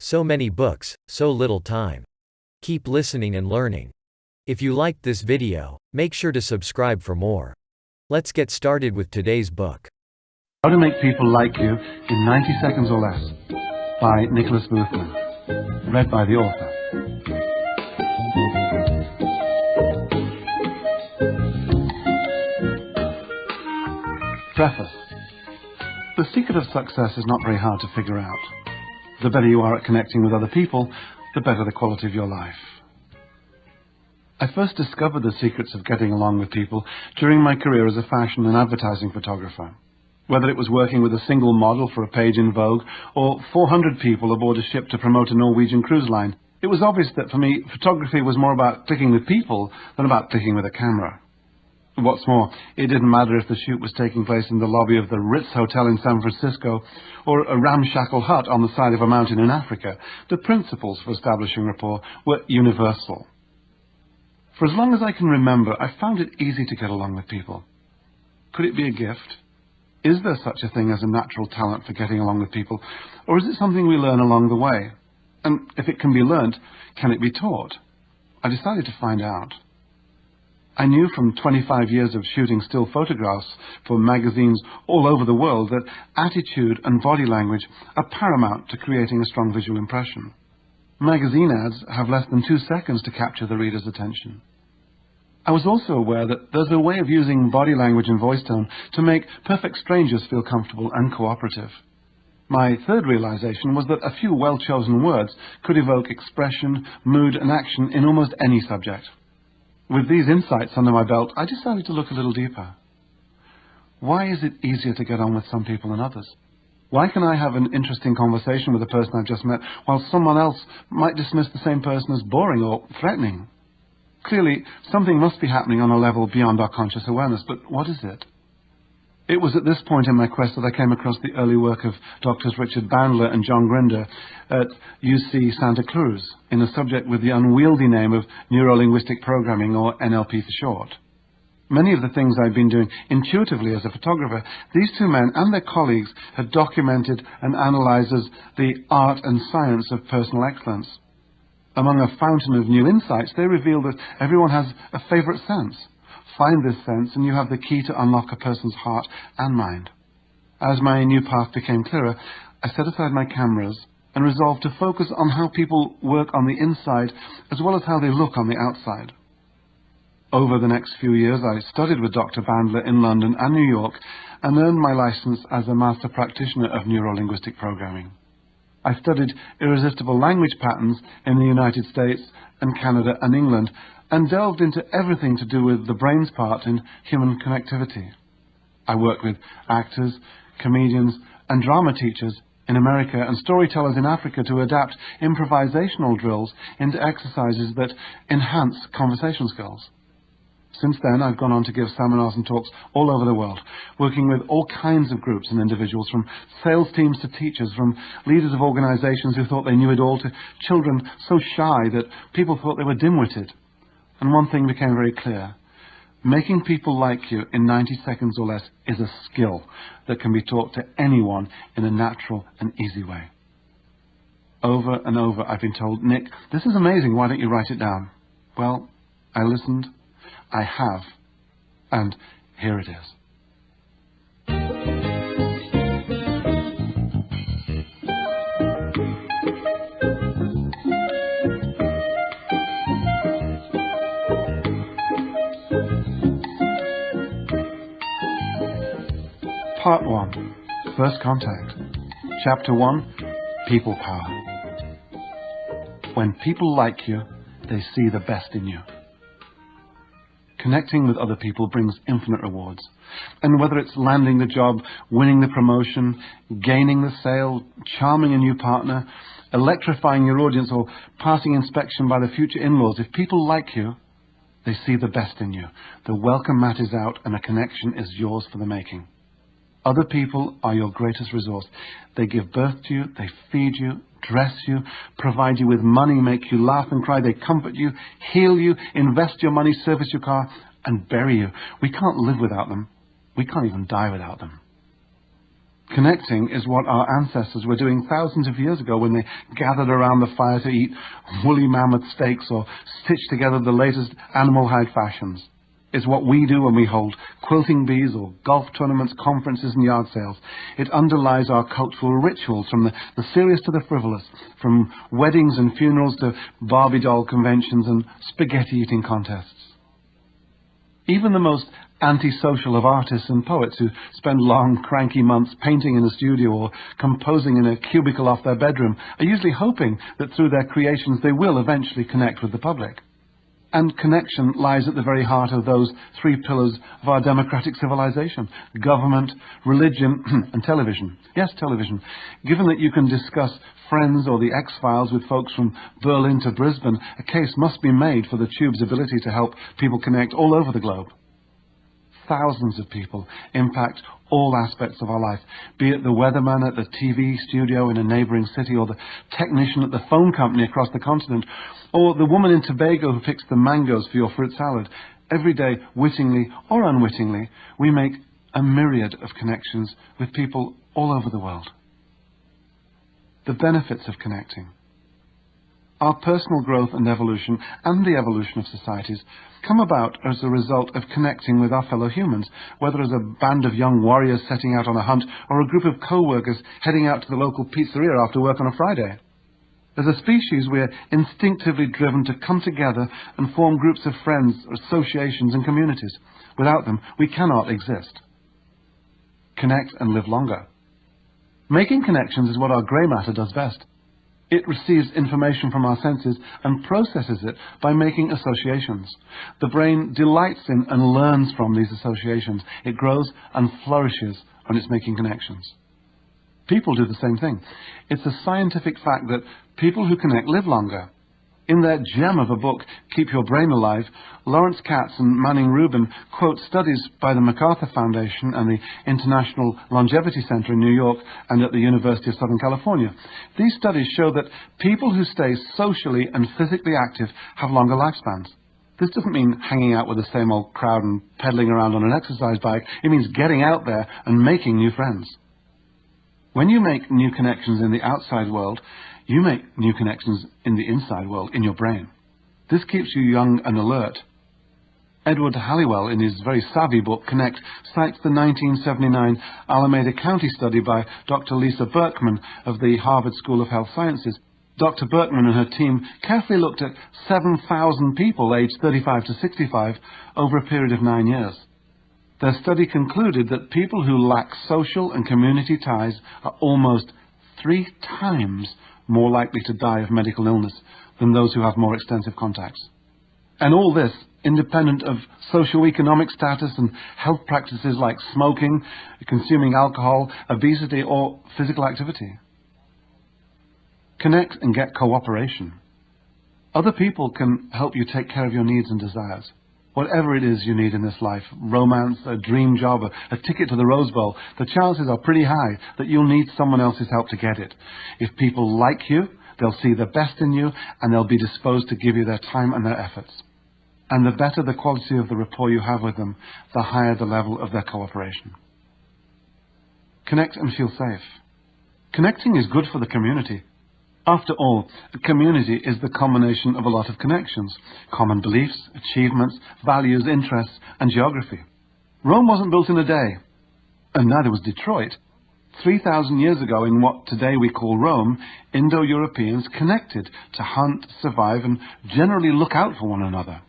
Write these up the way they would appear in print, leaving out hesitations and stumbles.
So many books, so little time. Keep listening and learning. If you liked this video, make sure to subscribe for more. Let's get started with today's book. How to Make People Like You in 90 Seconds or Less by Nicholas Boothman. Read by the author. Preface. The secret of success is not very hard to figure out. The better you are at connecting with other people, the better the quality of your life. I first discovered the secrets of getting along with people during my career as a fashion and advertising photographer. Whether it was working with a single model for a page in Vogue or 400 people aboard a ship to promote a Norwegian cruise line, it was obvious that for me, photography was more about clicking with people than about clicking with a camera. What's more, it didn't matter if the shoot was taking place in the lobby of the Ritz Hotel in San Francisco or a ramshackle hut on the side of a mountain in Africa. The principles for establishing rapport were universal. For as long as I can remember, I found it easy to get along with people. Could it be a gift? Is there such a thing as a natural talent for getting along with people, or is it something we learn along the way? And if it can be learnt, can it be taught? I decided to find out. I knew from 25 years of shooting still photographs for magazines all over the world that attitude and body language are paramount to creating a strong visual impression. Magazine ads have less than 2 seconds to capture the reader's attention. I was also aware that there's a way of using body language and voice tone to make perfect strangers feel comfortable and cooperative. My third realization was that a few well-chosen words could evoke expression, mood and action in almost any subject. With these insights under my belt, I decided to look a little deeper. Why is it easier to get on with some people than others? Why can I have an interesting conversation with a person I've just met, while someone else might dismiss the same person as boring or threatening? Clearly, something must be happening on a level beyond our conscious awareness, but what is it? It was at this point in my quest that I came across the early work of Drs. Richard Bandler and John Grinder at UC Santa Cruz in a subject with the unwieldy name of Neuro-Linguistic Programming, or NLP for short. Many of the things I'd been doing intuitively as a photographer, these two men and their colleagues had documented and analyzed as the art and science of personal excellence. Among a fountain of new insights, they revealed that everyone has a favorite sense. Find this sense and you have the key to unlock a person's heart and mind. As my new path became clearer, I set aside my cameras and resolved to focus on how people work on the inside as well as how they look on the outside. Over the next few years, I studied with Dr. Bandler in London and New York and earned my license as a master practitioner of Neuro-Linguistic Programming. I studied irresistible language patterns in the United States and Canada and England, and delved into everything to do with the brain's part in human connectivity. I worked with actors, comedians, and drama teachers in America and storytellers in Africa to adapt improvisational drills into exercises that enhance conversation skills. Since then, I've gone on to give seminars and talks all over the world, working with all kinds of groups and individuals, from sales teams to teachers, from leaders of organizations who thought they knew it all to children so shy that people thought they were dim-witted. And one thing became very clear. Making people like you in 90 seconds or less is a skill that can be taught to anyone in a natural and easy way. Over and over I've been told, Nick, this is amazing, why don't you write it down? Well, I listened, I have, and here it is. Part 1. First Contact. Chapter 1. People Power. When people like you, they see the best in you. Connecting with other people brings infinite rewards. And whether it's landing the job, winning the promotion, gaining the sale, charming a new partner, electrifying your audience, or passing inspection by the future in-laws, if people like you, they see the best in you. The welcome mat is out and a connection is yours for the making. Other people are your greatest resource. They give birth to you, they feed you, dress you, provide you with money, make you laugh and cry, they comfort you, heal you, invest your money, service your car, and bury you. We can't live without them. We can't even die without them. Connecting is what our ancestors were doing thousands of years ago when they gathered around the fire to eat woolly mammoth steaks or stitch together the latest animal hide fashions. It's what we do when we hold quilting bees or golf tournaments, conferences and yard sales. It underlies our cultural rituals, from the serious to the frivolous, from weddings and funerals to Barbie doll conventions and spaghetti eating contests. Even the most antisocial of artists and poets, who spend long, cranky months painting in a studio or composing in a cubicle off their bedroom, are usually hoping that through their creations they will eventually connect with the public. And connection lies at the very heart of those three pillars of our democratic civilization: government, religion, and television. Yes, television. Given that you can discuss Friends or the X-Files with folks from Berlin to Brisbane, a case must be made for the Tube's ability to help people connect all over the globe. Thousands of people impact all aspects of our life, be it the weatherman at the TV studio in a neighbouring city, or the technician at the phone company across the continent, or the woman in Tobago who picks the mangoes for your fruit salad. Every day, wittingly or unwittingly, we make a myriad of connections with people all over the world. The benefits of connecting. Our personal growth and evolution, and the evolution of societies, come about as a result of connecting with our fellow humans, whether as a band of young warriors setting out on a hunt, or a group of co-workers heading out to the local pizzeria after work on a Friday. As a species, we are instinctively driven to come together and form groups of friends, associations and communities. Without them, we cannot exist. Connect and live longer. Making connections is what our grey matter does best. It receives information from our senses and processes it by making associations. The brain delights in and learns from these associations. It grows and flourishes when it's making connections. People do the same thing. It's a scientific fact that people who connect live longer. In their gem of a book, Keep Your Brain Alive, Lawrence Katz and Manning Rubin quote studies by the MacArthur Foundation and the International Longevity Center in New York and at the University of Southern California. These studies show that people who stay socially and physically active have longer lifespans. This doesn't mean hanging out with the same old crowd and pedaling around on an exercise bike. It means getting out there and making new friends. When you make new connections in the outside world, you make new connections in the inside world, in your brain. This keeps you young and alert. Edward Halliwell, in his very savvy book, Connect, cites the 1979 Alameda County study by Dr. Lisa Berkman of the Harvard School of Health Sciences. Dr. Berkman and her team carefully looked at 7,000 people aged 35 to 65 over a period of 9 years. Their study concluded that people who lack social and community ties are almost 3 times more likely to die of medical illness than those who have more extensive contacts. And all this independent of socio-economic status and health practices like smoking, consuming alcohol, obesity, or physical activity. Connect and get cooperation. Other people can help you take care of your needs and desires. Whatever it is you need in this life, romance, a dream job, a ticket to the Rose Bowl, the chances are pretty high that you'll need someone else's help to get it. If people like you, they'll see the best in you, and they'll be disposed to give you their time and their efforts. And the better the quality of the rapport you have with them, the higher the level of their cooperation. Connect and feel safe. Connecting is good for the community. After all, a community is the combination of a lot of connections, common beliefs, achievements, values, interests, and geography. Rome wasn't built in a day, and neither was Detroit. 3,000 years ago, in what today we call Rome, Indo-Europeans connected to hunt, survive, and generally look out for one another.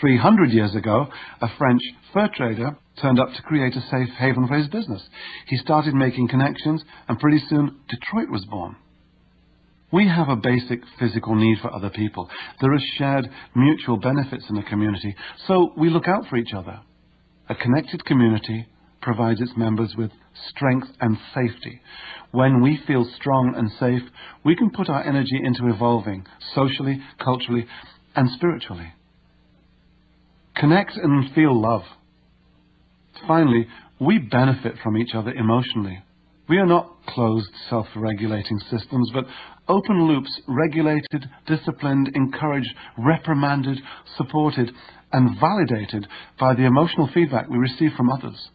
300 years ago, a French fur trader turned up to create a safe haven for his business. He started making connections, and pretty soon Detroit was born. We have a basic physical need for other people. There are shared mutual benefits in a community, so we look out for each other. A connected community provides its members with strength and safety. When we feel strong and safe, we can put our energy into evolving socially, culturally, and spiritually. Connect and feel love. Finally, we benefit from each other emotionally. We are not closed, self-regulating systems, but open loops, regulated, disciplined, encouraged, reprimanded, supported, and validated by the emotional feedback we receive from others.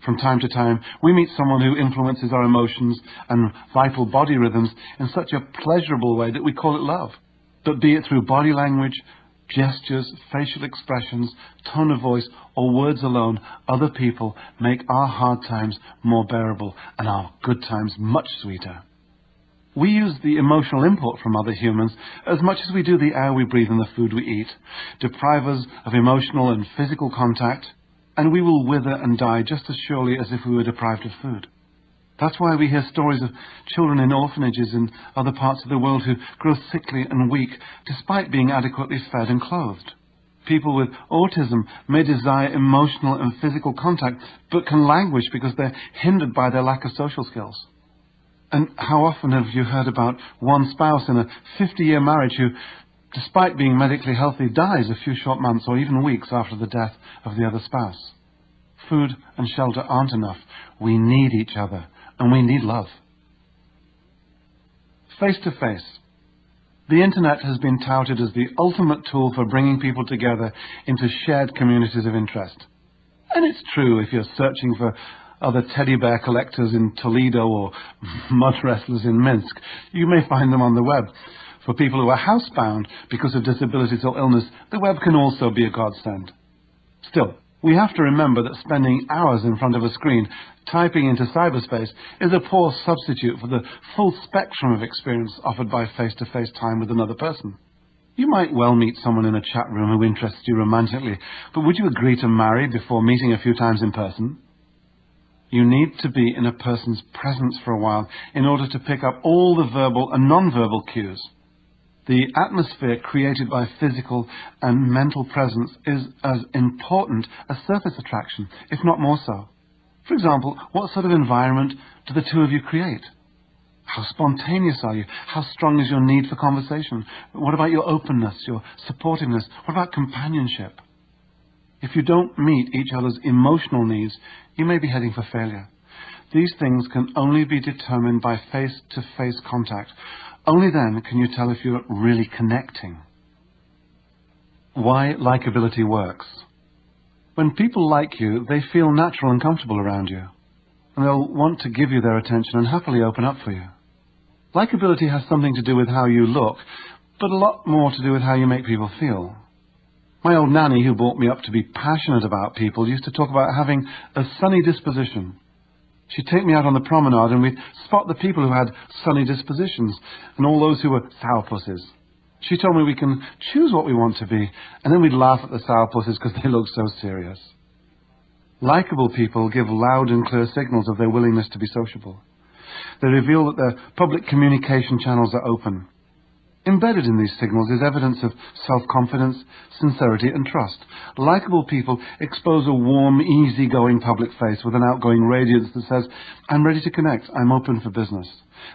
From time to time, we meet someone who influences our emotions and vital body rhythms in such a pleasurable way that we call it love. But be it through body language, gestures, facial expressions, tone of voice, or words alone, other people make our hard times more bearable and our good times much sweeter. We use the emotional input from other humans as much as we do the air we breathe and the food we eat. Deprive us of emotional and physical contact, and we will wither and die just as surely as if we were deprived of food. That's why we hear stories of children in orphanages in other parts of the world who grow sickly and weak despite being adequately fed and clothed. People with autism may desire emotional and physical contact, but can languish because they're hindered by their lack of social skills. And how often have you heard about one spouse in a 50-year marriage who, despite being medically healthy, dies a few short months or even weeks after the death of the other spouse? Food and shelter aren't enough. We need each other, and we need love. Face-to-face. The internet has been touted as the ultimate tool for bringing people together into shared communities of interest. And it's true if you're searching for other teddy bear collectors in Toledo or mud wrestlers in Minsk. You may find them on the web. For people who are housebound because of disabilities or illness, the web can also be a godsend. Still, we have to remember that spending hours in front of a screen typing into cyberspace is a poor substitute for the full spectrum of experience offered by face-to-face time with another person. You might well meet someone in a chat room who interests you romantically, but would you agree to marry before meeting a few times in person? You need to be in a person's presence for a while in order to pick up all the verbal and non-verbal cues. The atmosphere created by physical and mental presence is as important as surface attraction, if not more so. For example, what sort of environment do the two of you create? How spontaneous are you? How strong is your need for conversation? What about your openness, your supportiveness? What about companionship? If you don't meet each other's emotional needs, you may be heading for failure. These things can only be determined by face-to-face contact. Only then can you tell if you're really connecting. Why likability works. When people like you, they feel natural and comfortable around you, and they'll want to give you their attention and happily open up for you. Likability has something to do with how you look, but a lot more to do with how you make people feel. My old nanny, who brought me up to be passionate about people, used to talk about having a sunny disposition. She'd take me out on the promenade and we'd spot the people who had sunny dispositions and all those who were sourpusses. She told me we can choose what we want to be, and then we'd laugh at the sourpusses because they looked so serious. Likeable people give loud and clear signals of their willingness to be sociable. They reveal that their public communication channels are open. Embedded in these signals is evidence of self-confidence, sincerity and trust. Likeable people expose a warm, easy-going public face with an outgoing radiance that says, "I'm ready to connect, I'm open for business."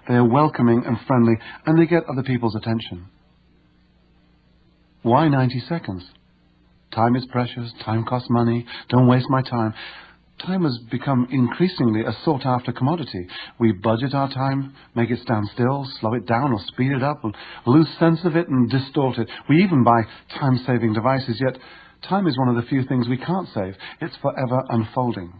They are welcoming and friendly, and they get other people's attention. Why 90 seconds? Time is precious, time costs money, don't waste my time. Time has become increasingly a sought-after commodity. We budget our time, make it stand still, slow it down or speed it up, and lose sense of it and distort it. We even buy time-saving devices, yet time is one of the few things we can't save. It's forever unfolding.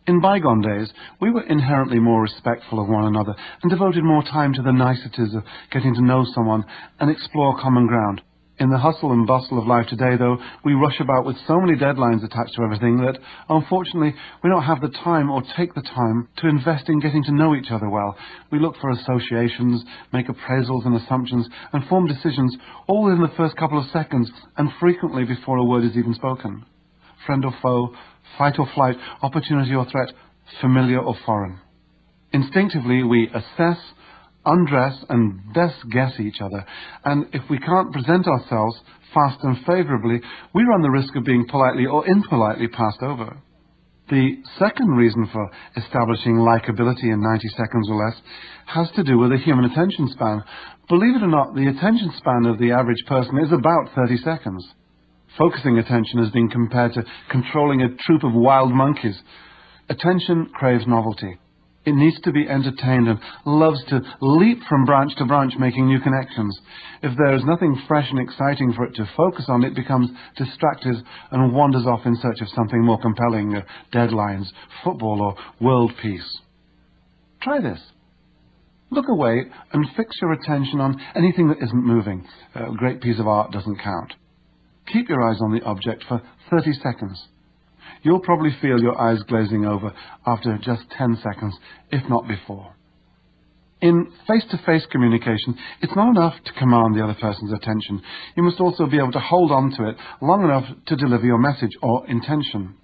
In bygone days, we were inherently more respectful of one another and devoted more time to the niceties of getting to know someone and explore common ground. In the hustle and bustle of life today, though, we rush about with so many deadlines attached to everything that, unfortunately, we don't have the time or take the time to invest in getting to know each other well. We look for associations, make appraisals and assumptions, and form decisions all within the first couple of seconds, and frequently before a word is even spoken. Friend or foe, fight or flight, opportunity or threat, familiar or foreign. Instinctively, we assess, undress and best guess each other, and if we can't present ourselves fast and favourably, we run the risk of being politely or impolitely passed over. The second reason for establishing likability in 90 seconds or less has to do with the human attention span. Believe it or not, the attention span of the average person is about 30 seconds. Focusing attention has been compared to controlling a troop of wild monkeys. Attention craves novelty. It needs to be entertained and loves to leap from branch to branch making new connections. If there is nothing fresh and exciting for it to focus on, it becomes distracted and wanders off in search of something more compelling, deadlines, football or world peace. Try this. Look away and fix your attention on anything that isn't moving. A great piece of art doesn't count. Keep your eyes on the object for 30 seconds. You'll probably feel your eyes glazing over after just 10 seconds, if not before. In face-to-face communication, it's not enough to command the other person's attention. You must also be able to hold on to it long enough to deliver your message or intention.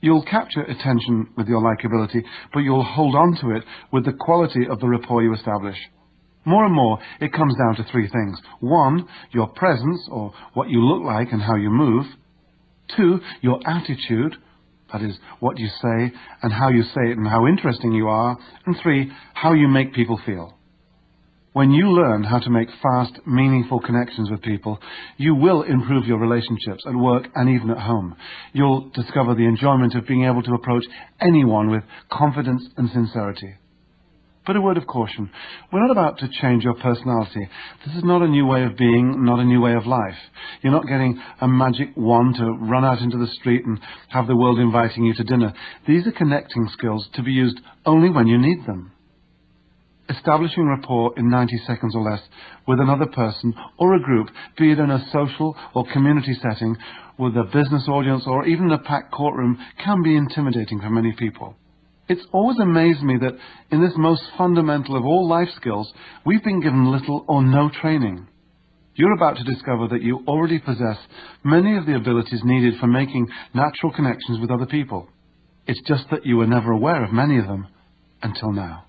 You'll capture attention with your likability, but you'll hold on to it with the quality of the rapport you establish. More and more, it comes down to three things. 1, your presence, or what you look like and how you move. 2, your attitude, that is, what you say and how you say it and how interesting you are. And 3, how you make people feel. When you learn how to make fast, meaningful connections with people, you will improve your relationships at work and even at home. You'll discover the enjoyment of being able to approach anyone with confidence and sincerity. But a word of caution, we're not about to change your personality. This is not a new way of being, not a new way of life. You're not getting a magic wand to run out into the street and have the world inviting you to dinner. These are connecting skills to be used only when you need them. Establishing rapport in 90 seconds or less with another person or a group, be it in a social or community setting, with a business audience or even a packed courtroom, can be intimidating for many people. It's always amazed me that in this most fundamental of all life skills, we've been given little or no training. You're about to discover that you already possess many of the abilities needed for making natural connections with other people. It's just that you were never aware of many of them until now.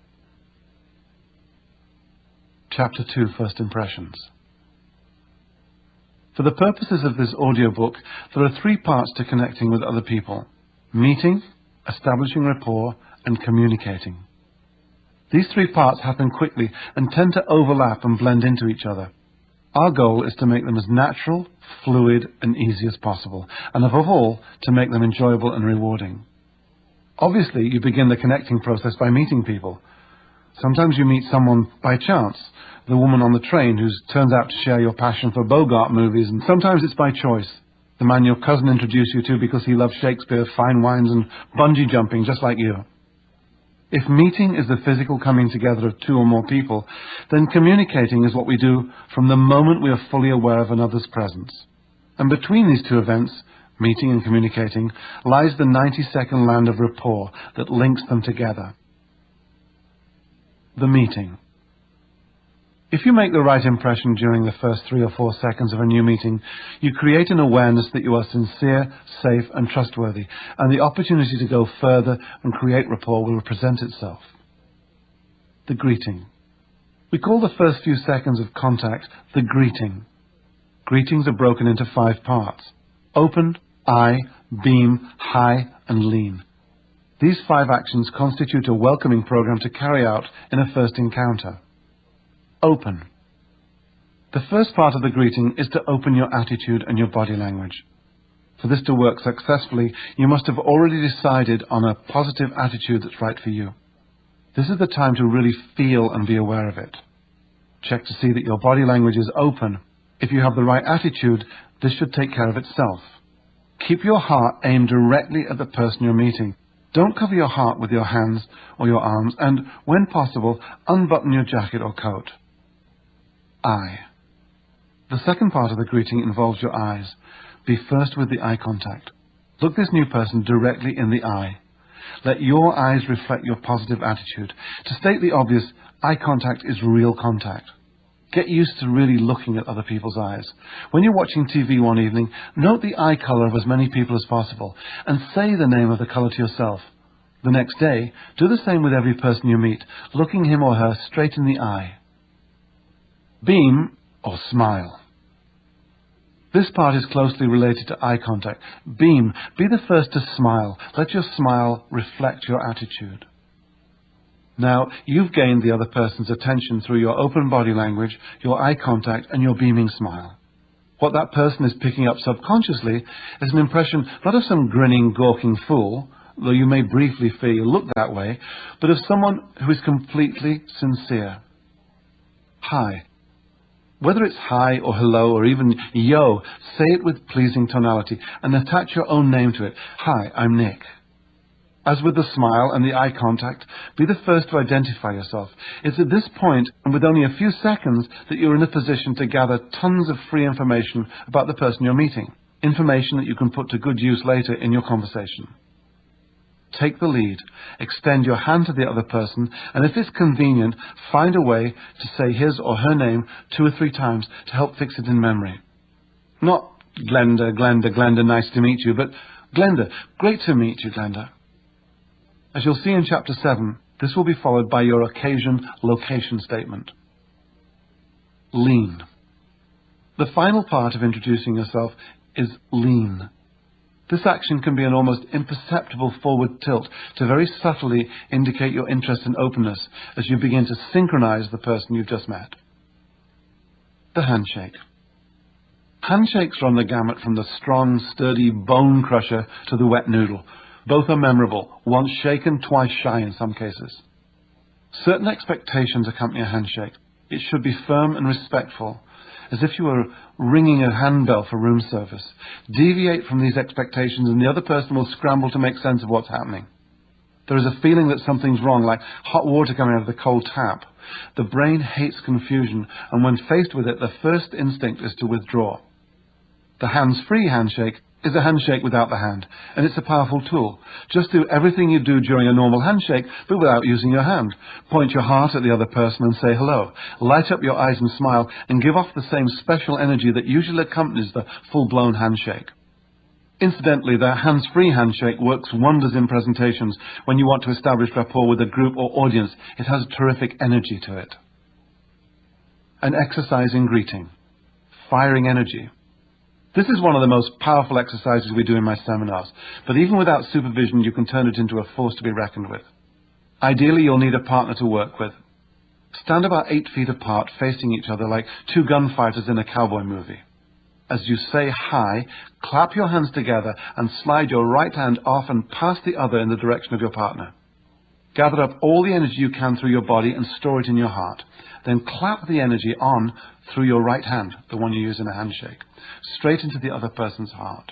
Chapter 2, First Impressions. For the purposes of this audiobook, there are 3 parts to connecting with other people: meeting, establishing rapport, and communicating. These 3 parts happen quickly and tend to overlap and blend into each other. Our goal is to make them as natural, fluid, and easy as possible, and above all, to make them enjoyable and rewarding. Obviously, you begin the connecting process by meeting people. Sometimes you meet someone by chance, the woman on the train who turns out to share your passion for Bogart movies, and sometimes it's by choice, the man your cousin introduced you to because he loves Shakespeare, fine wines, and bungee jumping just like you. If meeting is the physical coming together of 2 or more people, then communicating is what we do from the moment we are fully aware of another's presence. And between these 2 events, meeting and communicating, lies the 90-second land of rapport that links them together. The meeting. If you make the right impression during the first 3 or 4 seconds of a new meeting, you create an awareness that you are sincere, safe, and trustworthy, and the opportunity to go further and create rapport will present itself. The greeting. We call the first few seconds of contact the greeting. Greetings are broken into 5 parts: open, eye, beam, high, and lean. These 5 actions constitute a welcoming program to carry out in a first encounter. Open. The first part of the greeting is to open your attitude and your body language. For this to work successfully, you must have already decided on a positive attitude that's right for you. This is the time to really feel and be aware of it. Check to see that your body language is open. If you have the right attitude, this should take care of itself. Keep your heart aimed directly at the person you're meeting. Don't cover your heart with your hands or your arms, and, when possible, unbutton your jacket or coat. Eye. The second part of the greeting involves your eyes. Be first with the eye contact. Look this new person directly in the eye. Let your eyes reflect your positive attitude. To state the obvious, eye contact is real contact. Get used to really looking at other people's eyes. When you're watching TV one evening, note the eye color of as many people as possible and say the name of the color to yourself. The next day, do the same with every person you meet, looking him or her straight in the eye. Beam or smile. This part is closely related to eye contact. Beam. Be the first to smile. Let your smile reflect your attitude. Now, you've gained the other person's attention through your open body language, your eye contact, and your beaming smile. What that person is picking up subconsciously is an impression not of some grinning, gawking fool, though you may briefly fear you look that way, but of someone who is completely sincere. Hi. Whether it's hi or hello or even yo, say it with pleasing tonality and attach your own name to it. Hi, I'm Nick. As with the smile and the eye contact, be the first to identify yourself. It's at this point, and with only a few seconds, that you're in a position to gather tons of free information about the person you're meeting. Information that you can put to good use later in your conversation. Take the lead, extend your hand to the other person, and if it's convenient, find a way to say his or her name 2 or 3 times to help fix it in memory. Not Glenda, Glenda, Glenda, nice to meet you, but Glenda, great to meet you, Glenda. As you'll see in Chapter 7, this will be followed by your occasion-location statement. Lean. The final part of introducing yourself is lean. This action can be an almost imperceptible forward tilt to very subtly indicate your interest and openness as you begin to synchronize the person you've just met. The handshake. Handshakes run the gamut from the strong, sturdy bone crusher to the wet noodle. Both are memorable, once shaken, twice shy in some cases. Certain expectations accompany a handshake. It should be firm and respectful, as if you were ringing a handbell for room service. Deviate from these expectations and the other person will scramble to make sense of what's happening. There is a feeling that something's wrong, like hot water coming out of the cold tap. The brain hates confusion, and when faced with it, the first instinct is to withdraw. The hands-free handshake is a handshake without the hand, and it's a powerful tool. Just do everything you do during a normal handshake, but without using your hand. Point your heart at the other person and say hello. Light up your eyes and smile, and give off the same special energy that usually accompanies the full-blown handshake. Incidentally, the hands-free handshake works wonders in presentations when you want to establish rapport with a group or audience. It has a terrific energy to it. An exercise in greeting. Firing energy. This is one of the most powerful exercises we do in my seminars, but even without supervision you can turn it into a force to be reckoned with. Ideally, you'll need a partner to work with. Stand about 8 feet apart, facing each other like 2 gunfighters in a cowboy movie. As you say hi, clap your hands together and slide your right hand off and past the other in the direction of your partner. Gather up all the energy you can through your body and store it in your heart. Then clap the energy on through your right hand, the one you use in a handshake, straight into the other person's heart.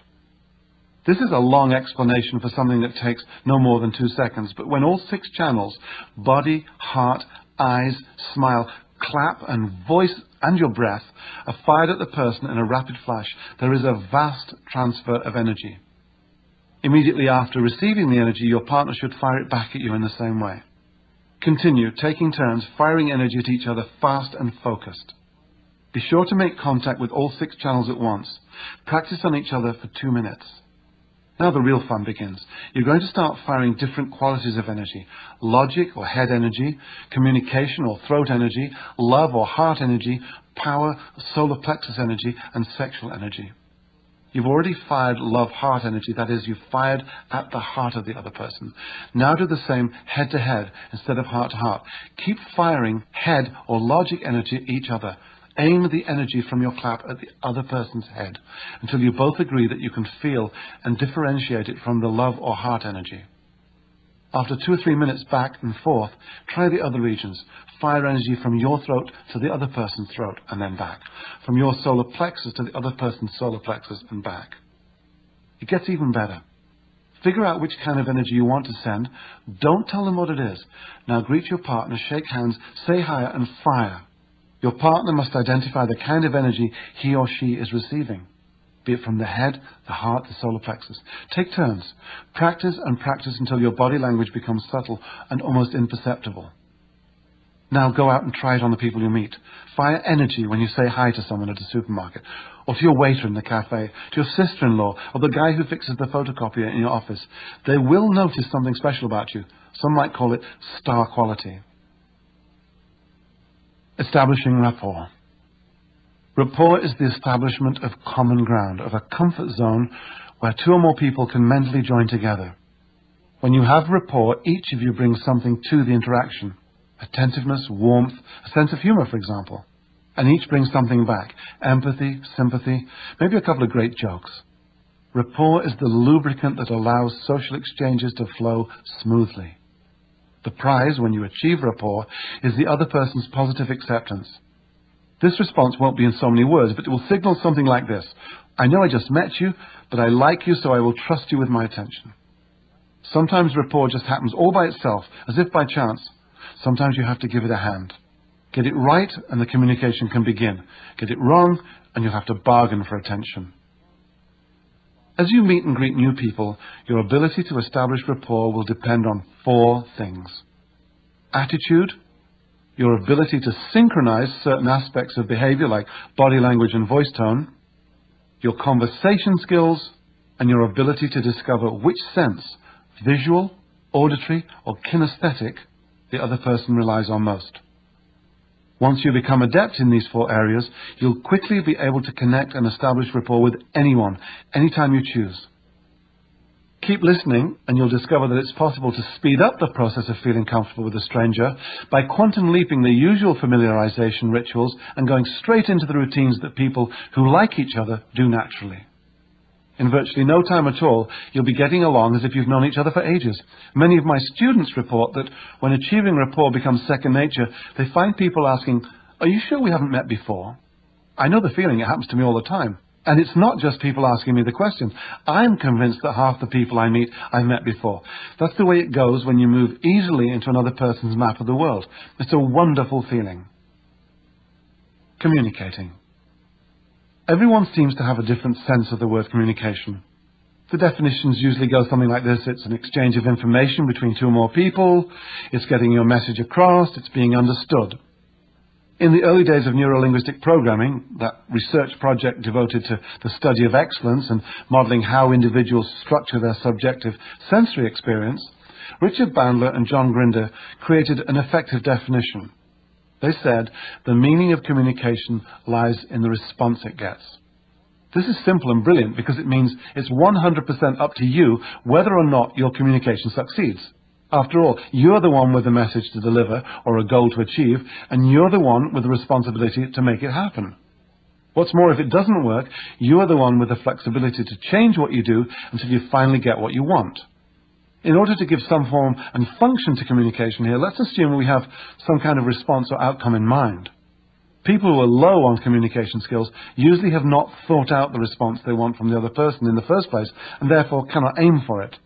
This is a long explanation for something that takes no more than 2 seconds, but when all 6 channels, body, heart, eyes, smile, clap and voice and your breath are fired at the person in a rapid flash, there is a vast transfer of energy. Immediately after receiving the energy, your partner should fire it back at you in the same way. Continue, taking turns, firing energy at each other fast and focused. Be sure to make contact with all 6 channels at once. Practice on each other for 2 minutes. Now the real fun begins. You're going to start firing different qualities of energy. Logic or head energy, communication or throat energy, love or heart energy, power, solar plexus energy, and sexual energy. You've already fired love-heart energy, that is, you've fired at the heart of the other person. Now do the same head-to-head instead of heart-to-heart. Keep firing head or logic energy at each other. Aim the energy from your clap at the other person's head until you both agree that you can feel and differentiate it from the love or heart energy. After 2 or 3 minutes back and forth, try the other regions. Fire energy from your throat to the other person's throat and then back. From your solar plexus to the other person's solar plexus and back. It gets even better. Figure out which kind of energy you want to send. Don't tell them what it is. Now greet your partner, shake hands, say hi and fire. Your partner must identify the kind of energy he or she is receiving, be it from the head, the heart, the solar plexus. Take turns. Practice and practice until your body language becomes subtle and almost imperceptible. Now go out and try it on the people you meet. Fire energy when you say hi to someone at a supermarket, or to your waiter in the cafe, to your sister-in-law, or the guy who fixes the photocopier in your office. They will notice something special about you. Some might call it star quality. Establishing rapport. Rapport is the establishment of common ground, of a comfort zone where 2 or more people can mentally join together. When you have rapport, each of you brings something to the interaction. Attentiveness, warmth, a sense of humor, for example. And each brings something back. Empathy, sympathy, maybe a couple of great jokes. Rapport is the lubricant that allows social exchanges to flow smoothly. The prize when you achieve rapport is the other person's positive acceptance. This response won't be in so many words, but it will signal something like this. I know I just met you, but I like you, so I will trust you with my attention. Sometimes rapport just happens all by itself, as if by chance. Sometimes you have to give it a hand. Get it right and the communication can begin. Get it wrong and you'll have to bargain for attention. As you meet and greet new people, your ability to establish rapport will depend on 4 things. Attitude, your ability to synchronize certain aspects of behavior like body language and voice tone, your conversation skills, and your ability to discover which sense, visual, auditory, or kinesthetic, the other person relies on most. Once you become adept in these 4 areas, you'll quickly be able to connect and establish rapport with anyone, anytime you choose. Keep listening and you'll discover that it's possible to speed up the process of feeling comfortable with a stranger by quantum leaping the usual familiarization rituals and going straight into the routines that people who like each other do naturally. In virtually no time at all, you'll be getting along as if you've known each other for ages. Many of my students report that when achieving rapport becomes second nature, they find people asking, "Are you sure we haven't met before?" I know the feeling, it happens to me all the time. And it's not just people asking me the question. I'm convinced that half the people I meet I've met before. That's the way it goes when you move easily into another person's map of the world. It's a wonderful feeling. Communicating. Everyone seems to have a different sense of the word communication. The definitions usually go something like this. It's an exchange of information between 2 or more people. It's getting your message across. It's being understood. In the early days of Neuro-Linguistic Programming, that research project devoted to the study of excellence and modeling how individuals structure their subjective sensory experience, Richard Bandler and John Grinder created an effective definition. They said, the meaning of communication lies in the response it gets. This is simple and brilliant because it means it's 100% up to you whether or not your communication succeeds. After all, you're the one with a message to deliver or a goal to achieve, and you're the one with the responsibility to make it happen. What's more, if it doesn't work, you're the one with the flexibility to change what you do until you finally get what you want. In order to give some form and function to communication here, let's assume we have some kind of response or outcome in mind. People who are low on communication skills usually have not thought out the response they want from the other person in the first place, and therefore cannot aim for it.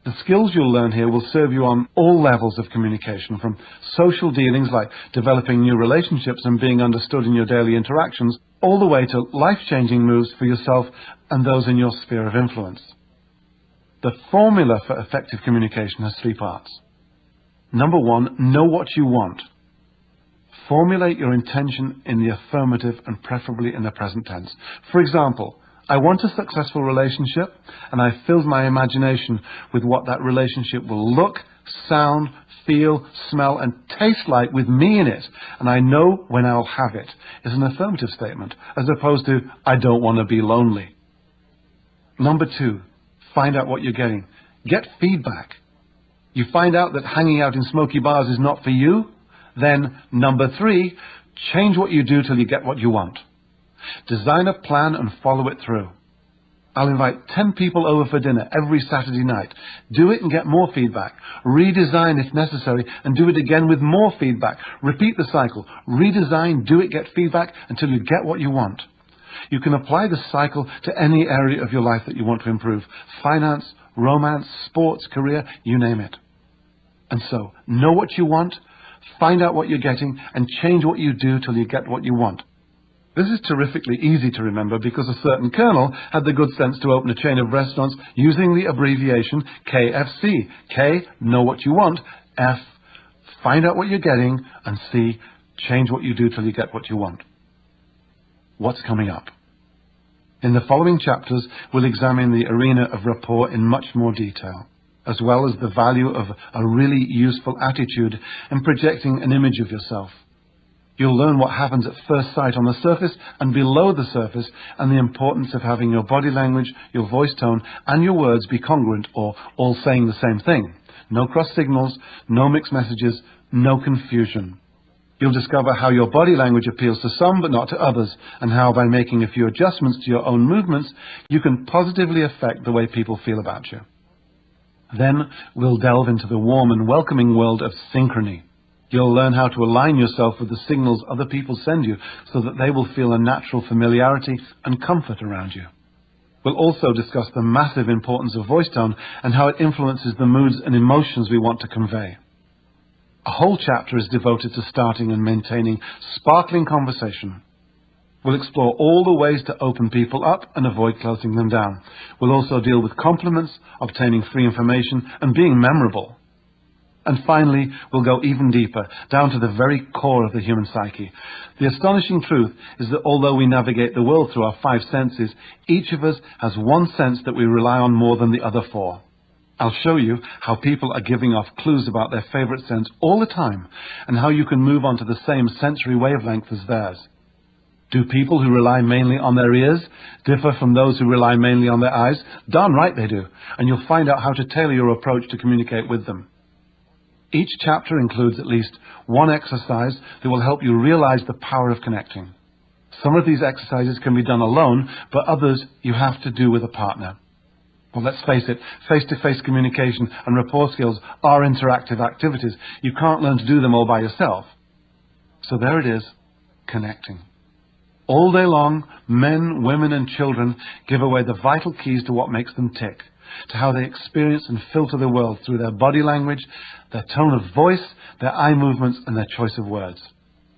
The skills you'll learn here will serve you on all levels of communication, from social dealings like developing new relationships and being understood in your daily interactions, all the way to life-changing moves for yourself and those in your sphere of influence. The formula for effective communication has 3 parts. Number 1, know what you want. Formulate your intention in the affirmative and preferably in the present tense. For example, I want a successful relationship, and I've filled my imagination with what that relationship will look, sound, feel, smell, and taste like with me in it, and I know when I'll have it, is an affirmative statement, as opposed to, I don't want to be lonely. Number 2, find out what you're getting. Get feedback. You find out that hanging out in smoky bars is not for you, then number 3, change what you do till you get what you want. Design a plan and follow it through. I'll invite 10 people over for dinner every Saturday night. Do it and get more feedback. Redesign if necessary and do it again with more feedback. Repeat the cycle. Redesign, do it, get feedback until you get what you want. You can apply the cycle to any area of your life that you want to improve. Finance, romance, sports, career, you name it. And so, know what you want, find out what you're getting, and change what you do till you get what you want. This is terrifically easy to remember because a certain colonel had the good sense to open a chain of restaurants using the abbreviation KFC. K, know what you want. F, find out what you're getting. And C, change what you do till you get what you want. What's coming up? In the following chapters, we'll examine the arena of rapport in much more detail, as well as the value of a really useful attitude in projecting an image of yourself. You'll learn what happens at first sight on the surface and below the surface, and the importance of having your body language, your voice tone, and your words be congruent or all saying the same thing. No cross signals, no mixed messages, no confusion. You'll discover how your body language appeals to some but not to others, and how by making a few adjustments to your own movements, you can positively affect the way people feel about you. Then we'll delve into the warm and welcoming world of synchrony. You'll learn how to align yourself with the signals other people send you so that they will feel a natural familiarity and comfort around you. We'll also discuss the massive importance of voice tone and how it influences the moods and emotions we want to convey. A whole chapter is devoted to starting and maintaining sparkling conversation. We'll explore all the ways to open people up and avoid closing them down. We'll also deal with compliments, obtaining free information, and being memorable. And finally, we'll go even deeper, down to the very core of the human psyche. The astonishing truth is that although we navigate the world through our 5 senses, each of us has one sense that we rely on more than the other 4. I'll show you how people are giving off clues about their favorite sense all the time, and how you can move on to the same sensory wavelength as theirs. Do people who rely mainly on their ears differ from those who rely mainly on their eyes? Darn right they do, and you'll find out how to tailor your approach to communicate with them. Each chapter includes at least one exercise that will help you realize the power of connecting. Some of these exercises can be done alone, but others you have to do with a partner. Well, let's face it, face-to-face communication and rapport skills are interactive activities. You can't learn to do them all by yourself. So there it is, connecting. All day long, men, women and children give away the vital keys to what makes them tick, to how they experience and filter the world through their body language, their tone of voice, their eye movements and their choice of words.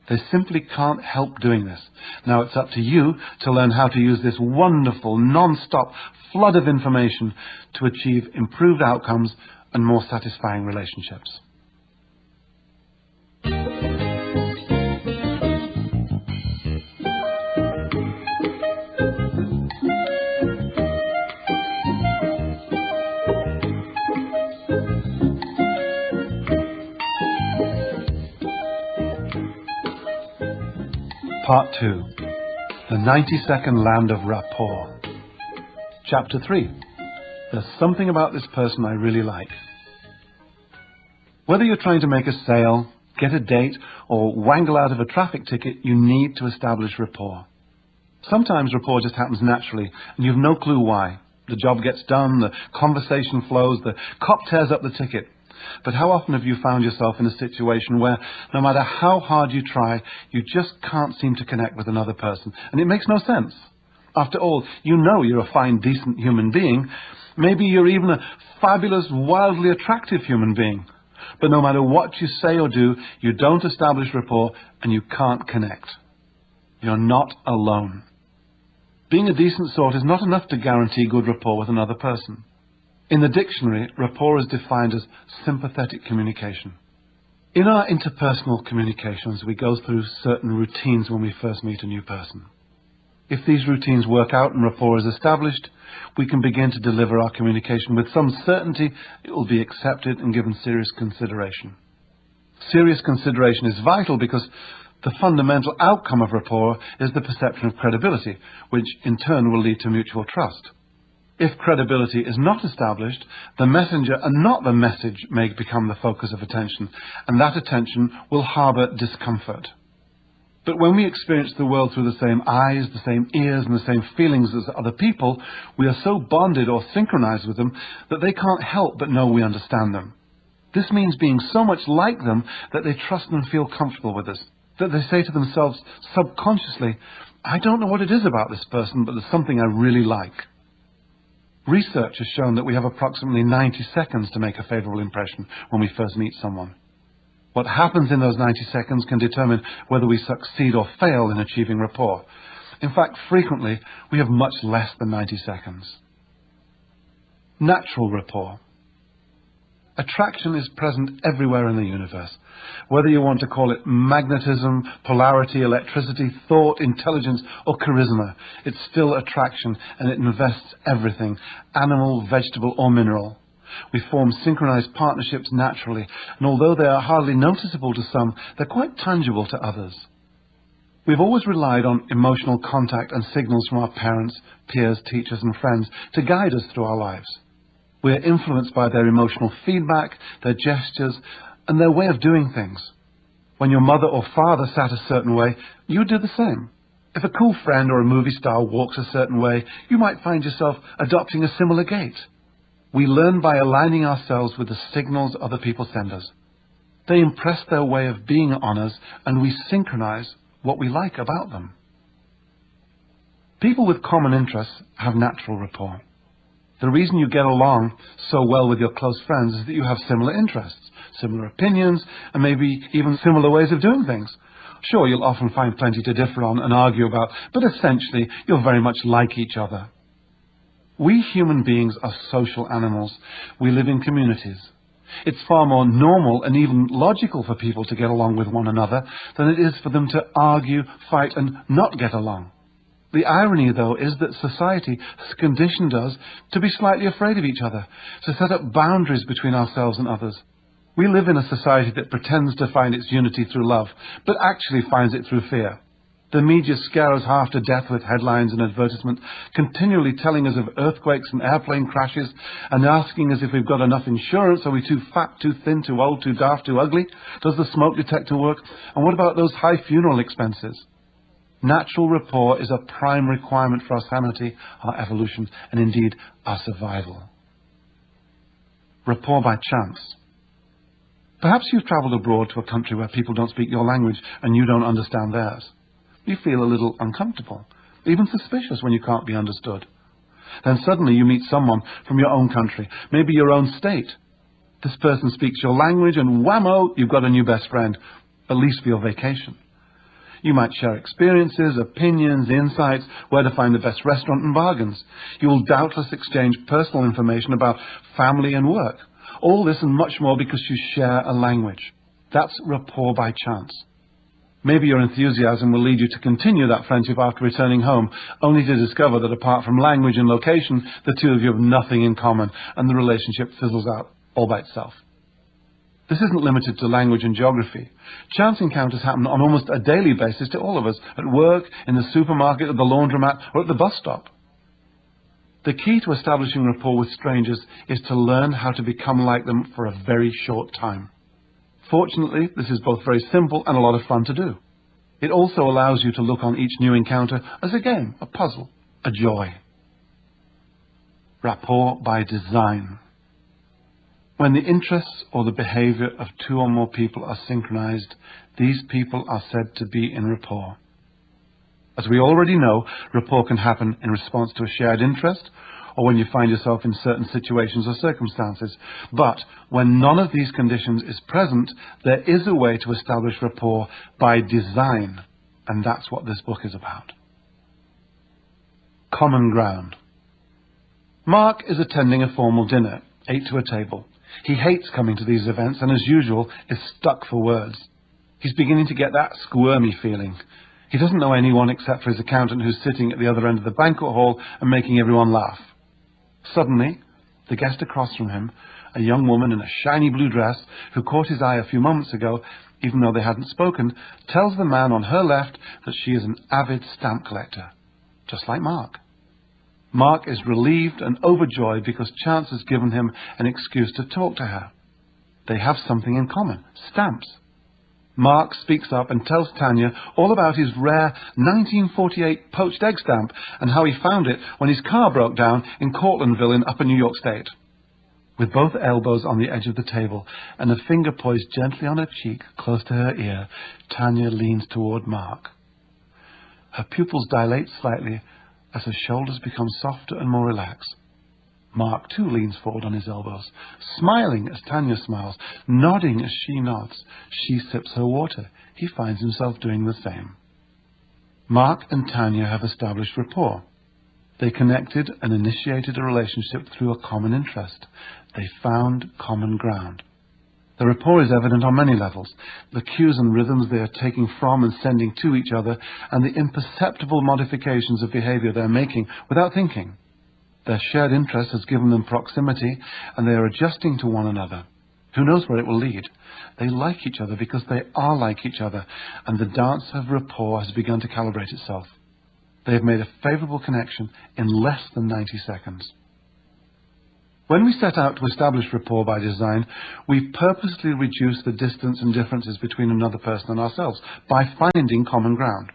They simply can't help doing this. Now it's up to you to learn how to use this wonderful, non-stop flood of information to achieve improved outcomes and more satisfying relationships. Part 2. The 90-second land of rapport. Chapter 3. There's something about this person I really like. Whether you're trying to make a sale, get a date, or wangle out of a traffic ticket, you need to establish rapport. Sometimes rapport just happens naturally, and you've no clue why. The job gets done, the conversation flows, the cop tears up the ticket. But how often have you found yourself in a situation where, no matter how hard you try, you just can't seem to connect with another person? And it makes no sense. After all, you know you're a fine, decent human being. Maybe you're even a fabulous, wildly attractive human being. But no matter what you say or do, you don't establish rapport and you can't connect. You're not alone. Being a decent sort is not enough to guarantee good rapport with another person. In the dictionary, rapport is defined as sympathetic communication. In our interpersonal communications, we go through certain routines when we first meet a new person. If these routines work out and rapport is established, we can begin to deliver our communication with some certainty it will be accepted and given serious consideration. Serious consideration is vital because the fundamental outcome of rapport is the perception of credibility, which in turn will lead to mutual trust. If credibility is not established, the messenger and not the message may become the focus of attention, and that attention will harbour discomfort. But when we experience the world through the same eyes, the same ears, and the same feelings as other people, we are so bonded or synchronized with them that they can't help but know we understand them. This means being so much like them that they trust and feel comfortable with us, that they say to themselves subconsciously, I don't know what it is about this person, but there's something I really like. Research has shown that we have approximately 90 seconds to make a favourable impression when we first meet someone. What happens in those 90 seconds can determine whether we succeed or fail in achieving rapport. In fact, frequently, we have much less than 90 seconds. Natural rapport. Attraction is present everywhere in the universe. Whether you want to call it magnetism, polarity, electricity, thought, intelligence, or charisma, it's still attraction, and it invests everything, animal, vegetable, or mineral. We form synchronized partnerships naturally, and although they are hardly noticeable to some, they're quite tangible to others. We've always relied on emotional contact and signals from our parents, peers, teachers, and friends to guide us through our lives. We are influenced by their emotional feedback, their gestures, and their way of doing things. When your mother or father sat a certain way, you do the same. If a cool friend or a movie star walks a certain way, you might find yourself adopting a similar gait. We learn by aligning ourselves with the signals other people send us. They impress their way of being on us, and we synchronize what we like about them. People with common interests have natural rapport. The reason you get along so well with your close friends is that you have similar interests, similar opinions, and maybe even similar ways of doing things. Sure, you'll often find plenty to differ on and argue about, but essentially, you'll very much like each other. We human beings are social animals. We live in communities. It's far more normal and even logical for people to get along with one another than it is for them to argue, fight, and not get along. The irony, though, is that society has conditioned us to be slightly afraid of each other, to set up boundaries between ourselves and others. We live in a society that pretends to find its unity through love, but actually finds it through fear. The media scare us half to death with headlines and advertisements, continually telling us of earthquakes and airplane crashes, and asking us if we've got enough insurance, are we too fat, too thin, too old, too daft, too ugly? Does the smoke detector work? And what about those high funeral expenses? Natural rapport is a prime requirement for our sanity, our evolution, and indeed our survival. Rapport by chance. Perhaps you've travelled abroad to a country where people don't speak your language and you don't understand theirs. You feel a little uncomfortable, even suspicious when you can't be understood. Then suddenly you meet someone from your own country, maybe your own state. This person speaks your language and whammo, you've got a new best friend, at least for your vacation. You might share experiences, opinions, insights, where to find the best restaurant and bargains. You will doubtless exchange personal information about family and work. All this and much more because you share a language. That's rapport by chance. Maybe your enthusiasm will lead you to continue that friendship after returning home, only to discover that apart from language and location, the two of you have nothing in common, and the relationship fizzles out all by itself. This isn't limited to language and geography. Chance encounters happen on almost a daily basis to all of us, at work, in the supermarket, at the laundromat, or at the bus stop. The key to establishing rapport with strangers is to learn how to become like them for a very short time. Fortunately, this is both very simple and a lot of fun to do. It also allows you to look on each new encounter as a game, a puzzle, a joy. Rapport by design. When the interests or the behavior of two or more people are synchronized, these people are said to be in rapport. As we already know, rapport can happen in response to a shared interest or when you find yourself in certain situations or circumstances. But when none of these conditions is present, there is a way to establish rapport by design, and that's what this book is about. Common ground. Mark is attending a formal dinner, 8 to a table. He hates coming to these events and, as usual, is stuck for words. He's beginning to get that squirmy feeling. He doesn't know anyone except for his accountant who's sitting at the other end of the banquet hall and making everyone laugh. Suddenly, the guest across from him, a young woman in a shiny blue dress who caught his eye a few moments ago, even though they hadn't spoken, tells the man on her left that she is an avid stamp collector, just like Mark. Mark is relieved and overjoyed because chance has given him an excuse to talk to her. They have something in common, stamps. Mark speaks up and tells Tanya all about his rare 1948 poached egg stamp and how he found it when his car broke down in Cortlandville in Upper New York State. With both elbows on the edge of the table and a finger poised gently on her cheek close to her ear, Tanya leans toward Mark. Her pupils dilate slightly as her shoulders become softer and more relaxed. Mark too leans forward on his elbows, smiling as Tanya smiles, nodding as she nods. She sips her water. He finds himself doing the same. Mark and Tanya have established rapport. They connected and initiated a relationship through a common interest. They found common ground. The rapport is evident on many levels. The cues and rhythms they are taking from and sending to each other, and the imperceptible modifications of behavior they're making without thinking. Their shared interest has given them proximity, and they are adjusting to one another. Who knows where it will lead? They like each other because they are like each other, and the dance of rapport has begun to calibrate itself. They have made a favourable connection in less than 90 seconds. When we set out to establish rapport by design, we purposely reduce the distance and differences between another person and ourselves by finding common ground.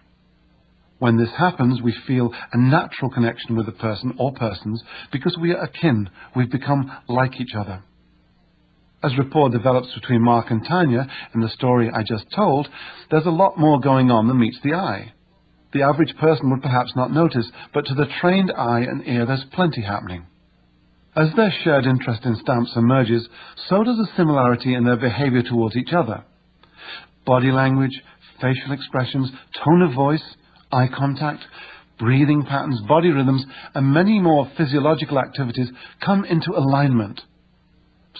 When this happens, we feel a natural connection with the person or persons because we are akin. We've become like each other. As rapport develops between Mark and Tanya in the story I just told, there's a lot more going on than meets the eye. The average person would perhaps not notice, but to the trained eye and ear there's plenty happening. As their shared interest in stamps emerges, so does a similarity in their behavior towards each other. Body language, facial expressions, tone of voice, eye contact, breathing patterns, body rhythms, and many more physiological activities come into alignment.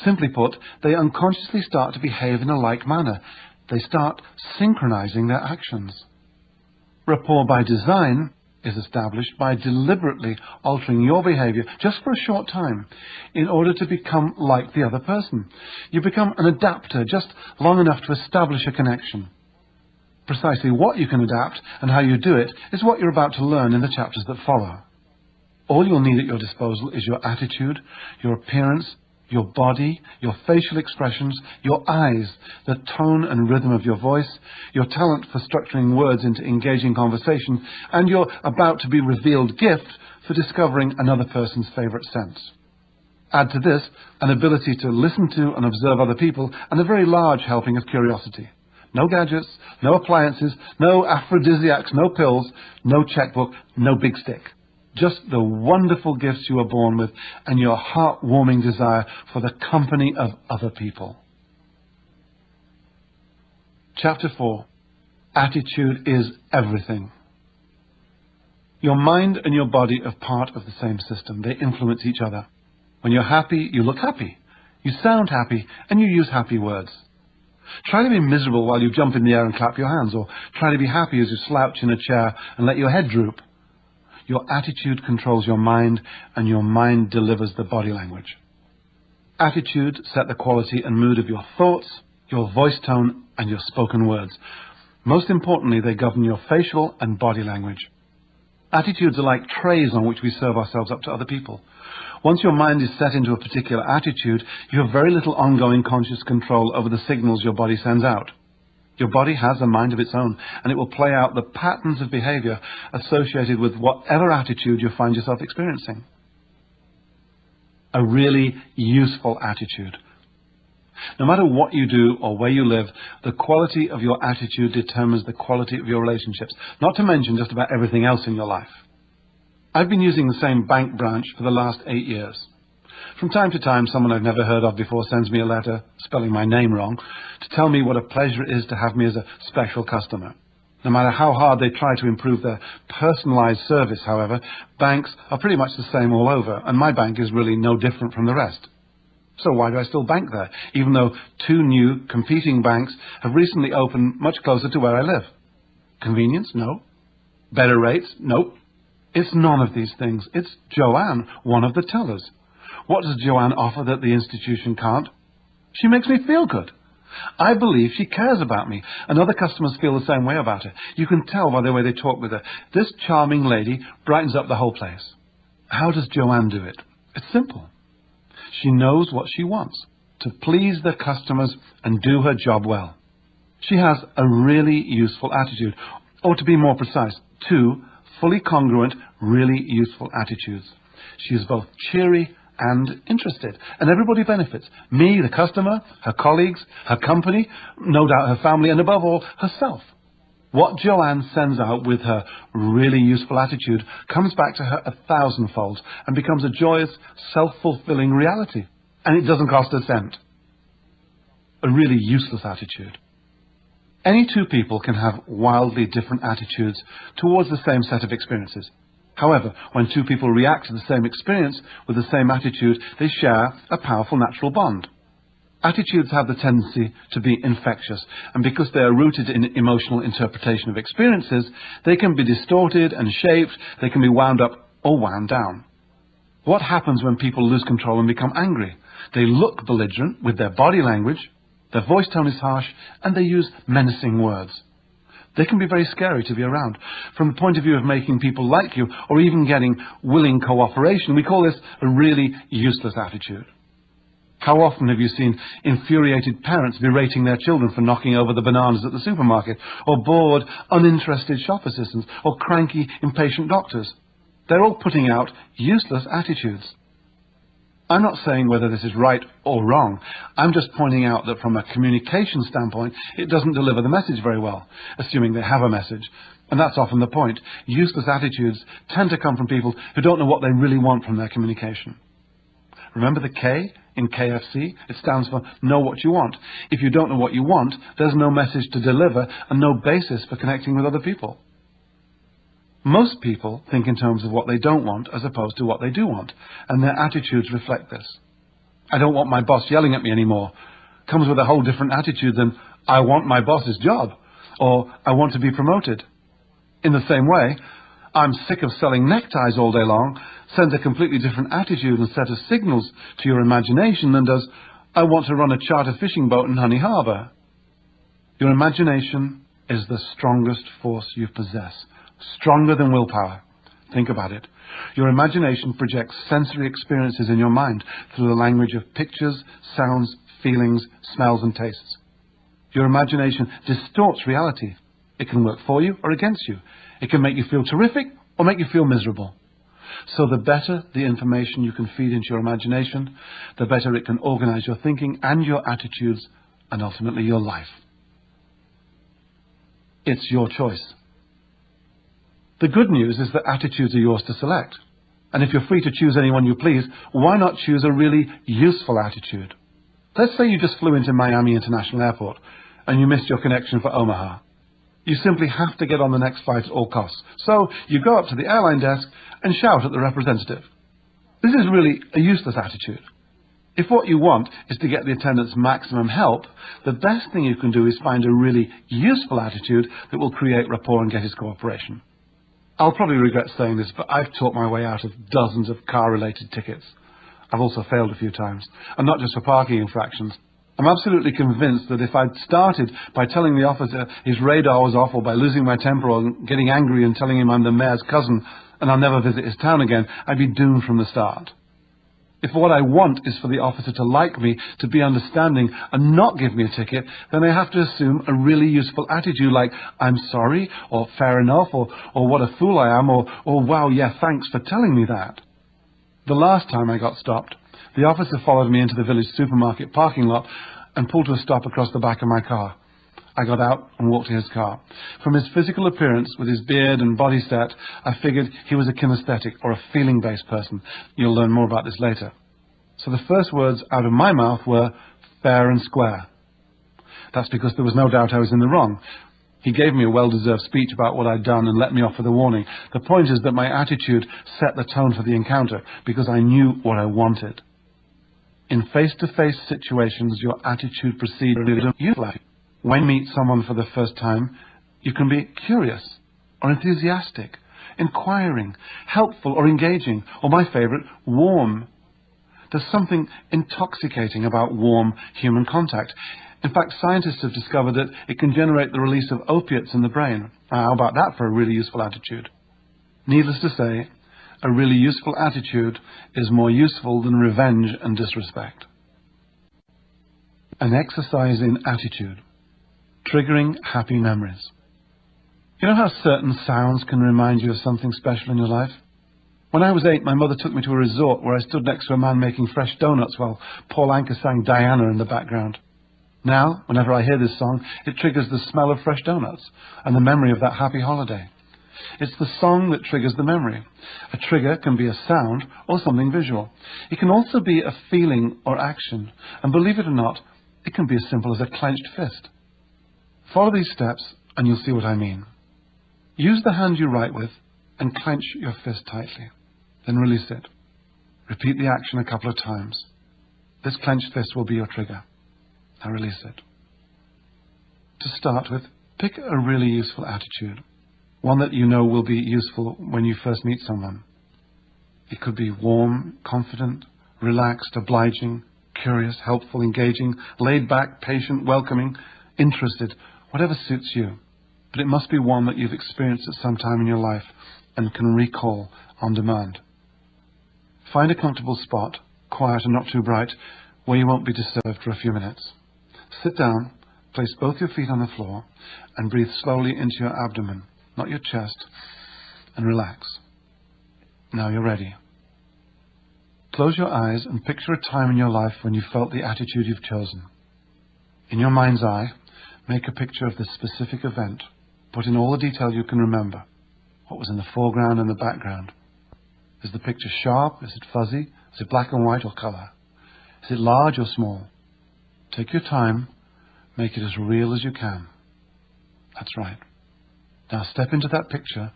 Simply put, they unconsciously start to behave in a like manner. They start synchronizing their actions. Rapport by design is established by deliberately altering your behavior just for a short time in order to become like the other person. You become an adapter just long enough to establish a connection. Precisely what you can adapt and how you do it is what you're about to learn in the chapters that follow. All you'll need at your disposal is your attitude, your appearance, your body, your facial expressions, your eyes, the tone and rhythm of your voice, your talent for structuring words into engaging conversation, and your about-to-be-revealed gift for discovering another person's favorite sense. Add to this an ability to listen to and observe other people and a very large helping of curiosity. No gadgets, no appliances, no aphrodisiacs, no pills, no checkbook, no big stick. Just the wonderful gifts you were born with and your heart-warming desire for the company of other people. Chapter 4. Attitude is everything. Your mind and your body are part of the same system. They influence each other. When you're happy, you look happy. You sound happy, and you use happy words. Try to be miserable while you jump in the air and clap your hands, or try to be happy as you slouch in a chair and let your head droop. Your attitude controls your mind, and your mind delivers the body language. Attitude set the quality and mood of your thoughts, your voice tone, and your spoken words. Most importantly, they govern your facial and body language. Attitudes are like trays on which we serve ourselves up to other people. Once your mind is set into a particular attitude, you have very little ongoing conscious control over the signals your body sends out. Your body has a mind of its own, and it will play out the patterns of behavior associated with whatever attitude you find yourself experiencing. A really useful attitude. No matter what you do or where you live, the quality of your attitude determines the quality of your relationships, not to mention just about everything else in your life. I've been using the same bank branch for the last 8 years. From time to time, someone I've never heard of before sends me a letter, spelling my name wrong, to tell me what a pleasure it is to have me as a special customer. No matter how hard they try to improve their personalized service, however, banks are pretty much the same all over, and my bank is really no different from the rest. So why do I still bank there, even though 2 new competing banks have recently opened much closer to where I live? Convenience? No. Better rates? Nope. It's none of these things. It's Joanne, one of the tellers. What does Joanne offer that the institution can't? She makes me feel good. I believe she cares about me, and other customers feel the same way about her. You can tell by the way they talk with her. This charming lady brightens up the whole place. How does Joanne do it? It's simple. She knows what she wants, to please the customers and do her job well. She has a really useful attitude, or to be more precise, 2 fully congruent, really useful attitudes. She is both cheery and interested, and everybody benefits. Me, the customer, her colleagues, her company, no doubt her family, and above all, herself. What Joanne sends out with her really useful attitude comes back to her 1,000-fold and becomes a joyous, self-fulfilling reality. And it doesn't cost a cent. A really useless attitude. Any 2 people can have wildly different attitudes towards the same set of experiences. However, when 2 people react to the same experience with the same attitude, they share a powerful natural bond. Attitudes have the tendency to be infectious, and because they are rooted in emotional interpretation of experiences, they can be distorted and shaped, they can be wound up or wound down. What happens when people lose control and become angry? They look belligerent with their body language, their voice tone is harsh, and they use menacing words. They can be very scary to be around. From the point of view of making people like you, or even getting willing cooperation, we call this a really useless attitude. How often have you seen infuriated parents berating their children for knocking over the bananas at the supermarket, or bored, uninterested shop assistants, or cranky, impatient doctors? They're all putting out useless attitudes. I'm not saying whether this is right or wrong. I'm just pointing out that from a communication standpoint, it doesn't deliver the message very well, assuming they have a message. And that's often the point. Useless attitudes tend to come from people who don't know what they really want from their communication. Remember the K in KFC? It stands for know what you want. If you don't know what you want, there's no message to deliver and no basis for connecting with other people. Most people think in terms of what they don't want as opposed to what they do want, and their attitudes reflect this. I don't want my boss yelling at me anymore comes with a whole different attitude than I want my boss's job, or I want to be promoted. In the same way, I'm sick of selling neckties all day long sends a completely different attitude and set of signals to your imagination than does I want to run a charter fishing boat in Honey Harbour. Your imagination is the strongest force you possess. Stronger than willpower. Think about it. Your imagination projects sensory experiences in your mind through the language of pictures, sounds, feelings, smells and tastes. Your imagination distorts reality. It can work for you or against you. It can make you feel terrific or make you feel miserable. So the better the information you can feed into your imagination, the better it can organize your thinking and your attitudes and ultimately your life. It's your choice. The good news is that attitudes are yours to select. And if you're free to choose anyone you please, why not choose a really useful attitude? Let's say you just flew into Miami International Airport and you missed your connection for Omaha. You simply have to get on the next flight at all costs. So you go up to the airline desk and shout at the representative. This is really a useless attitude. If what you want is to get the attendant's maximum help, the best thing you can do is find a really useful attitude that will create rapport and get his cooperation. I'll probably regret saying this, but I've talked my way out of dozens of car-related tickets. I've also failed a few times, and not just for parking infractions. I'm absolutely convinced that if I'd started by telling the officer his radar was off, or by losing my temper or getting angry and telling him I'm the mayor's cousin and I'll never visit his town again, I'd be doomed from the start. If what I want is for the officer to like me, to be understanding and not give me a ticket, then I have to assume a really useful attitude like, I'm sorry, or fair enough, or what a fool I am, or wow, yeah, thanks for telling me that. The last time I got stopped, the officer followed me into the village supermarket parking lot and pulled to a stop across the back of my car. I got out and walked to his car. From his physical appearance, with his beard and body set, I figured he was a kinesthetic or a feeling-based person. You'll learn more about this later. So the first words out of my mouth were fair and square. That's because there was no doubt I was in the wrong. He gave me a well-deserved speech about what I'd done and let me off with a warning. The point is that my attitude set the tone for the encounter because I knew what I wanted. In face-to-face situations, your attitude precedes your life. When you meet someone for the first time, you can be curious or enthusiastic, inquiring, helpful or engaging, or my favorite, warm. There's something intoxicating about warm human contact. In fact, scientists have discovered that it can generate the release of opiates in the brain. How about that for a really useful attitude? Needless to say, a really useful attitude is more useful than revenge and disrespect. An exercise in attitude. Triggering happy memories. You know how certain sounds can remind you of something special in your life? When I was 8, my mother took me to a resort where I stood next to a man making fresh donuts while Paul Anka sang Diana in the background. Now, whenever I hear this song, it triggers the smell of fresh donuts and the memory of that happy holiday. It's the song that triggers the memory. A trigger can be a sound or something visual. It can also be a feeling or action. And believe it or not, it can be as simple as a clenched fist. Follow these steps and you'll see what I mean. Use the hand you write with and clench your fist tightly. Then release it. Repeat the action a couple of times. This clenched fist will be your trigger. Now release it. To start with, pick a really useful attitude. One that you know will be useful when you first meet someone. It could be warm, confident, relaxed, obliging, curious, helpful, engaging, laid back, patient, welcoming, interested, whatever suits you. but it must be one that you've experienced at some time in your life and can recall on demand. Find a comfortable spot, quiet and not too bright, where you won't be disturbed for a few minutes. Sit down, place both your feet on the floor, and breathe slowly into your abdomen, not your chest, and relax. Now you're ready. Close your eyes and picture a time in your life when you felt the attitude you've chosen. In your mind's eye, make a picture of this specific event. Put in all the detail you can remember. What was in the foreground and the background? Is the picture sharp? Is it fuzzy? Is it black and white or color? Is it large or small? Take your time. Make it as real as you can. That's right. Now step into that picture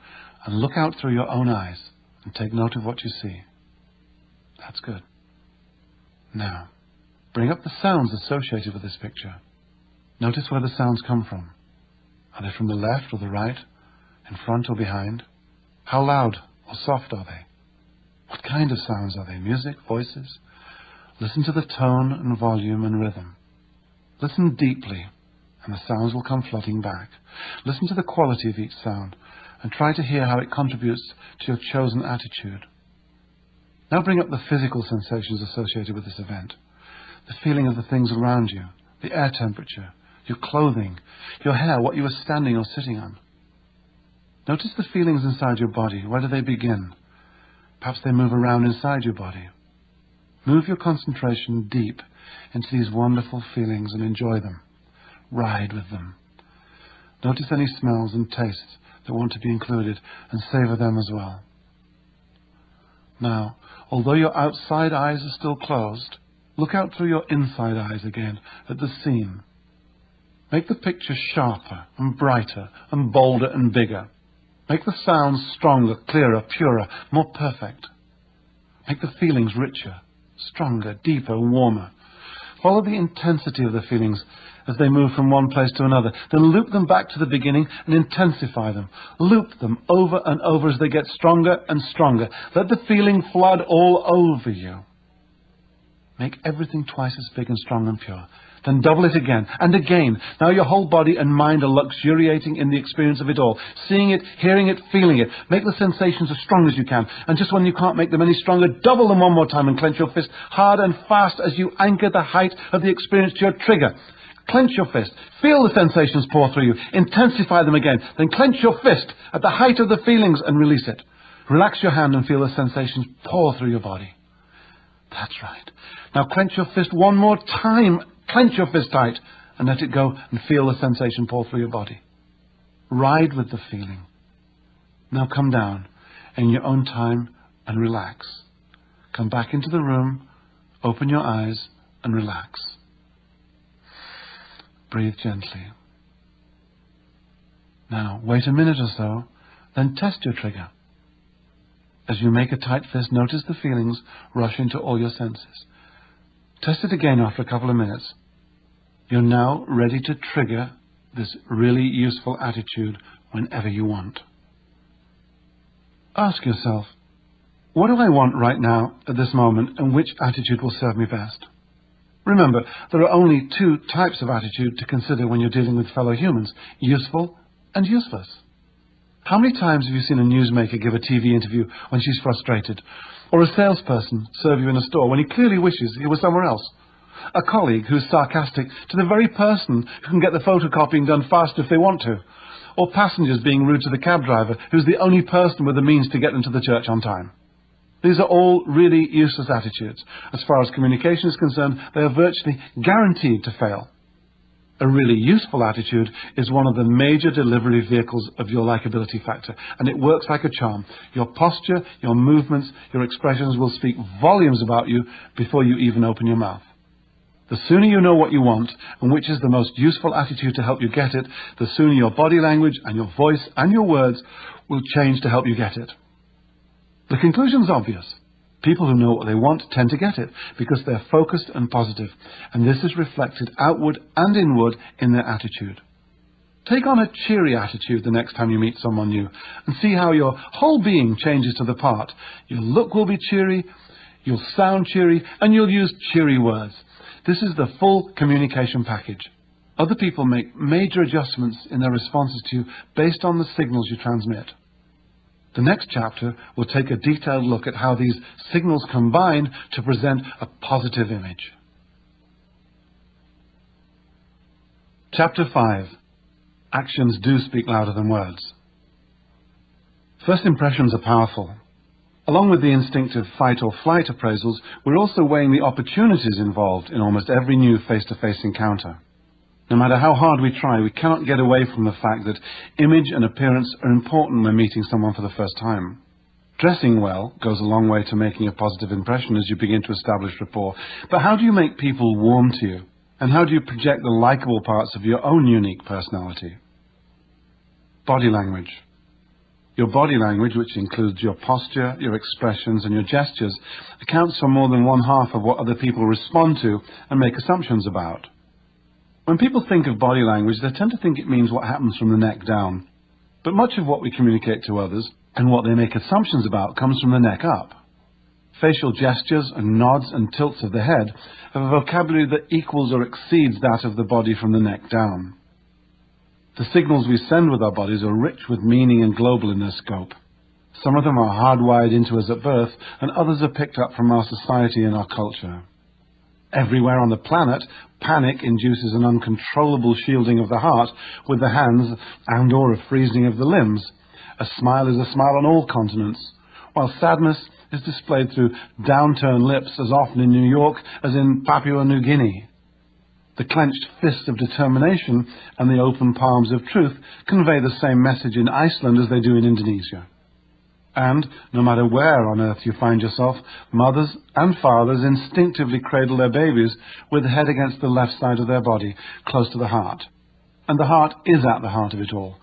and look out through your own eyes and take note of what you see. That's good. Now, bring up the sounds associated with this picture. Notice where the sounds come from. Are they from the left or the right, in front or behind? How loud or soft are they? What kind of sounds are they? Music, voices? Listen to the tone and volume and rhythm. Listen deeply, and the sounds will come flooding back. Listen to the quality of each sound, and try to hear how it contributes to your chosen attitude. Now bring up the physical sensations associated with this event. The feeling of the things around you, the air temperature, your clothing, your hair, what you were standing or sitting on. Notice the feelings inside your body. Where do they begin? Perhaps they move around inside your body. Move your concentration deep into these wonderful feelings and enjoy them. Ride with them. Notice any smells and tastes that want to be included and savor them as well. Now, although your outside eyes are still closed, look out through your inside eyes again at the scene. Make the picture sharper and brighter and bolder and bigger. Make the sounds stronger, clearer, purer, more perfect. Make the feelings richer, stronger, deeper, warmer. Follow the intensity of the feelings as they move from one place to another. Then loop them back to the beginning and intensify them. Loop them over and over as they get stronger and stronger. Let the feeling flood all over you. Make everything twice as big and strong and pure. Then double it again and again. Now your whole body and mind are luxuriating in the experience of it all. Seeing it, hearing it, feeling it. Make the sensations as strong as you can. And just when you can't make them any stronger, double them one more time and clench your fist hard and fast as you anchor the height of the experience to your trigger. Clench your fist. Feel the sensations pour through you. Intensify them again. Then clench your fist at the height of the feelings and release it. Relax your hand and feel the sensations pour through your body. That's right. Now clench your fist one more time. Clench your fist tight and let it go and feel the sensation pour through your body. Ride with the feeling. Now come down in your own time and relax. Come back into the room, open your eyes and relax. Breathe gently. Now wait a minute or so, then test your trigger. As you make a tight fist, notice the feelings rush into all your senses. Test it again after a couple of minutes. You're now ready to trigger this really useful attitude whenever you want. Ask yourself, what do I want right now at this moment, and which attitude will serve me best? Remember, there are only two types of attitude to consider when you're dealing with fellow humans, useful and useless. How many times have you seen a newsmaker give a TV interview when she's frustrated? Or a salesperson serve you in a store when he clearly wishes he was somewhere else? A colleague who's sarcastic to the very person who can get the photocopying done faster if they want to? Or passengers being rude to the cab driver who's the only person with the means to get them to the church on time? These are all really useless attitudes. As far as communication is concerned, they are virtually guaranteed to fail. A really useful attitude is one of the major delivery vehicles of your likability factor, and it works like a charm. Your posture, your movements, your expressions will speak volumes about you before you even open your mouth. The sooner you know what you want and which is the most useful attitude to help you get it, the sooner your body language and your voice and your words will change to help you get it. The conclusion's obvious. People who know what they want tend to get it because they're focused and positive, and this is reflected outward and inward in their attitude. Take on a cheery attitude the next time you meet someone new and see how your whole being changes to the part. Your look will be cheery, you'll sound cheery, and you'll use cheery words. This is the full communication package. Other people make major adjustments in their responses to you based on the signals you transmit. The next chapter will take a detailed look at how these signals combine to present a positive image. Chapter 5. Actions do speak louder than words. First impressions are powerful. Along with the instinctive fight or flight appraisals, we're also weighing the opportunities involved in almost every new face-to-face encounter. No matter how hard we try, we cannot get away from the fact that image and appearance are important when meeting someone for the first time. Dressing well goes a long way to making a positive impression as you begin to establish rapport. But how do you make people warm to you? And how do you project the likable parts of your own unique personality? Body language. Your body language, which includes your posture, your expressions, and your gestures, accounts for more than 1/2 of what other people respond to and make assumptions about. When people think of body language, they tend to think it means what happens from the neck down. But much of what we communicate to others, and what they make assumptions about, comes from the neck up. Facial gestures and nods and tilts of the head have a vocabulary that equals or exceeds that of the body from the neck down. The signals we send with our bodies are rich with meaning and global in their scope. Some of them are hardwired into us at birth, and others are picked up from our society and our culture. Everywhere on the planet, panic induces an uncontrollable shielding of the heart with the hands and/or a freezing of the limbs. A smile is a smile on all continents, while sadness is displayed through downturned lips as often in New York as in Papua New Guinea. The clenched fists of determination and the open palms of truth convey the same message in Iceland as they do in Indonesia. And, no matter where on earth you find yourself, mothers and fathers instinctively cradle their babies with the head against the left side of their body, close to the heart. And the heart is at the heart of it all.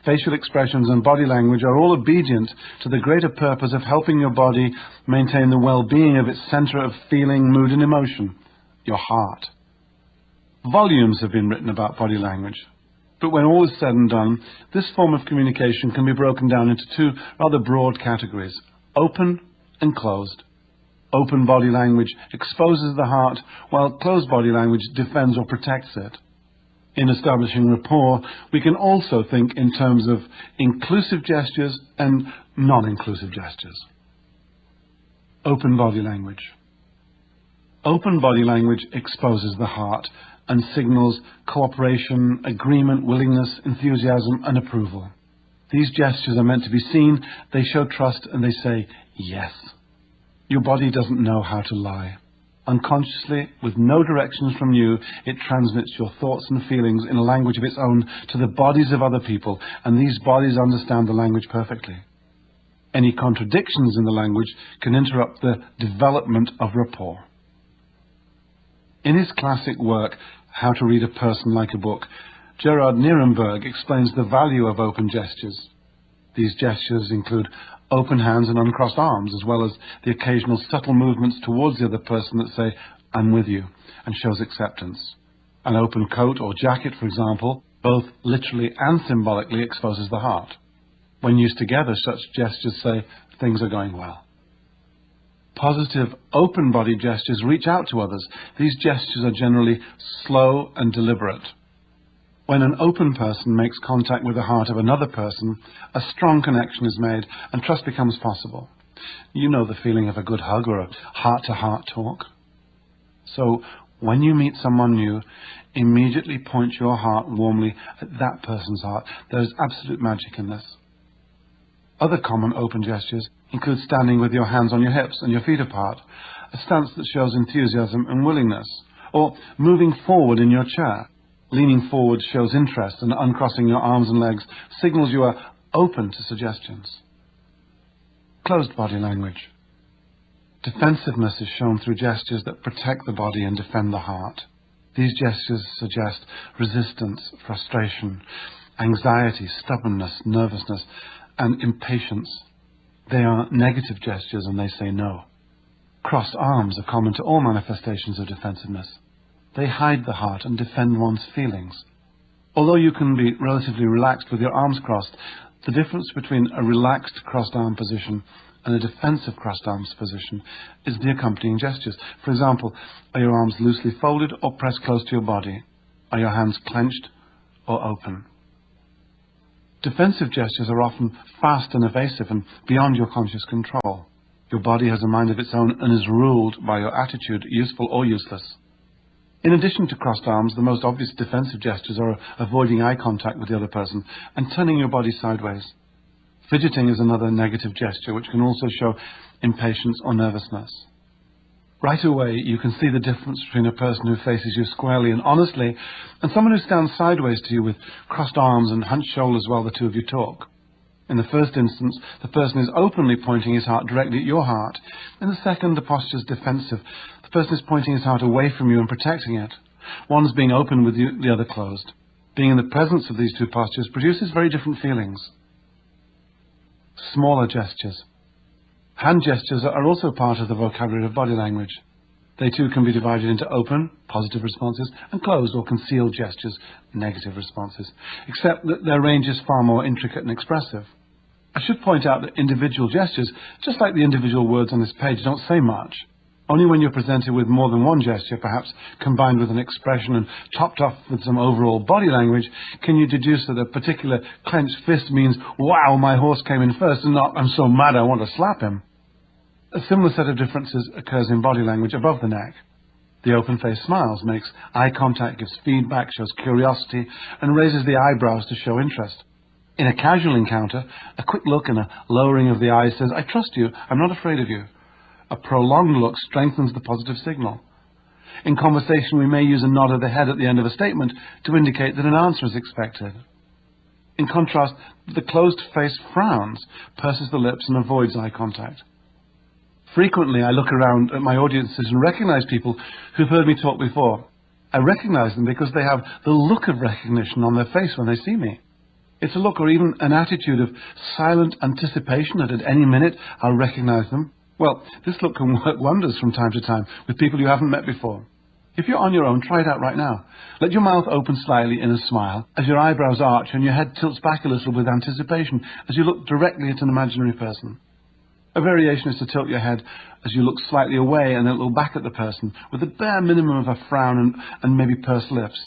Facial expressions and body language are all obedient to the greater purpose of helping your body maintain the well-being of its center of feeling, mood, and emotion, your heart. Volumes have been written about body language. But when all is said and done, this form of communication can be broken down into 2 rather broad categories: open and closed. Open body language exposes the heart, while closed body language defends or protects it. In establishing rapport, we can also think in terms of inclusive gestures and non-inclusive gestures. Open body language. Open body language exposes the heart and signals cooperation, agreement, willingness, enthusiasm, and approval. These gestures are meant to be seen, they show trust, and they say yes. Your body doesn't know how to lie. Unconsciously, with no directions from you, it transmits your thoughts and feelings in a language of its own to the bodies of other people, and these bodies understand the language perfectly. Any contradictions in the language can interrupt the development of rapport. In his classic work, How to Read a Person Like a Book, Gerard Nierenberg explains the value of open gestures. These gestures include open hands and uncrossed arms, as well as the occasional subtle movements towards the other person that say, "I'm with you," and shows acceptance. An open coat or jacket, for example, both literally and symbolically exposes the heart. When used together, such gestures say, "Things are going well." Positive, open body gestures reach out to others. These gestures are generally slow and deliberate. When an open person makes contact with the heart of another person, a strong connection is made and trust becomes possible. You know the feeling of a good hug or a heart-to-heart talk. So, when you meet someone new, immediately point your heart warmly at that person's heart. There is absolute magic in this. Other common open gestures include standing with your hands on your hips and your feet apart, a stance that shows enthusiasm and willingness, or moving forward in your chair. Leaning forward shows interest, and uncrossing your arms and legs signals you are open to suggestions. Closed body language. Defensiveness is shown through gestures that protect the body and defend the heart. These gestures suggest resistance, frustration, anxiety, stubbornness, nervousness, and impatience. They are negative gestures and they say no. Crossed arms are common to all manifestations of defensiveness. They hide the heart and defend one's feelings. Although you can be relatively relaxed with your arms crossed, the difference between a relaxed crossed arm position and a defensive crossed arms position is the accompanying gestures. For example, are your arms loosely folded or pressed close to your body? Are your hands clenched or open? Defensive gestures are often fast and evasive and beyond your conscious control. Your body has a mind of its own and is ruled by your attitude, useful or useless. In addition to crossed arms, the most obvious defensive gestures are avoiding eye contact with the other person and turning your body sideways. Fidgeting is another negative gesture which can also show impatience or nervousness. Right away, you can see the difference between a person who faces you squarely and honestly and someone who stands sideways to you with crossed arms and hunched shoulders while the two of you talk. In the first instance, the person is openly pointing his heart directly at your heart. In the second, the posture is defensive. The person is pointing his heart away from you and protecting it. One is being open with the other closed. Being in the presence of these two postures produces very different feelings. Smaller gestures. Hand gestures are also part of the vocabulary of body language. They too can be divided into open, positive responses, and closed or concealed gestures, negative responses, except that their range is far more intricate and expressive. I should point out that individual gestures, just like the individual words on this page, don't say much. Only when you're presented with more than one gesture, perhaps combined with an expression and topped off with some overall body language, can you deduce that a particular clenched fist means, wow, my horse came in first, and not, I'm so mad I want to slap him. A similar set of differences occurs in body language above the neck. The open-faced smiles, makes eye contact, gives feedback, shows curiosity, and raises the eyebrows to show interest. In a casual encounter, a quick look and a lowering of the eyes says, I trust you, I'm not afraid of you. A prolonged look strengthens the positive signal. In conversation, we may use a nod of the head at the end of a statement to indicate that an answer is expected. In contrast, the closed face frowns, purses the lips, and avoids eye contact. Frequently, I look around at my audiences and recognize people who've heard me talk before. I recognize them because they have the look of recognition on their face when they see me. It's a look or even an attitude of silent anticipation that at any minute I'll recognize them. Well, this look can work wonders from time to time with people you haven't met before. If you're on your own, try it out right now. Let your mouth open slightly in a smile as your eyebrows arch and your head tilts back a little with anticipation as you look directly at an imaginary person. A variation is to tilt your head as you look slightly away and then look back at the person with the bare minimum of a frown and maybe pursed lips.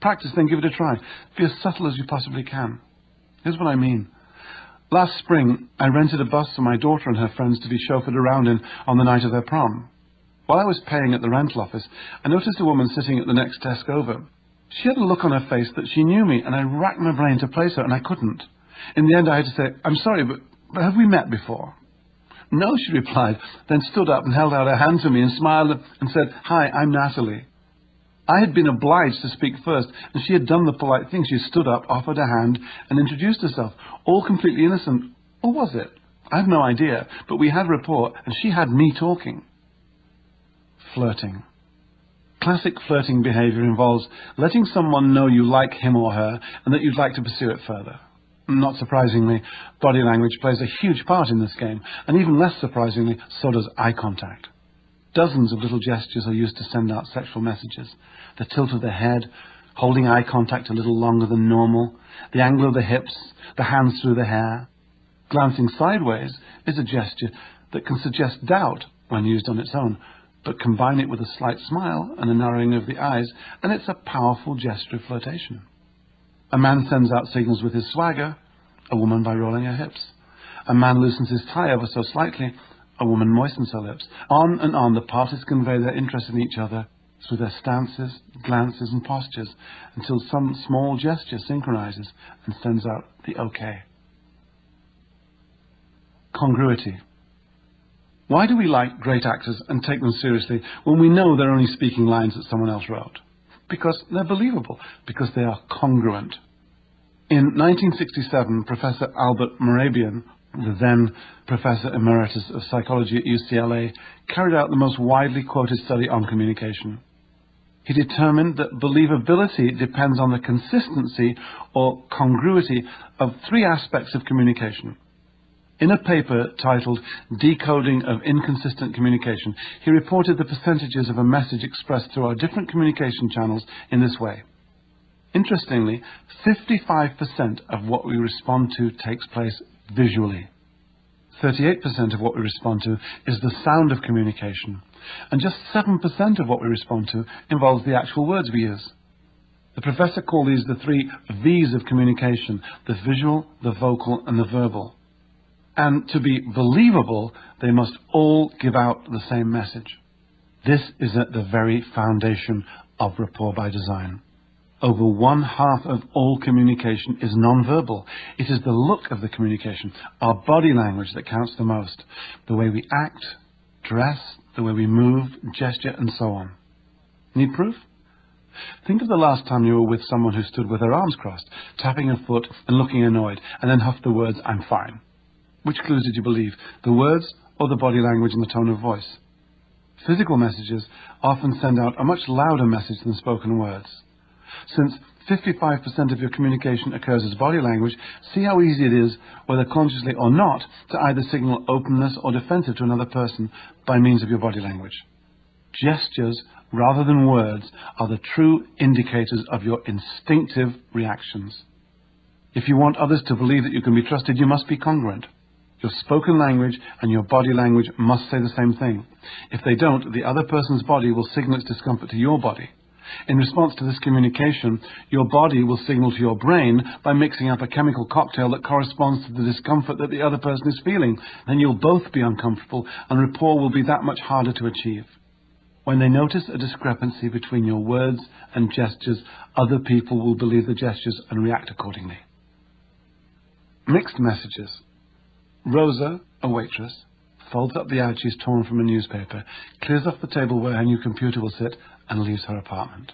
Practice, then give it a try. Be as subtle as you possibly can. Here's what I mean. Last spring, I rented a bus for my daughter and her friends to be chauffeured around in on the night of their prom. While I was paying at the rental office, I noticed a woman sitting at the next desk over. She had a look on her face that she knew me, and I racked my brain to place her, and I couldn't. In the end, I had to say, I'm sorry, but have we met before? No, she replied, then stood up and held out her hand to me and smiled and said, Hi, I'm Natalie. I had been obliged to speak first, and she had done the polite thing. She stood up, offered a hand, and introduced herself, all completely innocent. Or was it? I have no idea, but we had rapport, and she had me talking. Flirting. Classic flirting behavior involves letting someone know you like him or her, and that you'd like to pursue it further. Not surprisingly, body language plays a huge part in this game, and even less surprisingly, so does eye contact. Dozens of little gestures are used to send out sexual messages. The tilt of the head, holding eye contact a little longer than normal, the angle of the hips, the hands through the hair. Glancing sideways is a gesture that can suggest doubt when used on its own, but combine it with a slight smile and a narrowing of the eyes, and it's a powerful gesture of flirtation. A man sends out signals with his swagger, a woman by rolling her hips. A man loosens his tie ever so slightly, a woman moistens her lips. On and on the parties convey their interest in each other through their stances, glances and postures until some small gesture synchronizes and sends out the okay. Congruity. Why do we like great actors and take them seriously when we know they're only speaking lines that someone else wrote? Because they're believable, because they are congruent. In 1967, Professor Albert Mehrabian, the then Professor Emeritus of Psychology at UCLA, carried out the most widely quoted study on communication. He determined that believability depends on the consistency or congruity of three aspects of communication. In a paper titled Decoding of Inconsistent Communication, he reported the percentages of a message expressed through our different communication channels in this way. Interestingly, 55% of what we respond to takes place visually. 38% of what we respond to is the sound of communication, and just 7% of what we respond to involves the actual words we use. The professor called these the 3 V's of communication: the visual, the vocal, and the verbal. And to be believable, they must all give out the same message. This is at the very foundation of rapport by design. Over 1/2 of all communication is non-verbal. It is the look of the communication, our body language, that counts the most. The way we act, dress, the way we move, gesture, and so on. Need proof? Think of the last time you were with someone who stood with her arms crossed, tapping her foot and looking annoyed, and then huffed the words, "I'm fine." Which clues did you believe? The words or the body language and the tone of voice? Physical messages often send out a much louder message than spoken words. Since 55% of your communication occurs as body language, see how easy it is, whether consciously or not, to either signal openness or defensive to another person by means of your body language. Gestures, rather than words, are the true indicators of your instinctive reactions. If you want others to believe that you can be trusted, you must be congruent. Your spoken language and your body language must say the same thing. If they don't, the other person's body will signal its discomfort to your body. In response to this communication, your body will signal to your brain by mixing up a chemical cocktail that corresponds to the discomfort that the other person is feeling. Then you'll both be uncomfortable, and rapport will be that much harder to achieve. When they notice a discrepancy between your words and gestures, other people will believe the gestures and react accordingly. Mixed messages. Rosa, a waitress, folds up the ad she's torn from a newspaper, clears off the table where her new computer will sit, and leaves her apartment.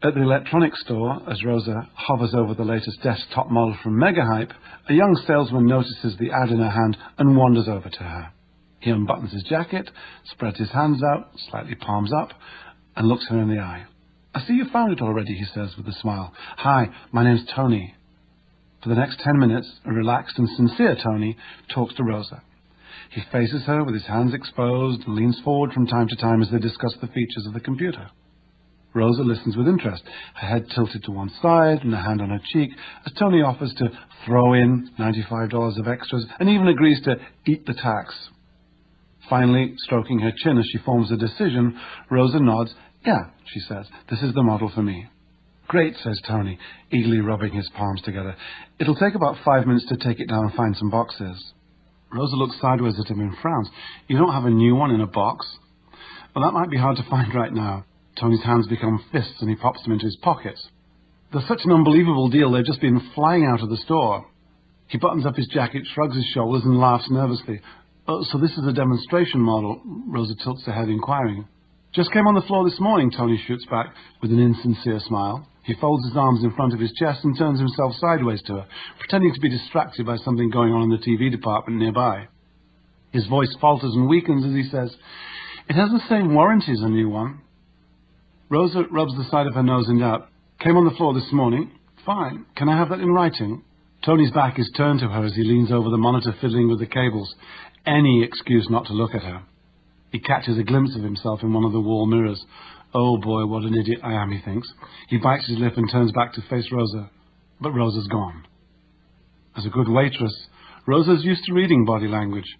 At the electronics store, as Rosa hovers over the latest desktop model from Megahype, a young salesman notices the ad in her hand and wanders over to her. He unbuttons his jacket, spreads his hands out, slightly palms up, and looks her in the eye. "I see you found it already," he says with a smile. "Hi, my name's Tony." For the next 10 minutes, a relaxed and sincere Tony talks to Rosa. He faces her with his hands exposed and leans forward from time to time as they discuss the features of the computer. Rosa listens with interest, her head tilted to one side and a hand on her cheek, as Tony offers to throw in $95 of extras and even agrees to eat the tax. Finally, stroking her chin as she forms a decision, Rosa nods. "Yeah," she says, "this is the model for me." "Great," says Tony, eagerly rubbing his palms together. "It'll take about 5 minutes to take it down and find some boxes." Rosa looks sideways at him and frowns. "You don't have a new one in a box?" "Well, that might be hard to find right now." Tony's hands become fists and he pops them into his pockets. "They're such an unbelievable deal, they've just been flying out of the store." He buttons up his jacket, shrugs his shoulders and laughs nervously. "Oh, so this is a demonstration model?" Rosa tilts her head, inquiring. "Just came on the floor this morning," Tony shoots back with an insincere smile. He folds his arms in front of his chest and turns himself sideways to her, pretending to be distracted by something going on in the TV department nearby. His voice falters and weakens as he says, "It has the same warranty as a new one." Rosa rubs the side of her nose in doubt. "Came on the floor this morning. Fine. Can I have that in writing?" Tony's back is turned to her as he leans over the monitor fiddling with the cables. Any excuse not to look at her. He catches a glimpse of himself in one of the wall mirrors. "Oh boy, what an idiot I am," he thinks. He bites his lip and turns back to face Rosa. But Rosa's gone. As a good waitress, Rosa's used to reading body language.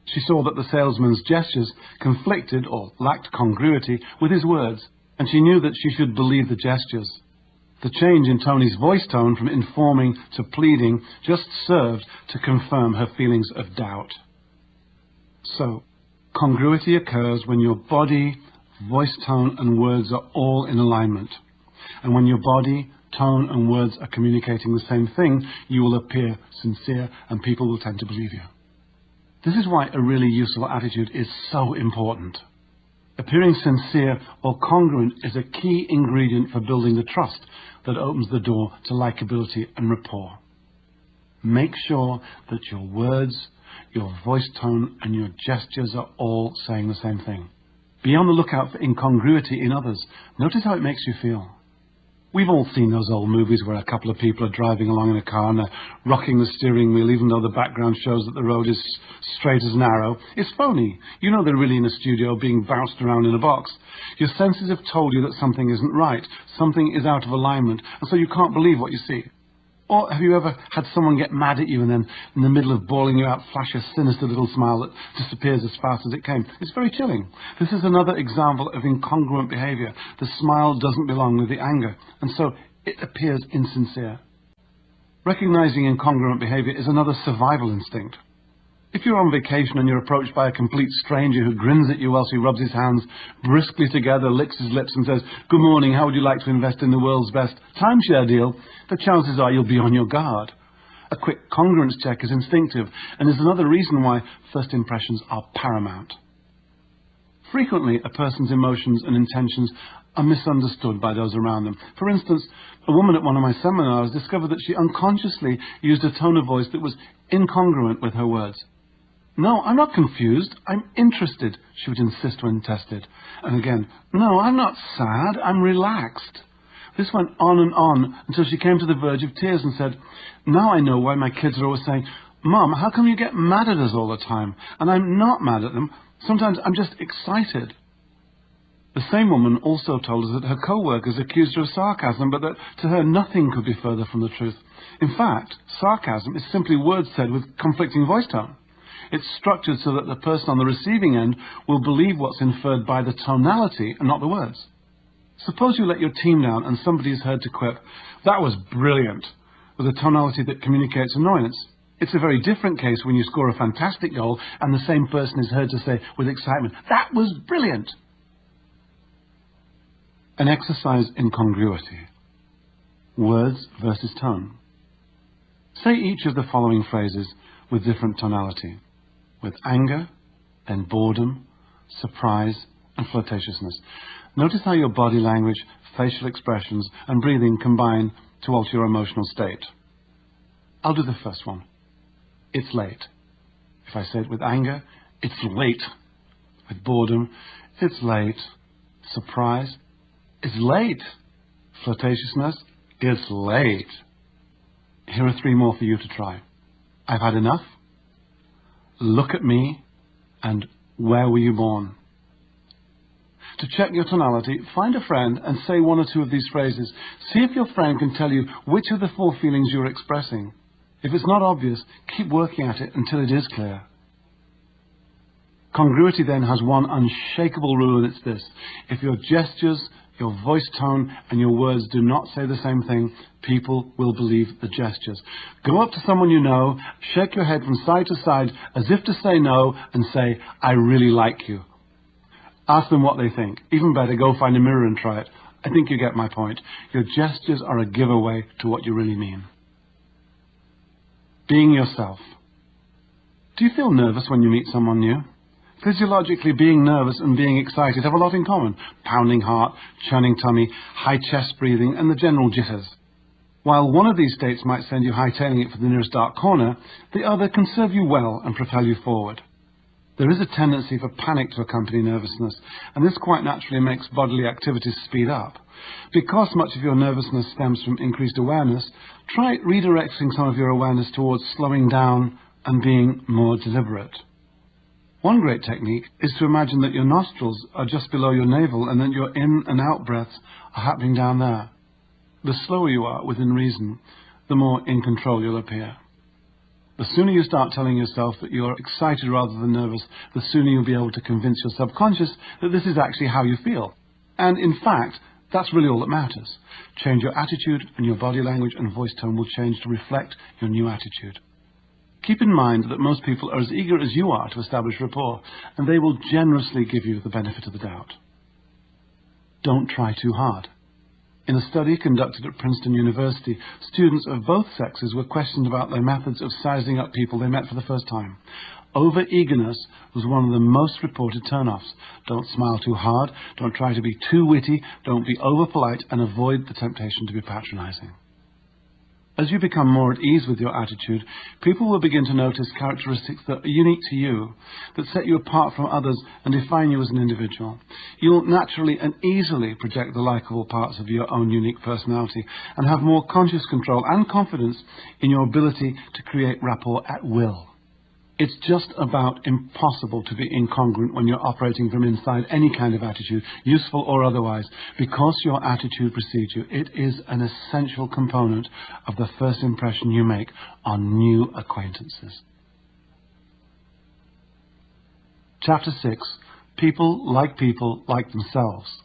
She saw that the salesman's gestures conflicted or lacked congruity with his words, and she knew that she should believe the gestures. The change in Tony's voice tone from informing to pleading just served to confirm her feelings of doubt. So, congruity occurs when your body, voice tone and words are all in alignment. And when your body, tone and words are communicating the same thing, you will appear sincere and people will tend to believe you. This is why a really useful attitude is so important. Appearing sincere or congruent is a key ingredient for building the trust that opens the door to likability and rapport. Make sure that your words, your voice tone and your gestures are all saying the same thing. Be on the lookout for incongruity in others. Notice how it makes you feel. We've all seen those old movies where a couple of people are driving along in a car and they're rocking the steering wheel even though the background shows that the road is straight as an arrow. It's phony. You know they're really in a studio being bounced around in a box. Your senses have told you that something isn't right. Something is out of alignment, and so you can't believe what you see. Or have you ever had someone get mad at you and then, in the middle of bawling you out, flash a sinister little smile that disappears as fast as it came? It's very chilling. This is another example of incongruent behavior. The smile doesn't belong with the anger, and so it appears insincere. Recognizing incongruent behavior is another survival instinct. If you're on vacation and you're approached by a complete stranger who grins at you whilst he rubs his hands briskly together, licks his lips and says, "Good morning, how would you like to invest in the world's best timeshare deal?" the chances are you'll be on your guard. A quick congruence check is instinctive and is another reason why first impressions are paramount. Frequently, a person's emotions and intentions are misunderstood by those around them. For instance, a woman at one of my seminars discovered that she unconsciously used a tone of voice that was incongruent with her words. "No, I'm not confused. I'm interested," she would insist when tested. And again, "No, I'm not sad. I'm relaxed." This went on until she came to the verge of tears and said, "Now I know why my kids are always saying, 'Mom, how come you get mad at us all the time?' And I'm not mad at them. Sometimes I'm just excited." The same woman also told us that her co-workers accused her of sarcasm, but that to her nothing could be further from the truth. In fact, sarcasm is simply words said with conflicting voice tone. It's structured so that the person on the receiving end will believe what's inferred by the tonality and not the words. Suppose you let your team down and somebody is heard to quip, "That was brilliant," with a tonality that communicates annoyance. It's a very different case when you score a fantastic goal and the same person is heard to say with excitement, "That was brilliant." An exercise in congruity. Words versus tone. Say each of the following phrases with different tonality. With anger, then boredom, surprise, and flirtatiousness. Notice how your body language, facial expressions, and breathing combine to alter your emotional state. I'll do the first one. It's late. If I say it with anger, it's late. With boredom, it's late. Surprise, it's late. Flirtatiousness, it's late. Here are 3 more for you to try. I've had enough. Look at me, and where were you born? To check your tonality, find a friend and say 1 or 2 of these phrases. See if your friend can tell you which of the 4 feelings you're expressing. If it's not obvious, keep working at it until it is clear. Congruity then has one unshakable rule, and it's this. If your gestures, your voice tone, and your words do not say the same thing, people will believe the gestures. Go up to someone you know, shake your head from side to side as if to say no, and say, "I really like you." Ask them what they think. Even better, go find a mirror and try it. I think you get my point. Your gestures are a giveaway to what you really mean. Being yourself. Do you feel nervous when you meet someone new? Physiologically, being nervous and being excited have a lot in common. Pounding heart, churning tummy, high chest breathing, and the general jitters. While one of these states might send you hightailing it for the nearest dark corner, the other can serve you well and propel you forward. There is a tendency for panic to accompany nervousness, and this quite naturally makes bodily activities speed up. Because much of your nervousness stems from increased awareness, try redirecting some of your awareness towards slowing down and being more deliberate. One great technique is to imagine that your nostrils are just below your navel and that your in and out breaths are happening down there. The slower you are within reason, the more in control you'll appear. The sooner you start telling yourself that you're excited rather than nervous, the sooner you'll be able to convince your subconscious that this is actually how you feel. And in fact, that's really all that matters. Change your attitude and your body language and voice tone will change to reflect your new attitude. Keep in mind that most people are as eager as you are to establish rapport, and they will generously give you the benefit of the doubt. Don't try too hard. In a study conducted at Princeton University, students of both sexes were questioned about their methods of sizing up people they met for the first time. Over-eagerness was one of the most reported turn-offs. Don't smile too hard, don't try to be too witty, don't be over-polite, and avoid the temptation to be patronizing. As you become more at ease with your attitude, people will begin to notice characteristics that are unique to you, that set you apart from others and define you as an individual. You'll naturally and easily project the likable parts of your own unique personality and have more conscious control and confidence in your ability to create rapport at will. It's just about impossible to be incongruent when you're operating from inside any kind of attitude, useful or otherwise, because your attitude precedes you. It is an essential component of the first impression you make on new acquaintances. Chapter 6. People like themselves.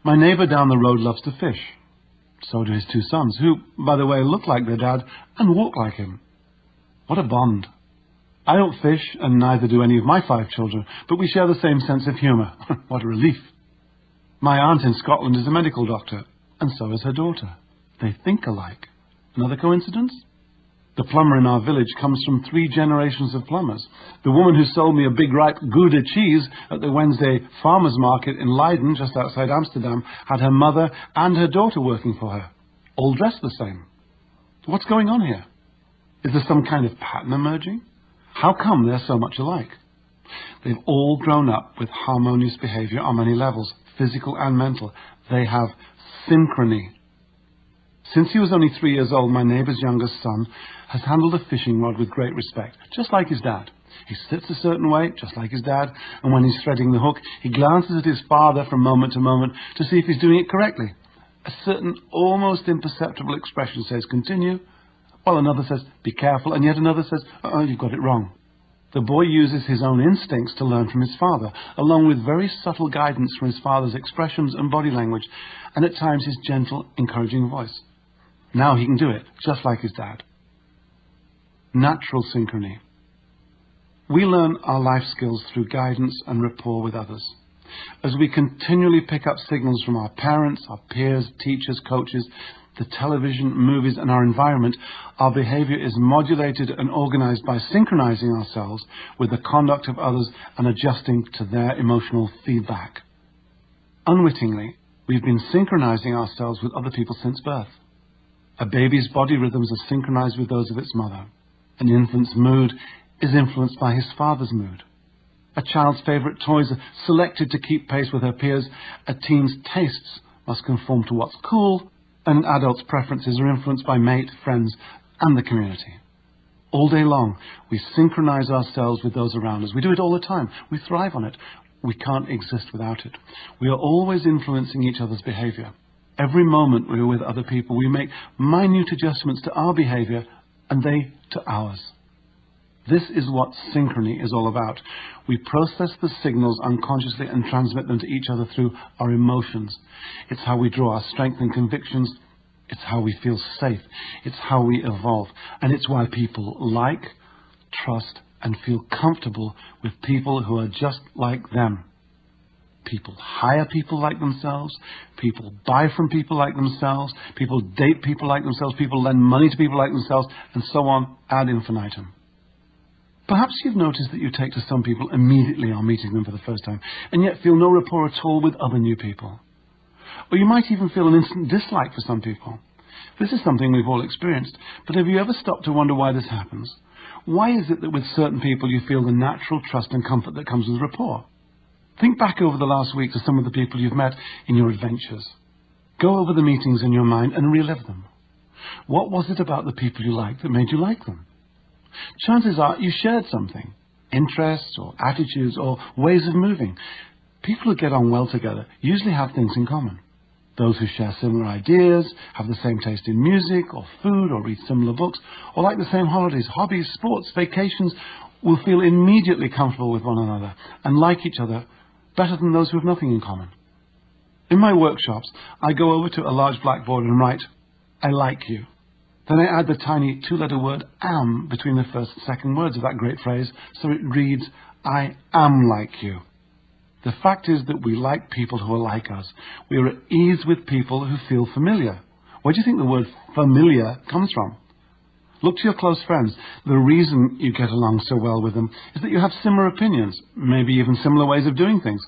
My neighbour down the road loves to fish. So do his two sons, who, by the way, look like their dad and walk like him. What a bond. I don't fish, and neither do any of my 5 children, but we share the same sense of humour. What a relief. My aunt in Scotland is a medical doctor, and so is her daughter. They think alike. Another coincidence? The plumber in our village comes from 3 generations of plumbers. The woman who sold me a big ripe Gouda cheese at the Wednesday farmers market in Leiden, just outside Amsterdam, had her mother and her daughter working for her, all dressed the same. What's going on here? Is there some kind of pattern emerging? How come they're so much alike? They've all grown up with harmonious behavior on many levels, physical and mental. They have synchrony. Since he was only 3 years old, my neighbour's youngest son has handled a fishing rod with great respect, just like his dad. He sits a certain way, just like his dad, and when he's threading the hook, he glances at his father from moment to moment to see if he's doing it correctly. A certain almost imperceptible expression says, continue, while another says, be careful, and yet another says, you've got it wrong. The boy uses his own instincts to learn from his father, along with very subtle guidance from his father's expressions and body language, and at times his gentle, encouraging voice. Now he can do it, just like his dad. Natural synchrony. We learn our life skills through guidance and rapport with others. As we continually pick up signals from our parents, our peers, teachers, coaches, the television, movies, and our environment, our behavior is modulated and organized by synchronizing ourselves with the conduct of others and adjusting to their emotional feedback. Unwittingly, we've been synchronizing ourselves with other people since birth. A baby's body rhythms are synchronized with those of its mother. An infant's mood is influenced by his father's mood. A child's favorite toys are selected to keep pace with her peers. A teen's tastes must conform to what's cool, and an adult's preferences are influenced by mate, friends, and the community. All day long, we synchronize ourselves with those around us. We do it all the time. We thrive on it. We can't exist without it. We are always influencing each other's behavior. Every moment we are with other people, we make minute adjustments to our behavior and they to ours. This is what synchrony is all about. We process the signals unconsciously and transmit them to each other through our emotions. It's how we draw our strength and convictions. It's how we feel safe. It's how we evolve. And it's why people like, trust, and feel comfortable with people who are just like them. People hire people like themselves. People buy from people like themselves. People date people like themselves. People lend money to people like themselves, and so on ad infinitum. Perhaps you've noticed that you take to some people immediately on meeting them for the first time, and yet feel no rapport at all with other new people. Or you might even feel an instant dislike for some people. This is something we've all experienced, but have you ever stopped to wonder why this happens? Why is it that with certain people you feel the natural trust and comfort that comes with rapport? Think back over the last week to some of the people you've met in your adventures. Go over the meetings in your mind and relive them. What was it about the people you liked that made you like them? Chances are you shared something, interests or attitudes or ways of moving. People who get on well together usually have things in common. Those who share similar ideas, have the same taste in music or food or read similar books, or like the same holidays, hobbies, sports, vacations, will feel immediately comfortable with one another and like each other better than those who have nothing in common. In my workshops, I go over to a large blackboard and write, I like you. Then I add the tiny 2-letter word am between the first and second words of that great phrase, so it reads, I am like you. The fact is that we like people who are like us. We are at ease with people who feel familiar. Where do you think the word familiar comes from? Look to your close friends. The reason you get along so well with them is that you have similar opinions, maybe even similar ways of doing things.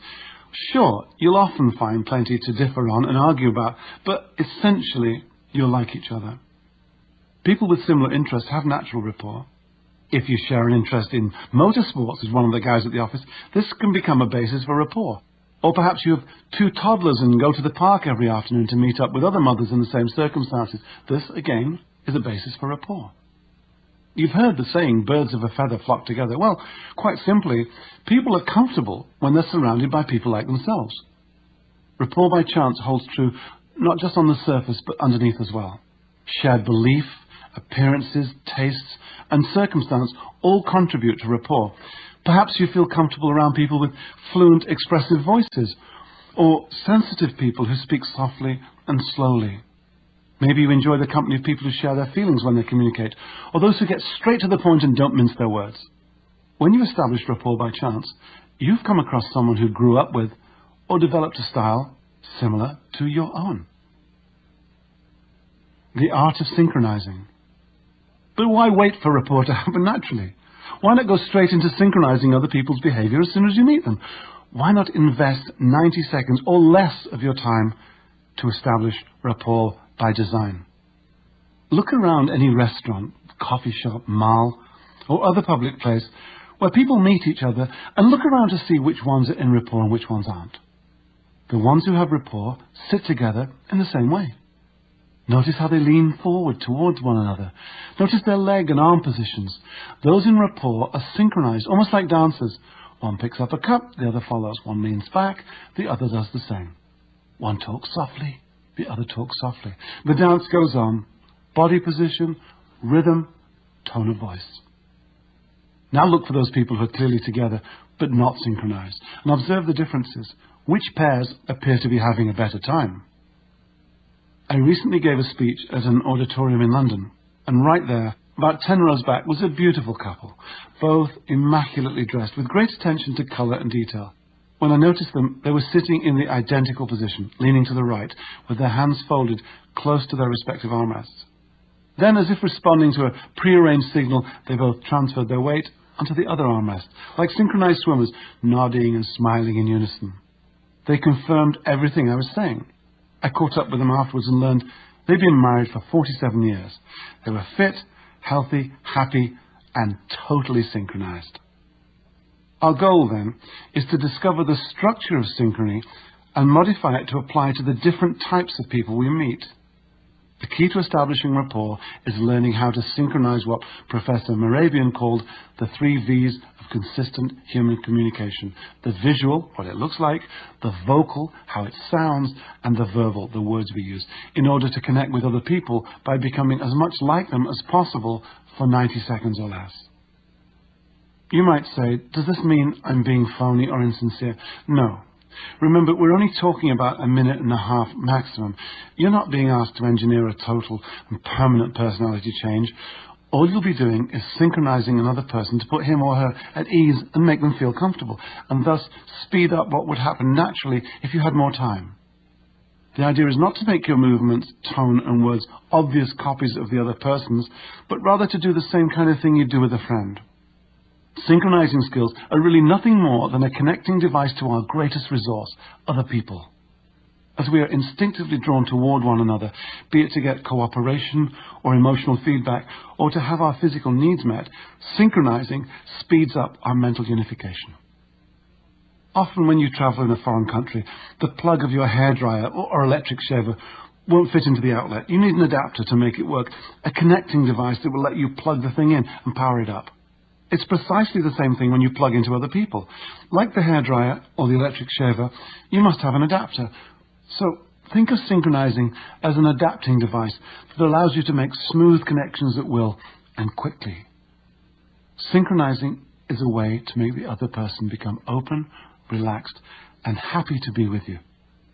Sure, you'll often find plenty to differ on and argue about, but essentially, you'll like each other. People with similar interests have natural rapport. If you share an interest in motorsports with one of the guys at the office, this can become a basis for rapport. Or perhaps you have 2 toddlers and go to the park every afternoon to meet up with other mothers in the same circumstances. This, again, is a basis for rapport. You've heard the saying, birds of a feather flock together. Well, quite simply, people are comfortable when they're surrounded by people like themselves. Rapport by chance holds true not just on the surface, but underneath as well. Shared belief, appearances, tastes, and circumstance all contribute to rapport. Perhaps you feel comfortable around people with fluent, expressive voices, Or sensitive people who speak softly and slowly. Maybe you enjoy the company of people who share their feelings when they communicate, or those who get straight to the point and don't mince their words. When you establish rapport by chance, you've come across someone who grew up with or developed a style similar to your own. The art of synchronizing. But why wait for rapport to happen naturally? Why not go straight into synchronizing other people's behavior as soon as you meet them? Why not invest 90 seconds or less of your time to establish rapport by design? Look around any restaurant, coffee shop, mall, or other public place where people meet each other, and look around to see which ones are in rapport and which ones aren't. The ones who have rapport sit together in the same way. Notice how they lean forward towards one another. Notice their leg and arm positions. Those in rapport are synchronized, almost like dancers. One picks up a cup, the other follows. One leans back, the other does the same. One talks softly, the other talks softly. The dance goes on. Body position, rhythm, tone of voice. Now look for those people who are clearly together, but not synchronized, and observe the differences. Which pairs appear to be having a better time? I recently gave a speech at an auditorium in London, and right there, about 10 rows back, was a beautiful couple, both immaculately dressed, with great attention to colour and detail. When I noticed them, they were sitting in the identical position, leaning to the right, with their hands folded close to their respective armrests. Then, as if responding to a prearranged signal, they both transferred their weight onto the other armrest, like synchronized swimmers, nodding and smiling in unison. They confirmed everything I was saying. I caught up with them afterwards and learned they'd been married for 47 years. They were fit, healthy, happy, and totally synchronized. Our goal, then, is to discover the structure of synchrony and modify it to apply to the different types of people we meet. The key to establishing rapport is learning how to synchronize what Professor Morabian called the 3 V's of consistent human communication. The visual, what it looks like, the vocal, how it sounds, and the verbal, the words we use, in order to connect with other people by becoming as much like them as possible for 90 seconds or less. You might say, does this mean I'm being phony or insincere? No. Remember, we're only talking about a minute and a half maximum. You're not being asked to engineer a total and permanent personality change. All you'll be doing is synchronizing another person to put him or her at ease and make them feel comfortable, and thus speed up what would happen naturally if you had more time. The idea is not to make your movements, tone and words obvious copies of the other person's, but rather to do the same kind of thing you do with a friend. Synchronizing skills are really nothing more than a connecting device to our greatest resource, other people. As we are instinctively drawn toward one another, be it to get cooperation or emotional feedback, or to have our physical needs met, synchronizing speeds up our mental unification. Often when you travel in a foreign country, the plug of your hairdryer or electric shaver won't fit into the outlet. You need an adapter to make it work, a connecting device that will let you plug the thing in and power it up. It's precisely the same thing when you plug into other people. Like the hairdryer or the electric shaver, you must have an adapter. So think of synchronizing as an adapting device that allows you to make smooth connections at will and quickly. Synchronizing is a way to make the other person become open, relaxed, and happy to be with you.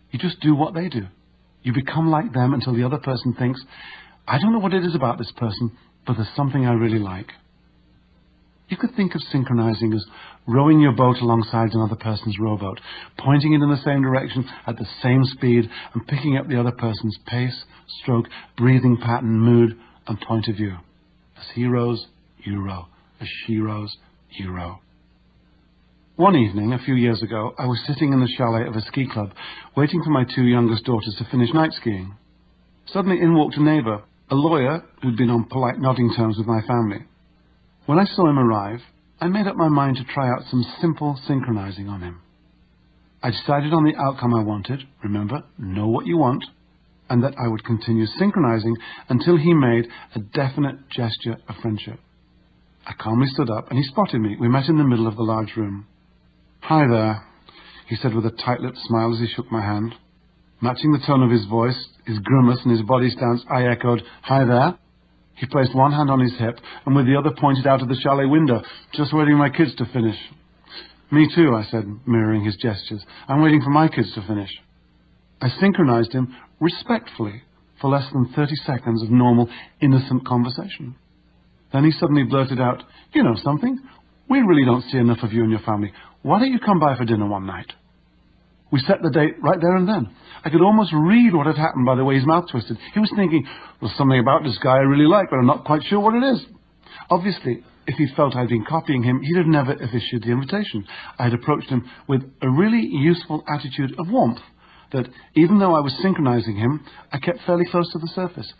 You just do what they do. You become like them until the other person thinks, I don't know what it is about this person, but there's something I really like. You could think of synchronizing as rowing your boat alongside another person's rowboat, pointing it in the same direction at the same speed and picking up the other person's pace, stroke, breathing pattern, mood, and point of view. As he rows, you row. As she rows, you row. One evening, a few years ago, I was sitting in the chalet of a ski club, waiting for my 2 youngest daughters to finish night skiing. Suddenly in walked a neighbour, a lawyer who'd been on polite nodding terms with my family. When I saw him arrive, I made up my mind to try out some simple synchronizing on him. I decided on the outcome I wanted, remember, know what you want, and that I would continue synchronizing until he made a definite gesture of friendship. I calmly stood up and he spotted me. We met in the middle of the large room. Hi there, he said with a tight-lipped smile as he shook my hand. Matching the tone of his voice, his grimace and his body stance, I echoed, hi there. He placed one hand on his hip and with the other pointed out of the chalet window, just waiting for my kids to finish. Me too, I said, mirroring his gestures. I'm waiting for my kids to finish. I synchronized him respectfully for less than 30 seconds of normal, innocent conversation. Then he suddenly blurted out, "You know something? We really don't see enough of you and your family. Why don't you come by for dinner one night?" We set the date right there and then. I could almost read what had happened by the way his mouth twisted. He was thinking, "There's something about this guy I really like, but I'm not quite sure what it is." Obviously, if he felt I'd been copying him, he'd have never have issued the invitation. I had approached him with a really useful attitude of warmth, that even though I was synchronizing him, I kept fairly close to the surface.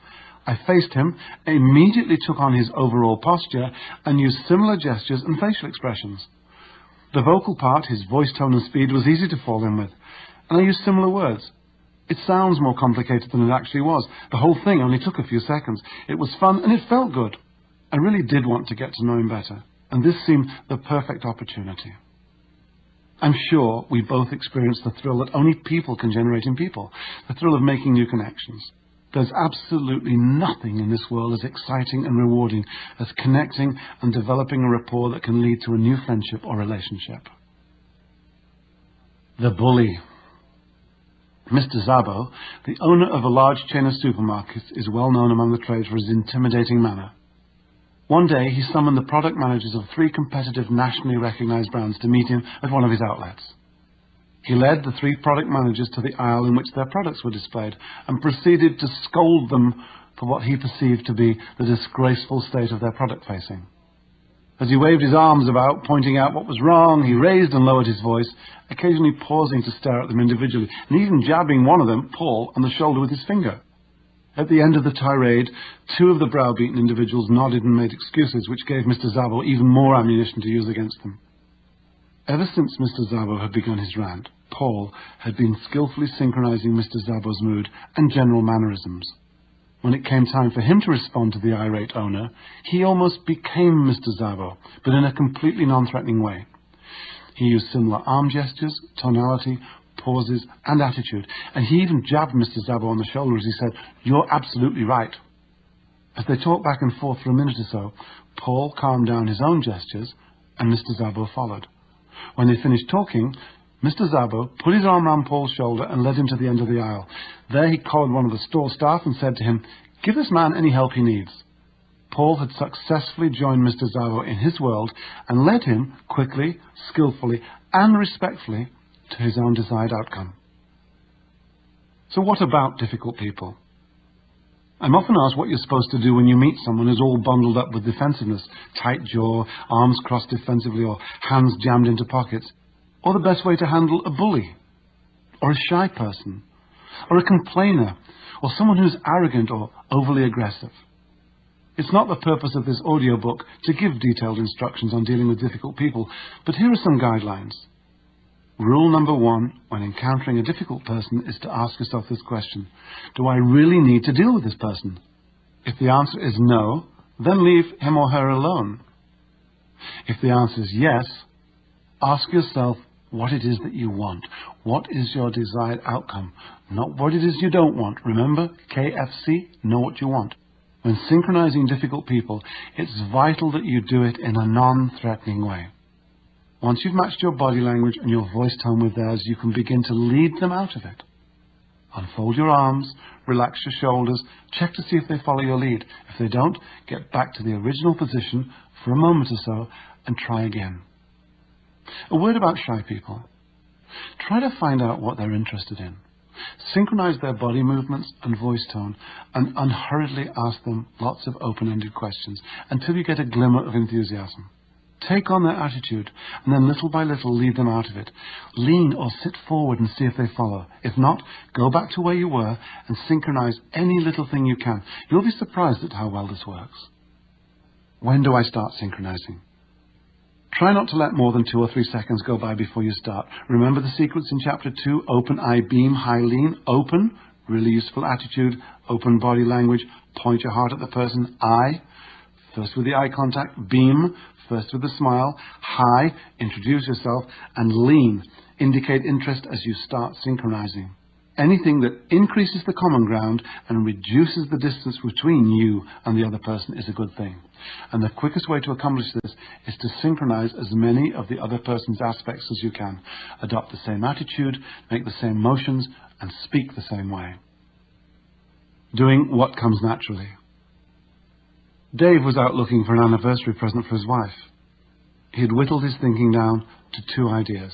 I faced him, immediately took on his overall posture, and used similar gestures and facial expressions. The vocal part, his voice tone and speed, was easy to fall in with, and I used similar words. It sounds more complicated than it actually was. The whole thing only took a few seconds. It was fun, and it felt good. I really did want to get to know him better, and this seemed the perfect opportunity. I'm sure we both experienced the thrill that only people can generate in people, the thrill of making new connections. There's absolutely nothing in this world as exciting and rewarding as connecting and developing a rapport that can lead to a new friendship or relationship. The bully. Mr. Szabo, the owner of a large chain of supermarkets, is well known among the trade for his intimidating manner. One day he summoned the product managers of 3 competitive nationally recognized brands to meet him at one of his outlets. He led the 3 product managers to the aisle in which their products were displayed and proceeded to scold them for what he perceived to be the disgraceful state of their product facing. As he waved his arms about, pointing out what was wrong, he raised and lowered his voice, occasionally pausing to stare at them individually, and even jabbing one of them, Paul, on the shoulder with his finger. At the end of the tirade, 2 of the browbeaten individuals nodded and made excuses, which gave Mr. Szabo even more ammunition to use against them. Ever since Mr. Szabo had begun his rant, Paul had been skillfully synchronizing Mr. Szabo's mood and general mannerisms. When it came time for him to respond to the irate owner, he almost became Mr. Szabo, but in a completely non-threatening way. He used similar arm gestures, tonality, pauses, and attitude, and he even jabbed Mr. Szabo on the shoulder as he said, "You're absolutely right." As they talked back and forth for a minute or so, Paul calmed down his own gestures, and Mr. Szabo followed. When they finished talking, Mr. Szabo put his arm round Paul's shoulder and led him to the end of the aisle. There he collared one of the store staff and said to him, "Give this man any help he needs." Paul had successfully joined Mr. Szabo in his world and led him quickly, skillfully, and respectfully to his own desired outcome. So what about difficult people? I'm often asked what you're supposed to do when you meet someone who's all bundled up with defensiveness, tight jaw, arms crossed defensively, or hands jammed into pockets, or the best way to handle a bully, or a shy person, or a complainer, or someone who's arrogant or overly aggressive. It's not the purpose of this audiobook to give detailed instructions on dealing with difficult people, but here are some guidelines. Rule number 1, when encountering a difficult person, is to ask yourself this question: do I really need to deal with this person? If the answer is no, then leave him or her alone. If the answer is yes, ask yourself what it is that you want. What is your desired outcome? Not what it is you don't want. Remember, KFC, know what you want. When synchronizing difficult people, it's vital that you do it in a non-threatening way. Once you've matched your body language and your voice tone with theirs, you can begin to lead them out of it. Unfold your arms, relax your shoulders, check to see if they follow your lead. If they don't, get back to the original position for a moment or so and try again. A word about shy people. Try to find out what they're interested in. Synchronize their body movements and voice tone and unhurriedly ask them lots of open-ended questions until you get a glimmer of enthusiasm. Take on their attitude, and then little by little lead them out of it. Lean or sit forward and see if they follow. If not, go back to where you were and synchronize any little thing you can. You'll be surprised at how well this works. When do I start synchronizing? Try not to let more than 2 or 3 seconds go by before you start. Remember the sequence in Chapter 2, open, eye, beam, high, lean. Open, really useful attitude, open body language, point your heart at the person. Eye, first with the eye contact. Beam, first with a smile. High, introduce yourself. And lean, indicate interest as you start synchronizing. Anything that increases the common ground and reduces the distance between you and the other person is a good thing. And the quickest way to accomplish this is to synchronize as many of the other person's aspects as you can. Adopt the same attitude, make the same motions, and speak the same way. Doing what comes naturally. Dave was out looking for an anniversary present for his wife. He had whittled his thinking down to 2 ideas.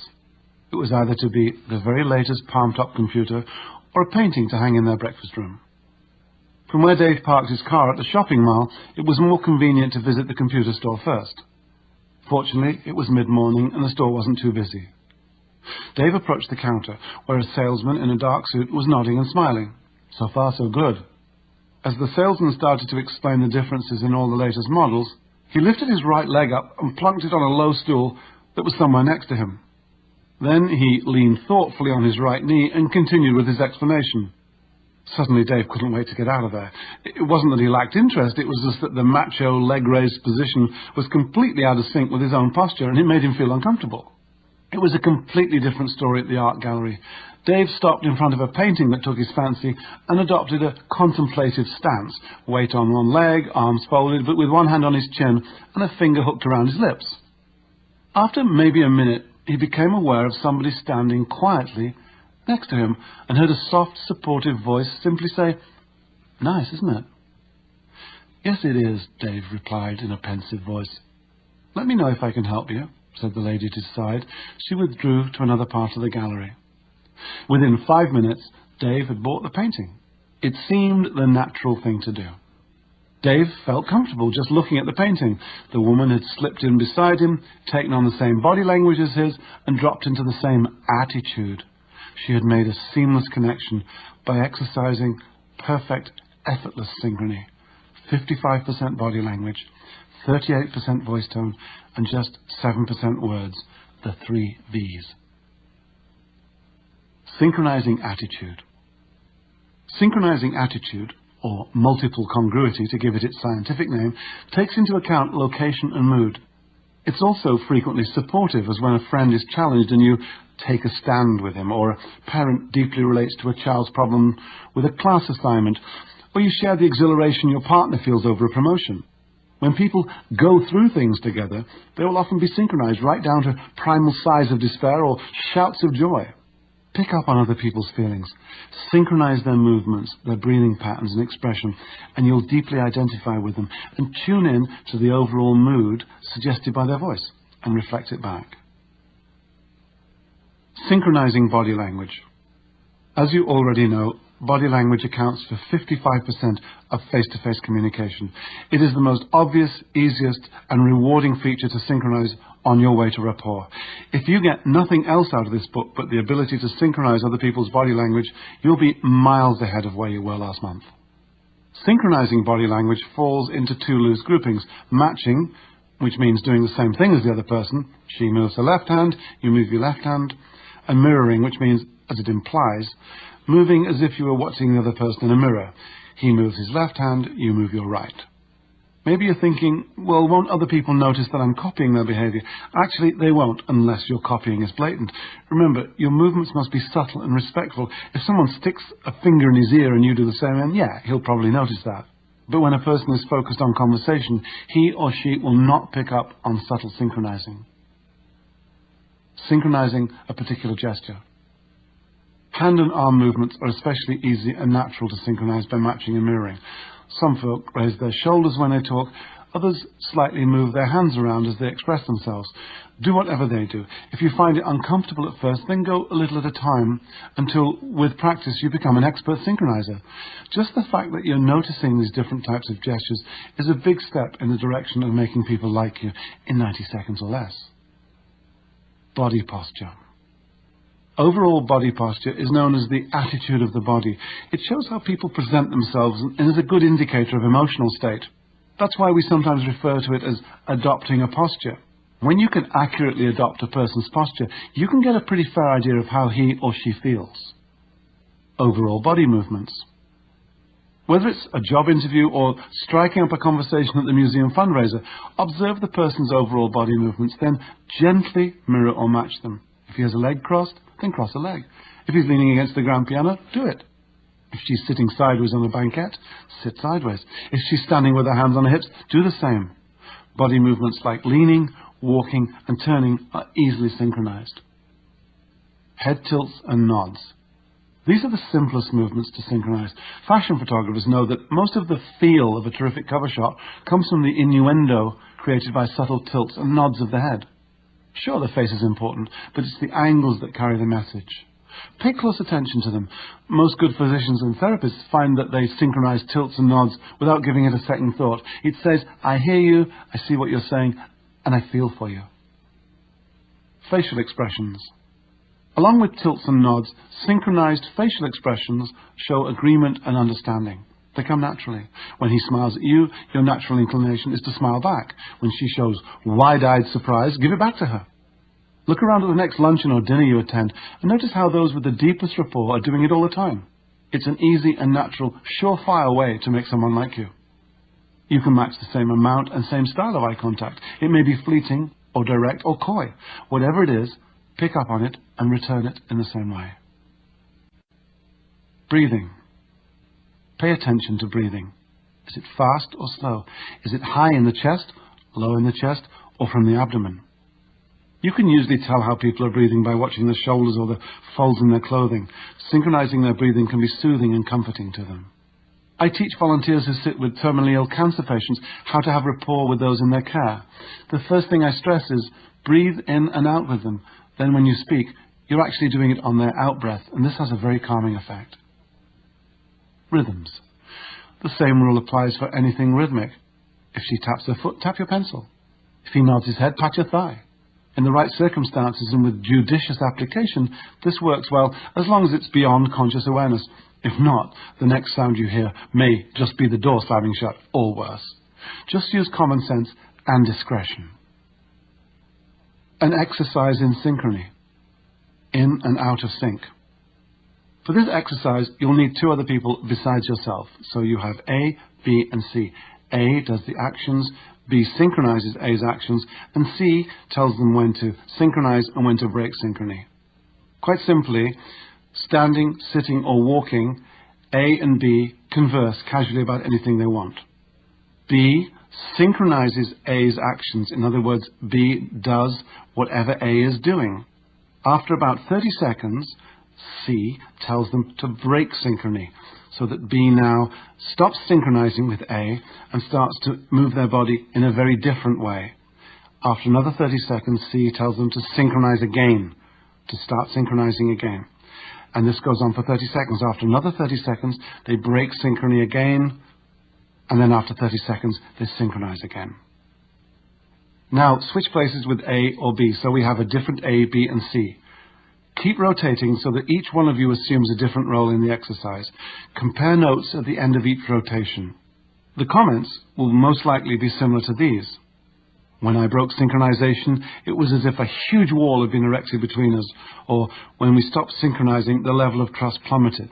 It was either to be the very latest palm-top computer or a painting to hang in their breakfast room. From where Dave parked his car at the shopping mall, it was more convenient to visit the computer store first. Fortunately, it was mid-morning and the store wasn't too busy. Dave approached the counter, where a salesman in a dark suit was nodding and smiling. So far, so good. As the salesman started to explain the differences in all the latest models, he lifted his right leg up and plunked it on a low stool that was somewhere next to him. Then he leaned thoughtfully on his right knee and continued with his explanation. Suddenly Dave couldn't wait to get out of there. It wasn't that he lacked interest, it was just that the macho leg-raised position was completely out of sync with his own posture, and it made him feel uncomfortable. It was a completely different story at the art gallery. Dave stopped in front of a painting that took his fancy and adopted a contemplative stance, weight on one leg, arms folded, but with one hand on his chin and a finger hooked around his lips. After maybe a minute, he became aware of somebody standing quietly next to him and heard a soft, supportive voice simply say, "Nice, isn't it?" "Yes, it is," Dave replied in a pensive voice. "Let me know if I can help you," said the lady at his side. She withdrew to another part of the gallery. Within 5 minutes, Dave had bought the painting. It seemed the natural thing to do. Dave felt comfortable just looking at the painting. The woman had slipped in beside him, taken on the same body language as his, and dropped into the same attitude. She had made a seamless connection by exercising perfect, effortless synchrony. 55% body language, 38% voice tone, and just 7% words, the 3 V's. Synchronizing attitude. Synchronizing attitude, or multiple congruity to give it its scientific name, takes into account location and mood. It's also frequently supportive, as when a friend is challenged and you take a stand with him, or a parent deeply relates to a child's problem with a class assignment, or you share the exhilaration your partner feels over a promotion. When people go through things together, they will often be synchronized right down to primal sighs of despair or shouts of joy. Pick up on other people's feelings, synchronize their movements, their breathing patterns and expression, and you'll deeply identify with them and tune in to the overall mood suggested by their voice and reflect it back. Synchronizing body language. As you already know, body language accounts for 55% of face-to-face communication. It is the most obvious, easiest, and rewarding feature to synchronize on your way to rapport. If you get nothing else out of this book but the ability to synchronize other people's body language, you'll be miles ahead of where you were last month. Synchronizing body language falls into 2 loose groupings. Matching, which means doing the same thing as the other person. She moves her left hand, you move your left hand. And mirroring, which means, as it implies, moving as if you were watching the other person in a mirror. He moves his left hand, you move your right. Maybe you're thinking, well, won't other people notice that I'm copying their behavior? Actually, they won't, unless your copying is blatant. Remember, your movements must be subtle and respectful. If someone sticks a finger in his ear and you do the same, then yeah, he'll probably notice that. But when a person is focused on conversation, he or she will not pick up on subtle synchronizing. Synchronizing a particular gesture. Hand and arm movements are especially easy and natural to synchronize by matching and mirroring. Some folk raise their shoulders when they talk, others slightly move their hands around as they express themselves. Do whatever they do. If you find it uncomfortable at first, then go a little at a time until, with practice, you become an expert synchronizer. Just the fact that you're noticing these different types of gestures is a big step in the direction of making people like you in 90 seconds or less. Body posture. Overall body posture is known as the attitude of the body. It shows how people present themselves and is a good indicator of emotional state. That's why we sometimes refer to it as adopting a posture. When you can accurately adopt a person's posture, you can get a pretty fair idea of how he or she feels. Overall body movements. Whether it's a job interview or striking up a conversation at the museum fundraiser, observe the person's overall body movements, then gently mirror or match them. If he has a leg crossed, then cross a leg. If he's leaning against the grand piano, do it. If she's sitting sideways on a banquette, sit sideways. If she's standing with her hands on her hips, do the same. Body movements like leaning, walking, and turning are easily synchronized. Head tilts and nods. These are the simplest movements to synchronize. Fashion photographers know that most of the feel of a terrific cover shot comes from the innuendo created by subtle tilts and nods of the head. Sure, the face is important, but it's the angles that carry the message. Pay close attention to them. Most good physicians and therapists find that they synchronize tilts and nods without giving it a second thought. It says, I hear you, I see what you're saying, and I feel for you. Facial expressions. Along with tilts and nods, synchronized facial expressions show agreement and understanding. They come naturally. When he smiles at you, your natural inclination is to smile back. When she shows wide-eyed surprise, give it back to her. Look around at the next luncheon or dinner you attend and notice how those with the deepest rapport are doing it all the time. It's an easy and natural, surefire way to make someone like you. You can match the same amount and same style of eye contact. It may be fleeting or direct or coy. Whatever it is, pick up on it and return it in the same way. Breathing. Pay attention to breathing. Is it fast or slow? Is it high in the chest, low in the chest, or from the abdomen? You can usually tell how people are breathing by watching the shoulders or the folds in their clothing. Synchronizing their breathing can be soothing and comforting to them. I teach volunteers who sit with terminally ill cancer patients how to have rapport with those in their care. The first thing I stress is breathe in and out with them. Then when you speak, you're actually doing it on their out-breath, and this has a very calming effect. Rhythms. The same rule applies for anything rhythmic. If she taps her foot, tap your pencil. If he nods his head, pat your thigh. In the right circumstances and with judicious application, this works well as long as it's beyond conscious awareness. If not, the next sound you hear may just be the door slamming shut, or worse. Just use common sense and discretion. An exercise in synchrony. In and out of sync. For this exercise, you'll need two other people besides yourself. So you have A, B, and C. A does the actions, B synchronizes A's actions, and C tells them when to synchronize and when to break synchrony. Quite simply, standing, sitting, or walking, A and B converse casually about anything they want. B synchronizes A's actions. In other words, B does whatever A is doing. After about 30 seconds, C tells them to break synchrony, so that B now stops synchronizing with A and starts to move their body in a very different way. After another 30 seconds, C tells them to synchronize again, to start synchronizing again. And this goes on for 30 seconds. After another 30 seconds, they break synchrony again, and then after 30 seconds, they synchronize again. Now, switch places with A or B, so we have a different A, B, and C. Keep rotating so that each one of you assumes a different role in the exercise. Compare notes at the end of each rotation. The comments will most likely be similar to these. When I broke synchronization, it was as if a huge wall had been erected between us, or when we stopped synchronizing, the level of trust plummeted.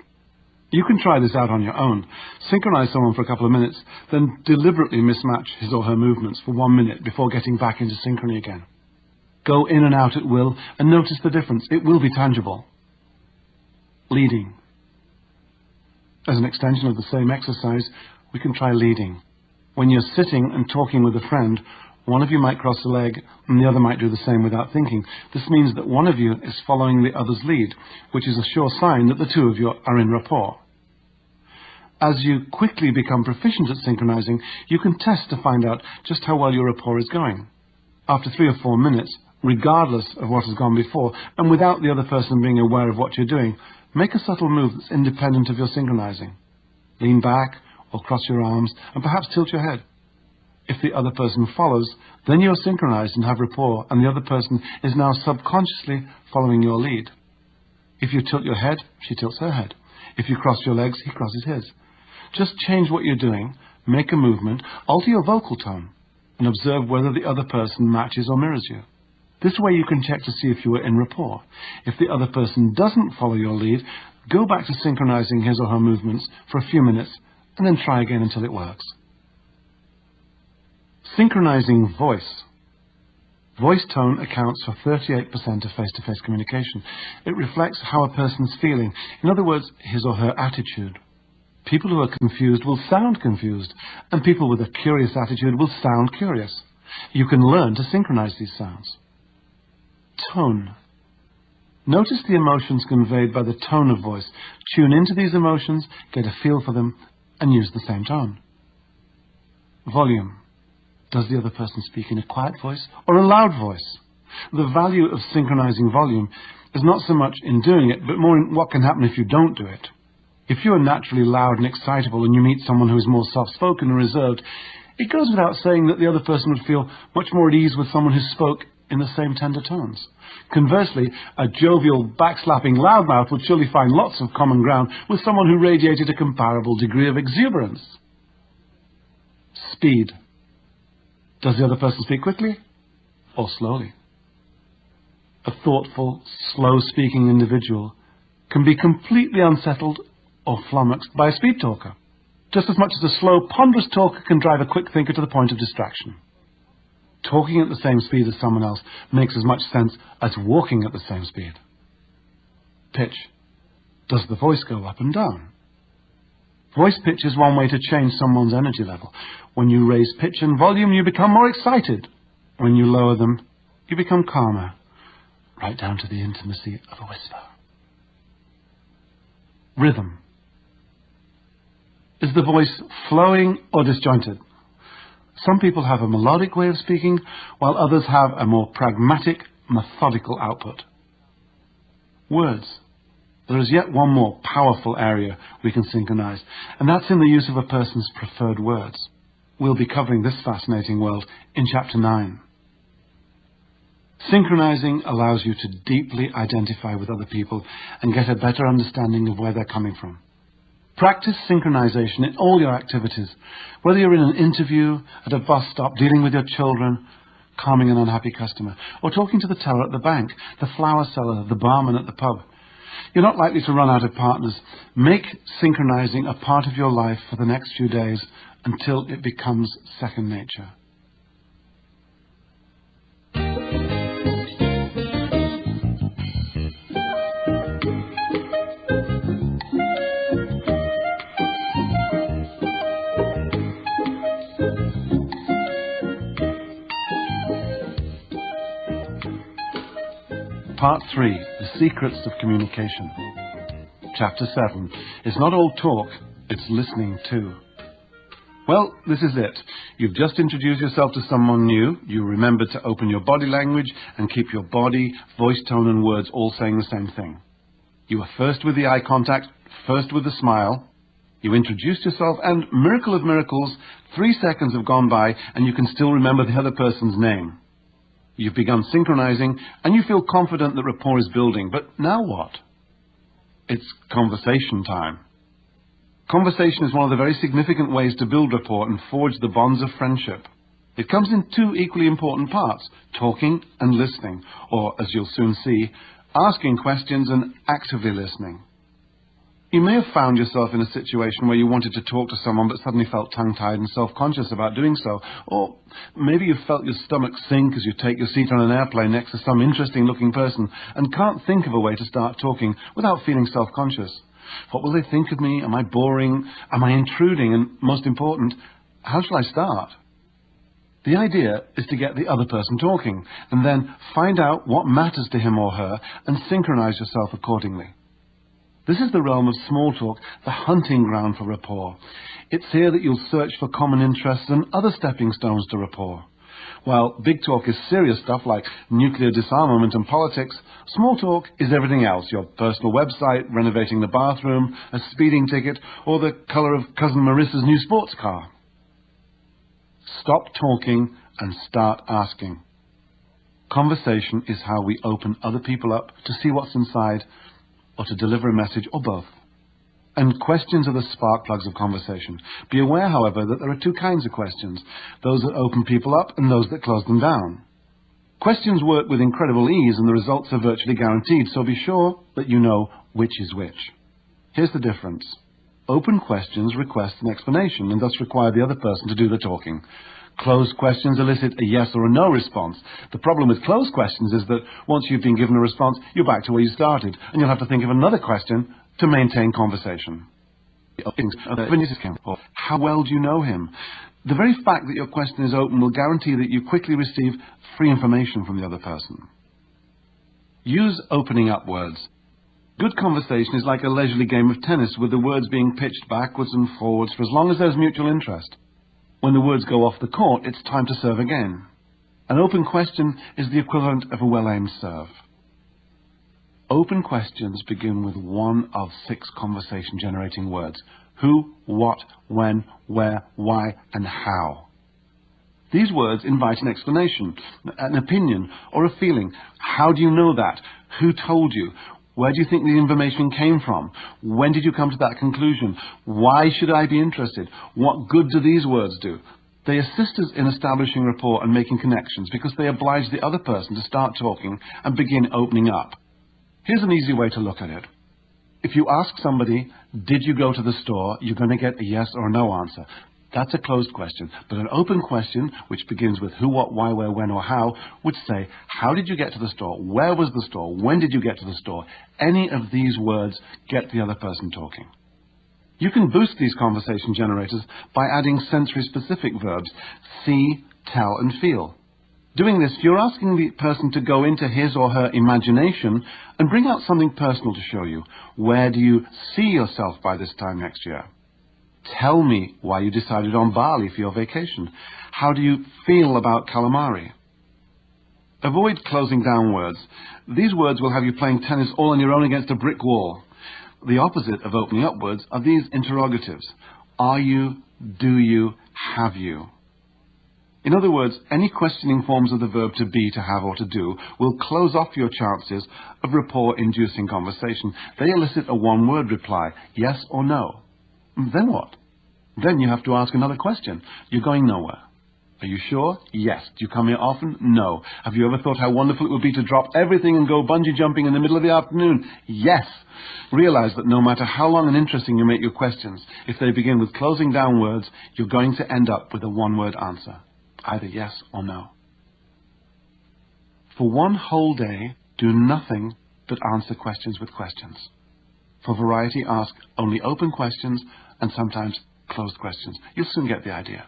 You can try this out on your own. Synchronize someone for a couple of minutes, then deliberately mismatch his or her movements for 1 minute before getting back into synchrony again. Go in and out at will and notice the difference. It will be tangible. Leading. As an extension of the same exercise, we can try leading. When you're sitting and talking with a friend, one of you might cross a leg and the other might do the same without thinking. This means that one of you is following the other's lead, which is a sure sign that the two of you are in rapport. As you quickly become proficient at synchronizing, you can test to find out just how well your rapport is going. After 3 or 4 minutes, regardless of what has gone before, and without the other person being aware of what you're doing, make a subtle move that's independent of your synchronizing. Lean back or cross your arms and perhaps tilt your head. If the other person follows, then you're synchronized and have rapport, and the other person is now subconsciously following your lead. If you tilt your head, she tilts her head. If you cross your legs, he crosses his. Just change what you're doing, make a movement, alter your vocal tone, and observe whether the other person matches or mirrors you. This way you can check to see if you are in rapport. If the other person doesn't follow your lead, go back to synchronizing his or her movements for a few minutes, and then try again until it works. Synchronizing voice. Voice tone accounts for 38% of face-to-face communication. It reflects how a person's feeling, in other words, his or her attitude. People who are confused will sound confused, and people with a curious attitude will sound curious. You can learn to synchronize these sounds. Tone. Notice the emotions conveyed by the tone of voice. Tune into these emotions, get a feel for them, and use the same tone. Volume. Does the other person speak in a quiet voice or a loud voice? The value of synchronizing volume is not so much in doing it, but more in what can happen if you don't do it. If you are naturally loud and excitable and you meet someone who is more soft-spoken and reserved, it goes without saying that the other person would feel much more at ease with someone who spoke in the same tender tones. Conversely, a jovial, backslapping loudmouth would surely find lots of common ground with someone who radiated a comparable degree of exuberance. Speed. Does the other person speak quickly or slowly? A thoughtful, slow-speaking individual can be completely unsettled or flummoxed by a speed talker, just as much as a slow, ponderous talker can drive a quick thinker to the point of distraction. Talking at the same speed as someone else makes as much sense as walking at the same speed. Pitch. Does the voice go up and down? Voice pitch is one way to change someone's energy level. When you raise pitch and volume, you become more excited. When you lower them, you become calmer, right down to the intimacy of a whisper. Rhythm. Is the voice flowing or disjointed? Some people have a melodic way of speaking, while others have a more pragmatic, methodical output. Words. There is yet one more powerful area we can synchronize, and that's in the use of a person's preferred words. We'll be covering this fascinating world in Chapter 9. Synchronizing allows you to deeply identify with other people and get a better understanding of where they're coming from. Practice synchronization in all your activities, whether you're in an interview, at a bus stop, dealing with your children, calming an unhappy customer, or talking to the teller at the bank, the flower seller, the barman at the pub. You're not likely to run out of partners. Make synchronizing a part of your life for the next few days until it becomes second nature. Part 3, The Secrets of Communication. Chapter 7, It's not all talk, it's listening too. Well, this is it. You've just introduced yourself to someone new. You remembered to open your body language and keep your body, voice tone and words all saying the same thing. You were first with the eye contact, first with the smile. You introduced yourself and, miracle of miracles, 3 seconds have gone by and you can still remember the other person's name. You've begun synchronizing, and you feel confident that rapport is building. But now what? It's conversation time. Conversation is one of the very significant ways to build rapport and forge the bonds of friendship. It comes in 2 equally important parts, talking and listening, or, as you'll soon see, asking questions and actively listening. You may have found yourself in a situation where you wanted to talk to someone but suddenly felt tongue-tied and self-conscious about doing so. Or maybe you felt your stomach sink as you take your seat on an airplane next to some interesting-looking person and can't think of a way to start talking without feeling self-conscious. What will they think of me? Am I boring? Am I intruding? And most important, how shall I start? The idea is to get the other person talking and then find out what matters to him or her and synchronize yourself accordingly. This is the realm of small talk, the hunting ground for rapport. It's here that you'll search for common interests and other stepping stones to rapport. While big talk is serious stuff like nuclear disarmament and politics, small talk is everything else, your personal website, renovating the bathroom, a speeding ticket, or the colour of Cousin Marissa's new sports car. Stop talking and start asking. Conversation is how we open other people up to see what's inside, or to deliver a message, or both. And questions are the spark plugs of conversation. Be aware, however, that there are 2 kinds of questions, those that open people up and those that close them down. Questions work with incredible ease and the results are virtually guaranteed, so be sure that you know which is which. Here's the difference. Open questions request an explanation and thus require the other person to do the talking. Closed questions elicit a yes or a no response. The problem with closed questions is that once you've been given a response, you're back to where you started, and you'll have to think of another question to maintain conversation. How well do you know him? The very fact that your question is open will guarantee that you quickly receive free information from the other person. Use opening up words. Good conversation is like a leisurely game of tennis with the words being pitched backwards and forwards for as long as there's mutual interest. When the words go off the court, it's time to serve again. An open question is the equivalent of a well-aimed serve. Open questions begin with one of 6 conversation-generating words. Who, what, when, where, why, and how. These words invite an explanation, an opinion, or a feeling. How do you know that? Who told you? Where do you think the information came from? When did you come to that conclusion? Why should I be interested? What good do these words do? They assist us in establishing rapport and making connections because they oblige the other person to start talking and begin opening up. Here's an easy way to look at it. If you ask somebody, did you go to the store, you're going to get a yes or no answer. That's a closed question. But an open question, which begins with who, what, why, where, when, or how, would say, how did you get to the store? Where was the store? When did you get to the store? Any of these words get the other person talking. You can boost these conversation generators by adding sensory-specific verbs, see, tell, and feel. Doing this, you're asking the person to go into his or her imagination and bring out something personal to show you. Where do you see yourself by this time next year? Tell me why you decided on Bali for your vacation. How do you feel about calamari? Avoid closing down words. These words will have you playing tennis all on your own against a brick wall. The opposite of opening up words are these interrogatives. Are you? Do you? Have you? In other words, any questioning forms of the verb to be, to have, or to do will close off your chances of rapport-inducing conversation. They elicit a one-word reply, yes or no. Then what? Then you have to ask another question. You're going nowhere. Are you sure? Yes. Do you come here often? No. Have you ever thought how wonderful it would be to drop everything and go bungee jumping in the middle of the afternoon? Yes. Realize that no matter how long and interesting you make your questions, if they begin with closing down words, you're going to end up with a one-word answer. Either yes or no. For one whole day, do nothing but answer questions with questions. For variety, ask only open questions and sometimes closed questions. You'll soon get the idea.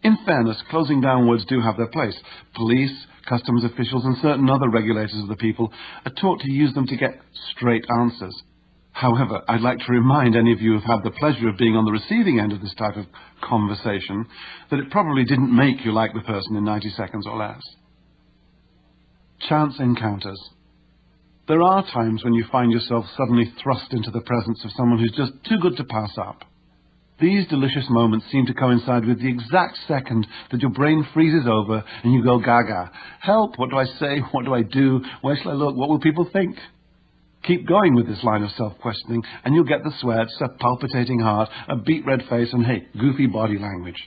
In fairness, closing down words do have their place. Police, customs officials, and certain other regulators of the people are taught to use them to get straight answers. However, I'd like to remind any of you who've had the pleasure of being on the receiving end of this type of conversation that it probably didn't make you like the person in 90 seconds or less. Chance encounters. There are times when you find yourself suddenly thrust into the presence of someone who's just too good to pass up. These delicious moments seem to coincide with the exact second that your brain freezes over and you go gaga. Help! What do I say? What do I do? Where shall I look? What will people think? Keep going with this line of self-questioning and you'll get the sweats, a palpitating heart, a beet red face, and hey, goofy body language.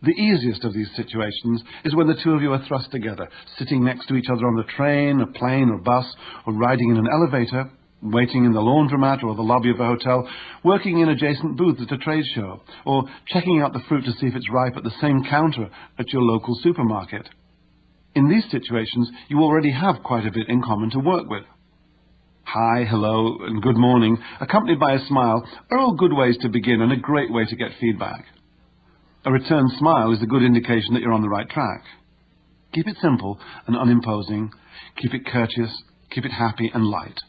The easiest of these situations is when the two of you are thrust together, sitting next to each other on the train, a plane or bus, or riding in an elevator, waiting in the laundromat or the lobby of a hotel, working in adjacent booths at a trade show, or checking out the fruit to see if it's ripe at the same counter at your local supermarket. In these situations, you already have quite a bit in common to work with. Hi, hello, and good morning, accompanied by a smile, are all good ways to begin and a great way to get feedback. A return smile is a good indication that you're on the right track. Keep it simple and unimposing. Keep it courteous. Keep it happy and light.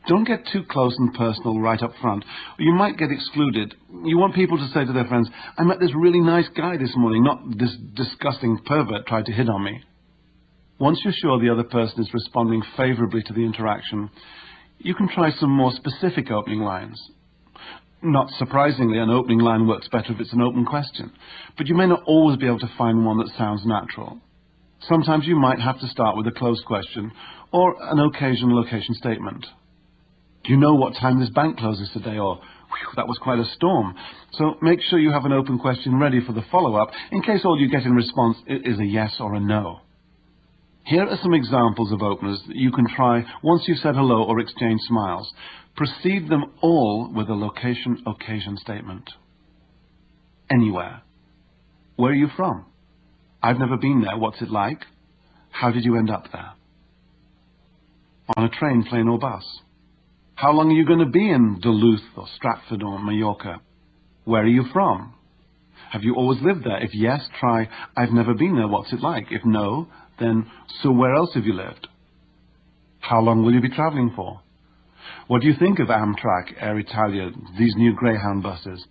Don't get too close and personal right up front, or you might get excluded. You want people to say to their friends, I met this really nice guy this morning, not this disgusting pervert tried to hit on me. Once you're sure the other person is responding favorably to the interaction, you can try some more specific opening lines. Not surprisingly, an opening line works better if it's an open question, but you may not always be able to find one that sounds natural. Sometimes you might have to start with a closed question or an occasional location statement. Do you know what time this bank closes today? Or, whew, that was quite a storm. So make sure you have an open question ready for the follow-up in case all you get in response is a yes or a no. Here are some examples of openers that you can try once you've said hello or exchanged smiles. Proceed them all with a location-occasion statement. Anywhere. Where are you from? I've never been there. What's it like? How did you end up there? On a train, plane or bus? How long are you going to be in Duluth or Stratford or Mallorca? Where are you from? Have you always lived there? If yes, try, I've never been there. What's it like? If no, then, so where else have you lived? How long will you be traveling for? What do you think of Amtrak, Air Italia, these new Greyhound buses?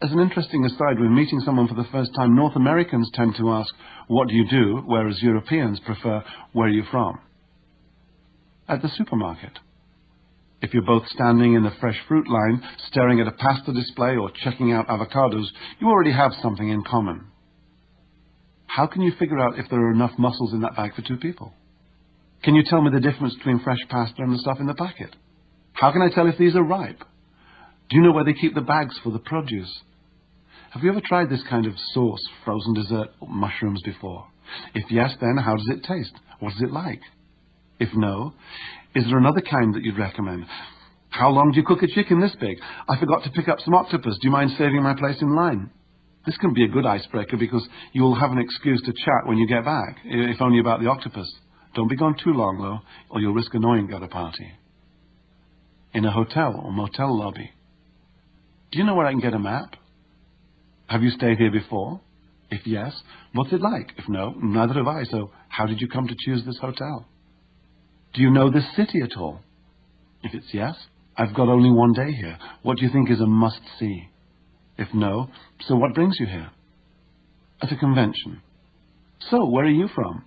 As an interesting aside, when meeting someone for the first time, North Americans tend to ask, what do you do, whereas Europeans prefer, where are you from? At the supermarket. If you're both standing in the fresh fruit line, staring at a pasta display or checking out avocados, you already have something in common. How can you figure out if there are enough mussels in that bag for two people? Can you tell me the difference between fresh pasta and the stuff in the packet? How can I tell if these are ripe? Do you know where they keep the bags for the produce? Have you ever tried this kind of sauce, frozen dessert, or mushrooms before? If yes, then how does it taste? What is it like? If no, is there another kind that you'd recommend? How long do you cook a chicken this big? I forgot to pick up some octopus. Do you mind saving my place in line? This can be a good icebreaker because you'll have an excuse to chat when you get back, if only about the octopus. Don't be gone too long, though, or you'll risk annoying at a party. In a hotel or motel lobby. Do you know where I can get a map? Have you stayed here before? If yes, what's it like? If no, neither have I, so how did you come to choose this hotel? Do you know this city at all? If it's yes, I've got only one day here. What do you think is a must-see? If no, so what brings you here? At a convention. So, where are you from?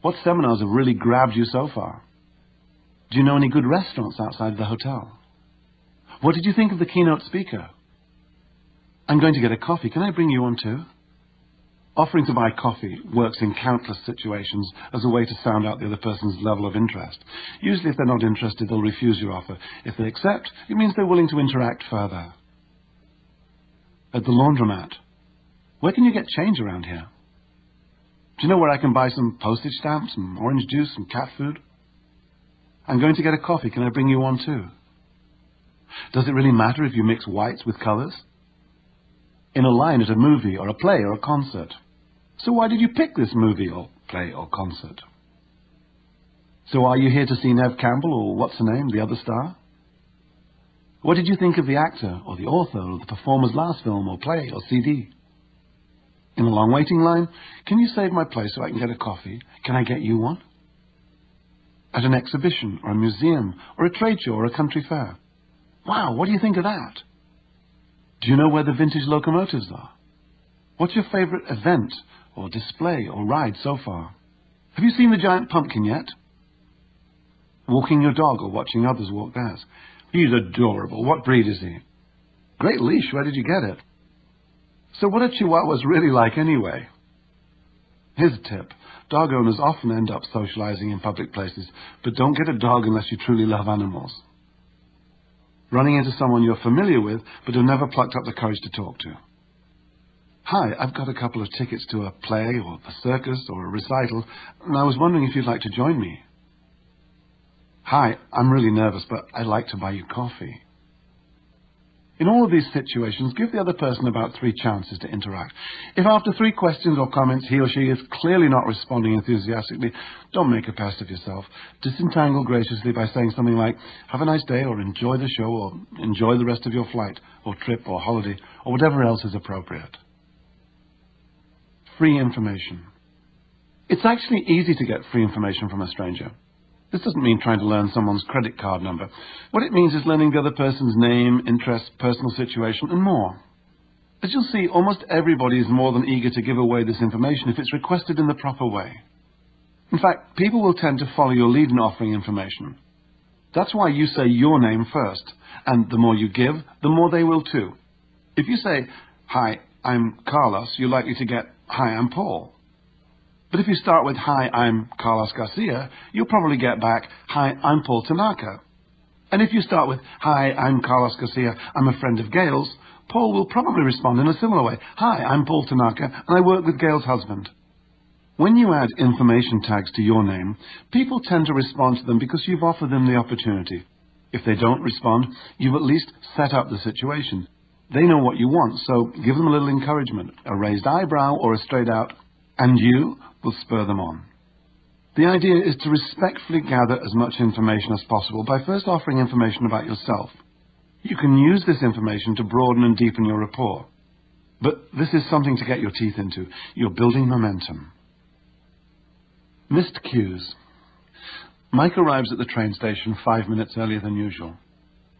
What seminars have really grabbed you so far? Do you know any good restaurants outside the hotel? What did you think of the keynote speaker? I'm going to get a coffee. Can I bring you one too? Offering to buy coffee works in countless situations as a way to sound out the other person's level of interest. Usually if they're not interested, they'll refuse your offer. If they accept, it means they're willing to interact further. At the laundromat. Where can you get change around here? Do you know where I can buy some postage stamps, some orange juice, some cat food? I'm going to get a coffee. Can I bring you one too? Does it really matter if you mix whites with colors? In a line at a movie or a play or a concert. So why did you pick this movie or play or concert? So are you here to see Nev Campbell or what's her name, the other star? What did you think of the actor or the author or the performer's last film or play or CD? In a long waiting line, can you save my place so I can get a coffee? Can I get you one? At an exhibition or a museum or a trade show or a country fair. Wow, what do you think of that? Do you know where the vintage locomotives are? What's your favorite event or display or ride so far? Have you seen the giant pumpkin yet? Walking your dog or watching others walk theirs. He's adorable. What breed is he? Great leash. Where did you get it? So what are Chihuahuas really like anyway? Here's a tip. Dog owners often end up socializing in public places, but don't get a dog unless you truly love animals. Running into someone you're familiar with, but have never plucked up the courage to talk to. Hi, I've got a couple of tickets to a play or a circus or a recital, and I was wondering if you'd like to join me. Hi, I'm really nervous, but I'd like to buy you coffee. In all of these situations, give the other person about 3 chances to interact. If after 3 questions or comments he or she is clearly not responding enthusiastically, don't make a pest of yourself. Disentangle graciously by saying something like, have a nice day, or enjoy the show, or enjoy the rest of your flight, or trip, or holiday, or whatever else is appropriate. Free information. It's actually easy to get free information from a stranger. This doesn't mean trying to learn someone's credit card number. What it means is learning the other person's name, interests, personal situation, and more. As you'll see, almost everybody is more than eager to give away this information if it's requested in the proper way. In fact, people will tend to follow your lead in offering information. That's why you say your name first, and the more you give, the more they will too. If you say, hi, I'm Carlos, you're likely to get, hi, I'm Paul. But if you start with, hi, I'm Carlos Garcia, you'll probably get back, hi, I'm Paul Tanaka. And if you start with, hi, I'm Carlos Garcia, I'm a friend of Gail's, Paul will probably respond in a similar way. Hi, I'm Paul Tanaka, and I work with Gail's husband. When you add information tags to your name, people tend to respond to them because you've offered them the opportunity. If they don't respond, you've at least set up the situation. They know what you want, so give them a little encouragement, a raised eyebrow or a straight out, and you will spur them on. The idea is to respectfully gather as much information as possible by first offering information about yourself. You can use this information to broaden and deepen your rapport. But this is something to get your teeth into. You're building momentum. Missed cues. Mike arrives at the train station 5 minutes earlier than usual.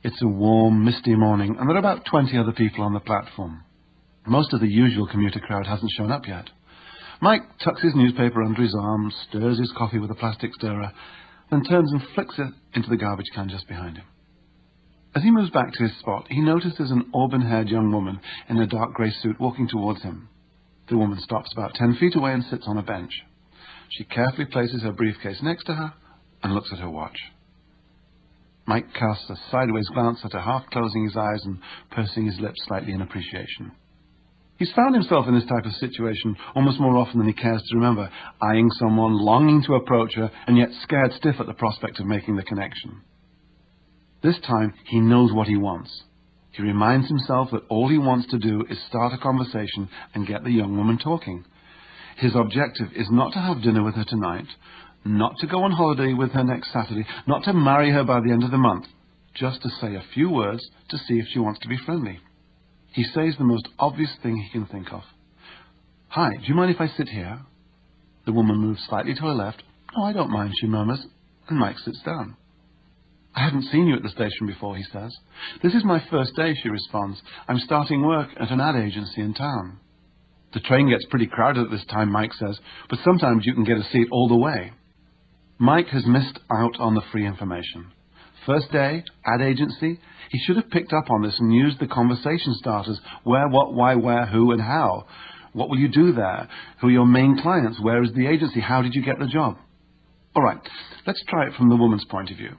It's a warm, misty morning, and there are about 20 other people on the platform. Most of the usual commuter crowd hasn't shown up yet. Mike tucks his newspaper under his arm, stirs his coffee with a plastic stirrer, then turns and flicks it into the garbage can just behind him. As he moves back to his spot, he notices an auburn-haired young woman in a dark grey suit walking towards him. The woman stops about 10 feet away and sits on a bench. She carefully places her briefcase next to her and looks at her watch. Mike casts a sideways glance at her, half closing his eyes and pursing his lips slightly in appreciation. He's found himself in this type of situation almost more often than he cares to remember, eyeing someone, longing to approach her, and yet scared stiff at the prospect of making the connection. This time, he knows what he wants. He reminds himself that all he wants to do is start a conversation and get the young woman talking. His objective is not to have dinner with her tonight, not to go on holiday with her next Saturday, not to marry her by the end of the month, just to say a few words to see if she wants to be friendly. He says the most obvious thing he can think of. "Hi, do you mind if I sit here?" The woman moves slightly to her left. "Oh, I don't mind," she murmurs, and Mike sits down. "I haven't seen you at the station before," he says. "This is my first day," she responds. "I'm starting work at an ad agency in town." "The train gets pretty crowded at this time," Mike says, "but sometimes you can get a seat all the way." Mike has missed out on the free information. First day, ad agency, he should have picked up on this and used the conversation starters. Where, what, why, where, who, and how. What will you do there? Who are your main clients? Where is the agency? How did you get the job? All right, let's try it from the woman's point of view.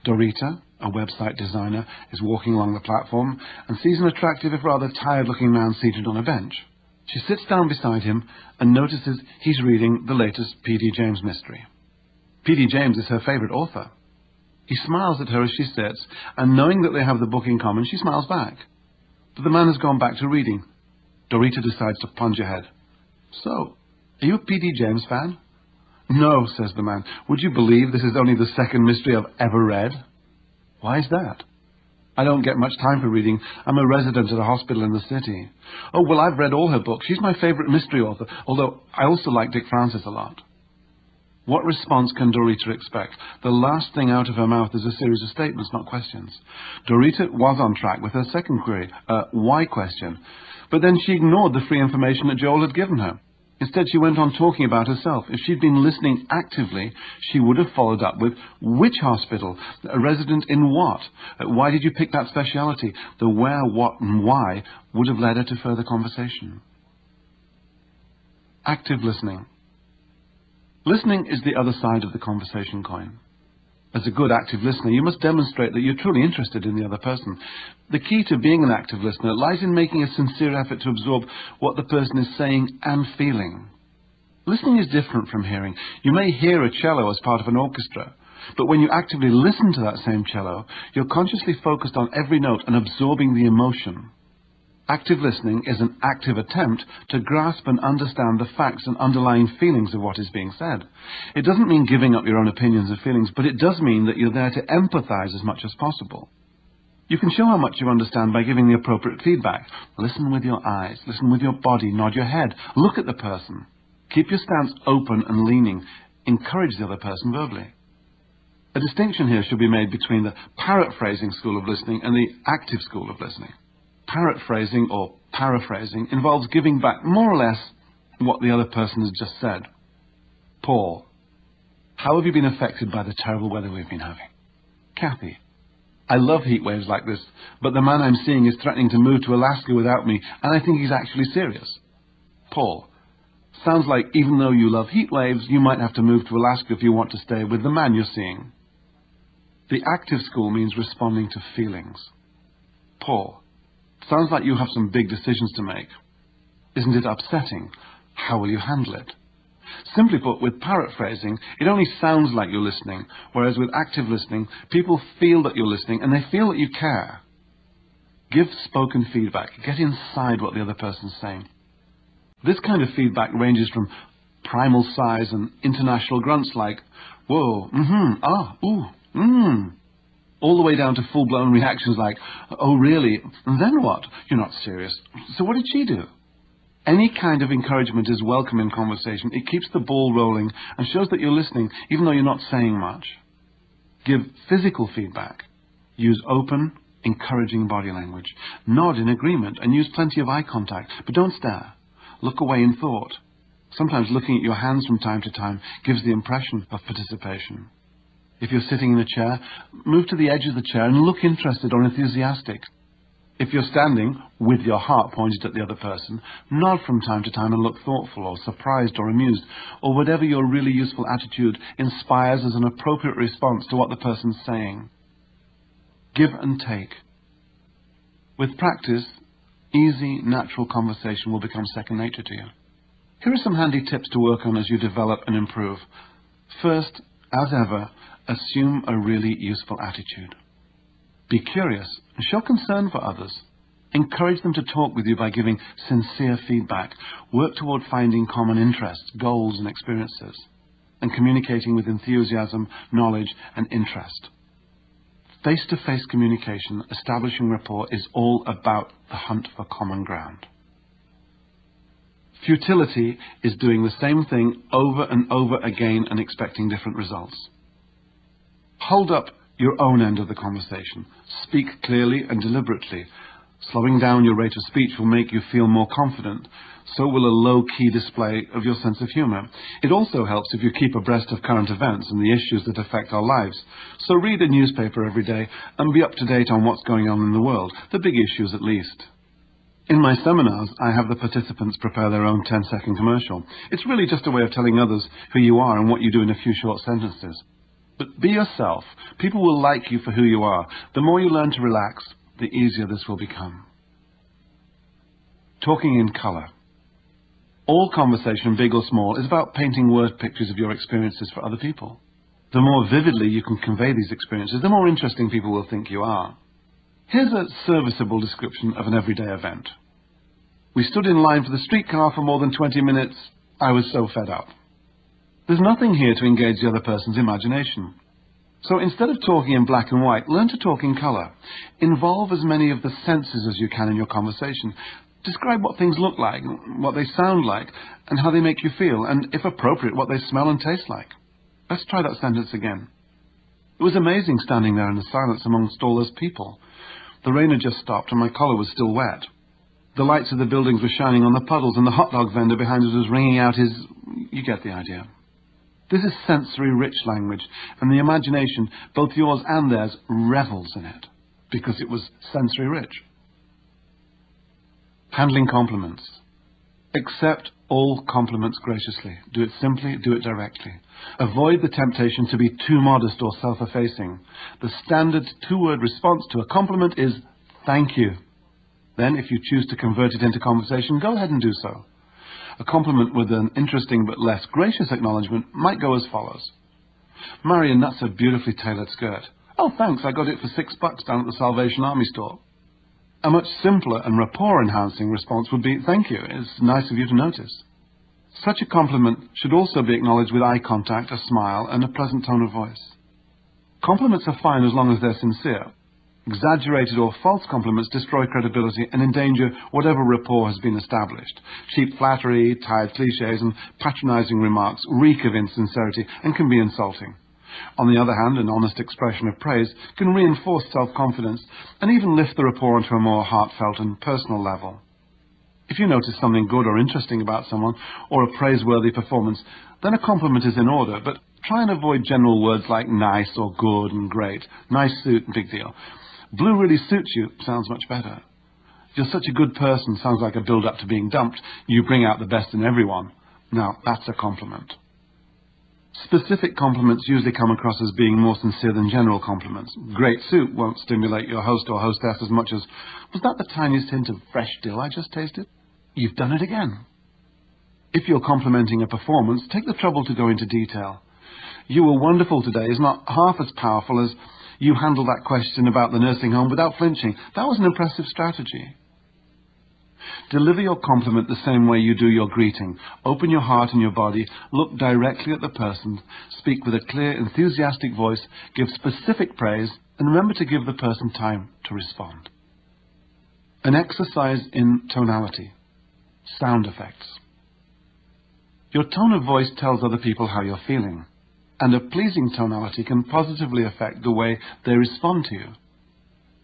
Dorita, a website designer, is walking along the platform and sees an attractive, if rather tired-looking man seated on a bench. She sits down beside him and notices he's reading the latest P.D. James mystery. P.D. James is her favorite author. He smiles at her as she sits, and knowing that they have the book in common, she smiles back. But the man has gone back to reading. Dorita decides to plunge ahead. "So, are you a P.D. James fan?" "No," says the man. "Would you believe this is only the second mystery I've ever read?" "Why is that?" "I don't get much time for reading. I'm a resident at a hospital in the city." "Oh, well, I've read all her books. She's my favorite mystery author, although I also like Dick Francis a lot." What response can Dorita expect? The last thing out of her mouth is a series of statements, not questions. Dorita was on track with her second query, a why question, but then she ignored the free information that Joel had given her. Instead, she went on talking about herself. If she'd been listening actively, she would have followed up with, which hospital? A resident in what? Why did you pick that speciality? The where, what, and why would have led her to further conversation. Active listening. Listening is the other side of the conversation coin. As a good active listener, you must demonstrate that you're truly interested in the other person. The key to being an active listener lies in making a sincere effort to absorb what the person is saying and feeling. Listening is different from hearing. You may hear a cello as part of an orchestra, but when you actively listen to that same cello, you're consciously focused on every note and absorbing the emotion. Active listening is an active attempt to grasp and understand the facts and underlying feelings of what is being said. It doesn't mean giving up your own opinions and feelings, but it does mean that you're there to empathize as much as possible. You can show how much you understand by giving the appropriate feedback. Listen with your eyes, listen with your body, nod your head, look at the person. Keep your stance open and leaning. Encourage the other person verbally. A distinction here should be made between the parrot-phrasing school of listening and the active school of listening. Parrot-phrasing or paraphrasing involves giving back more or less what the other person has just said. Paul, how have you been affected by the terrible weather we've been having? Kathy, I love heat waves like this, but the man I'm seeing is threatening to move to Alaska without me, and I think he's actually serious. Paul, sounds like even though you love heat waves, you might have to move to Alaska if you want to stay with the man you're seeing. The active school means responding to feelings. Paul, sounds like you have some big decisions to make. Isn't it upsetting? How will you handle it? Simply put, with parrot-phrasing, it only sounds like you're listening, whereas with active listening, people feel that you're listening and they feel that you care. Give spoken feedback. Get inside what the other person's saying. This kind of feedback ranges from primal sighs and international grunts like, whoa, ah, ooh, all the way down to full-blown reactions like, oh really, and then what? You're not serious. So what did she do? Any kind of encouragement is welcome in conversation. It keeps the ball rolling and shows that you're listening even though you're not saying much. Give physical feedback. Use open, encouraging body language. Nod in agreement and use plenty of eye contact, but don't stare. Look away in thought. Sometimes looking at your hands from time to time gives the impression of participation. If you're sitting in a chair, move to the edge of the chair and look interested or enthusiastic. If you're standing, with your heart pointed at the other person, nod from time to time and look thoughtful or surprised or amused, or whatever your really useful attitude inspires as an appropriate response to what the person's saying. Give and take. With practice, easy, natural conversation will become second nature to you. Here are some handy tips to work on as you develop and improve. First, as ever, assume a really useful attitude. Be curious and show concern for others. Encourage them to talk with you by giving sincere feedback. Work toward finding common interests, goals and experiences, and communicating with enthusiasm, knowledge and interest. Face-to-face communication, establishing rapport, is all about the hunt for common ground. Futility is doing the same thing over and over again and expecting different results. Hold up your own end of the conversation. Speak clearly and deliberately. Slowing down your rate of speech will make you feel more confident. So will a low-key display of your sense of humor. It also helps if you keep abreast of current events and the issues that affect our lives. So read a newspaper every day and be up to date on what's going on in the world, the big issues at least. In my seminars, I have the participants prepare their own 10-second commercial. It's really just a way of telling others who you are and what you do in a few short sentences. But be yourself. People will like you for who you are. The more you learn to relax, the easier this will become. Talking in color. All conversation, big or small, is about painting word pictures of your experiences for other people. The more vividly you can convey these experiences, the more interesting people will think you are. Here's a serviceable description of an everyday event. We stood in line for the streetcar for more than 20 minutes. I was so fed up. There's nothing here to engage the other person's imagination. So instead of talking in black and white, learn to talk in color. Involve as many of the senses as you can in your conversation. Describe what things look like, what they sound like, and how they make you feel, and if appropriate, what they smell and taste like. Let's try that sentence again. It was amazing standing there in the silence amongst all those people. The rain had just stopped and my collar was still wet. The lights of the buildings were shining on the puddles and the hot dog vendor behind us was ringing out his... You get the idea. This is sensory-rich language, and the imagination, both yours and theirs, revels in it, because it was sensory-rich. Handling compliments. Accept all compliments graciously. Do it simply, do it directly. Avoid the temptation to be too modest or self-effacing. The standard two-word response to a compliment is, thank you. Then, if you choose to convert it into conversation, go ahead and do so. A compliment with an interesting but less gracious acknowledgement might go as follows. Marion, that's a beautifully tailored skirt. Oh, thanks, I got it for $6 down at the Salvation Army store. A much simpler and rapport-enhancing response would be, thank you, it's nice of you to notice. Such a compliment should also be acknowledged with eye contact, a smile, and a pleasant tone of voice. Compliments are fine as long as they're sincere. Exaggerated or false compliments destroy credibility and endanger whatever rapport has been established. Cheap flattery, tired cliches, and patronizing remarks reek of insincerity and can be insulting. On the other hand, an honest expression of praise can reinforce self-confidence and even lift the rapport onto a more heartfelt and personal level. If you notice something good or interesting about someone, or a praiseworthy performance, then a compliment is in order, but try and avoid general words like nice or good and great. Nice suit, big deal. Blue really suits you, sounds much better. You're such a good person, sounds like a build-up to being dumped. You bring out the best in everyone. Now, that's a compliment. Specific compliments usually come across as being more sincere than general compliments. Great suit won't stimulate your host or hostess as much as, was that the tiniest hint of fresh dill I just tasted? You've done it again. If you're complimenting a performance, take the trouble to go into detail. You were wonderful today is not half as powerful as, You handled that question about the nursing home without flinching. That was an impressive strategy. Deliver your compliment the same way you do your greeting. Open your heart and your body, look directly at the person, speak with a clear, enthusiastic voice, give specific praise, and remember to give the person time to respond. An exercise in tonality. Sound effects. Your tone of voice tells other people how you're feeling, and a pleasing tonality can positively affect the way they respond to you.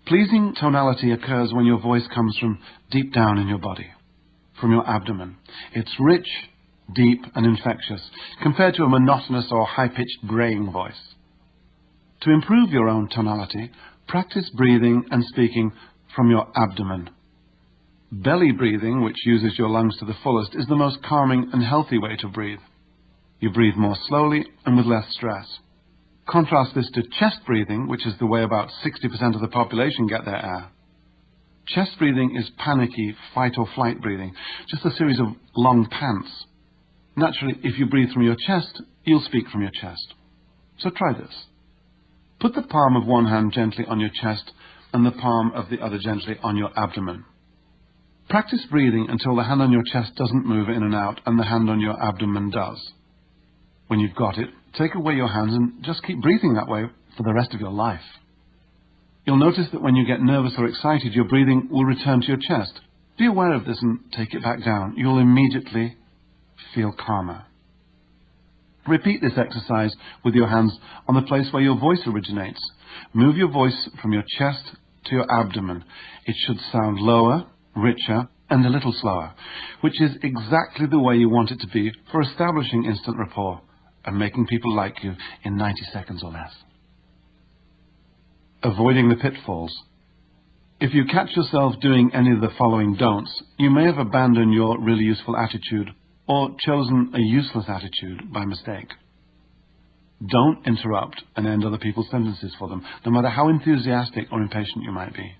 Pleasing tonality occurs when your voice comes from deep down in your body, from your abdomen. It's rich, deep, and infectious, compared to a monotonous or high-pitched braying voice. To improve your own tonality, practice breathing and speaking from your abdomen. Belly breathing, which uses your lungs to the fullest, is the most calming and healthy way to breathe. You breathe more slowly and with less stress. Contrast this to chest breathing, which is the way about 60% of the population get their air. Chest breathing is panicky, fight or flight breathing, just a series of long pants. Naturally, if you breathe from your chest, you'll speak from your chest. So try this. Put the palm of one hand gently on your chest and the palm of the other gently on your abdomen. Practice breathing until the hand on your chest doesn't move in and out and the hand on your abdomen does. When you've got it, take away your hands and just keep breathing that way for the rest of your life. You'll notice that when you get nervous or excited, your breathing will return to your chest. Be aware of this and take it back down. You'll immediately feel calmer. Repeat this exercise with your hands on the place where your voice originates. Move your voice from your chest to your abdomen. It should sound lower, richer, and a little slower, which is exactly the way you want it to be for establishing instant rapport and making people like you in 90 seconds or less. Avoiding the pitfalls. If you catch yourself doing any of the following don'ts, you may have abandoned your really useful attitude or chosen a useless attitude by mistake. Don't interrupt and end other people's sentences for them, no matter how enthusiastic or impatient you might be.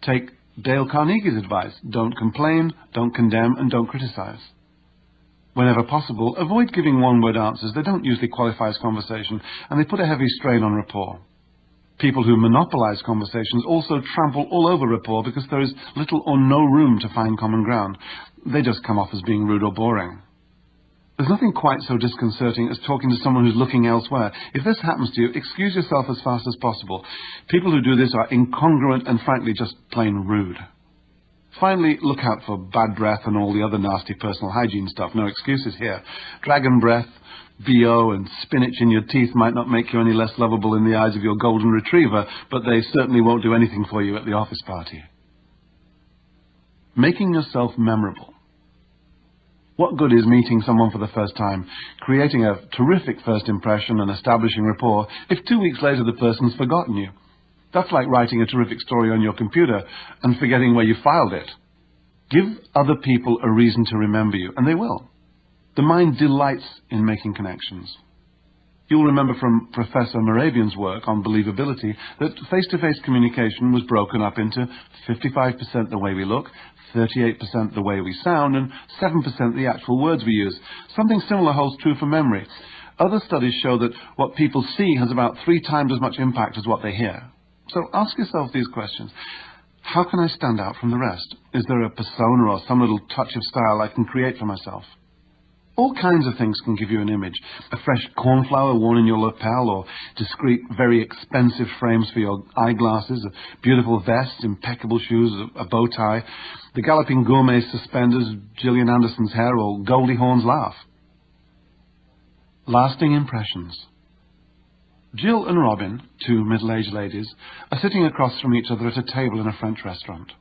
Take Dale Carnegie's advice: don't complain, don't condemn, and don't criticize. Whenever possible, avoid giving one-word answers. They don't usually qualify as conversation, and they put a heavy strain on rapport. People who monopolize conversations also trample all over rapport because there is little or no room to find common ground. They just come off as being rude or boring. There's nothing quite so disconcerting as talking to someone who's looking elsewhere. If this happens to you, excuse yourself as fast as possible. People who do this are incongruent and frankly just plain rude. Finally, look out for bad breath and all the other nasty personal hygiene stuff. No excuses here. Dragon breath, BO, and spinach in your teeth might not make you any less lovable in the eyes of your golden retriever, but they certainly won't do anything for you at the office party. Making yourself memorable. What good is meeting someone for the first time, creating a terrific first impression and establishing rapport, if 2 weeks later the person's forgotten you? That's like writing a terrific story on your computer and forgetting where you filed it. Give other people a reason to remember you, and they will. The mind delights in making connections. You'll remember from Professor Moravian's work on believability that face-to-face communication was broken up into 55% the way we look, 38% the way we sound, and 7% the actual words we use. Something similar holds true for memory. Other studies show that what people see has about 3 times as much impact as what they hear. So ask yourself these questions. How can I stand out from the rest? Is there a persona or some little touch of style I can create for myself? All kinds of things can give you an image. A fresh cornflower worn in your lapel, or discreet, very expensive frames for your eyeglasses, a beautiful vest, impeccable shoes, a bow tie, the Galloping Gourmet suspenders, Gillian Anderson's hair, or Goldie Hawn's laugh. Lasting impressions. Jill and Robin, 2 middle-aged ladies, are sitting across from each other at a table in a French restaurant.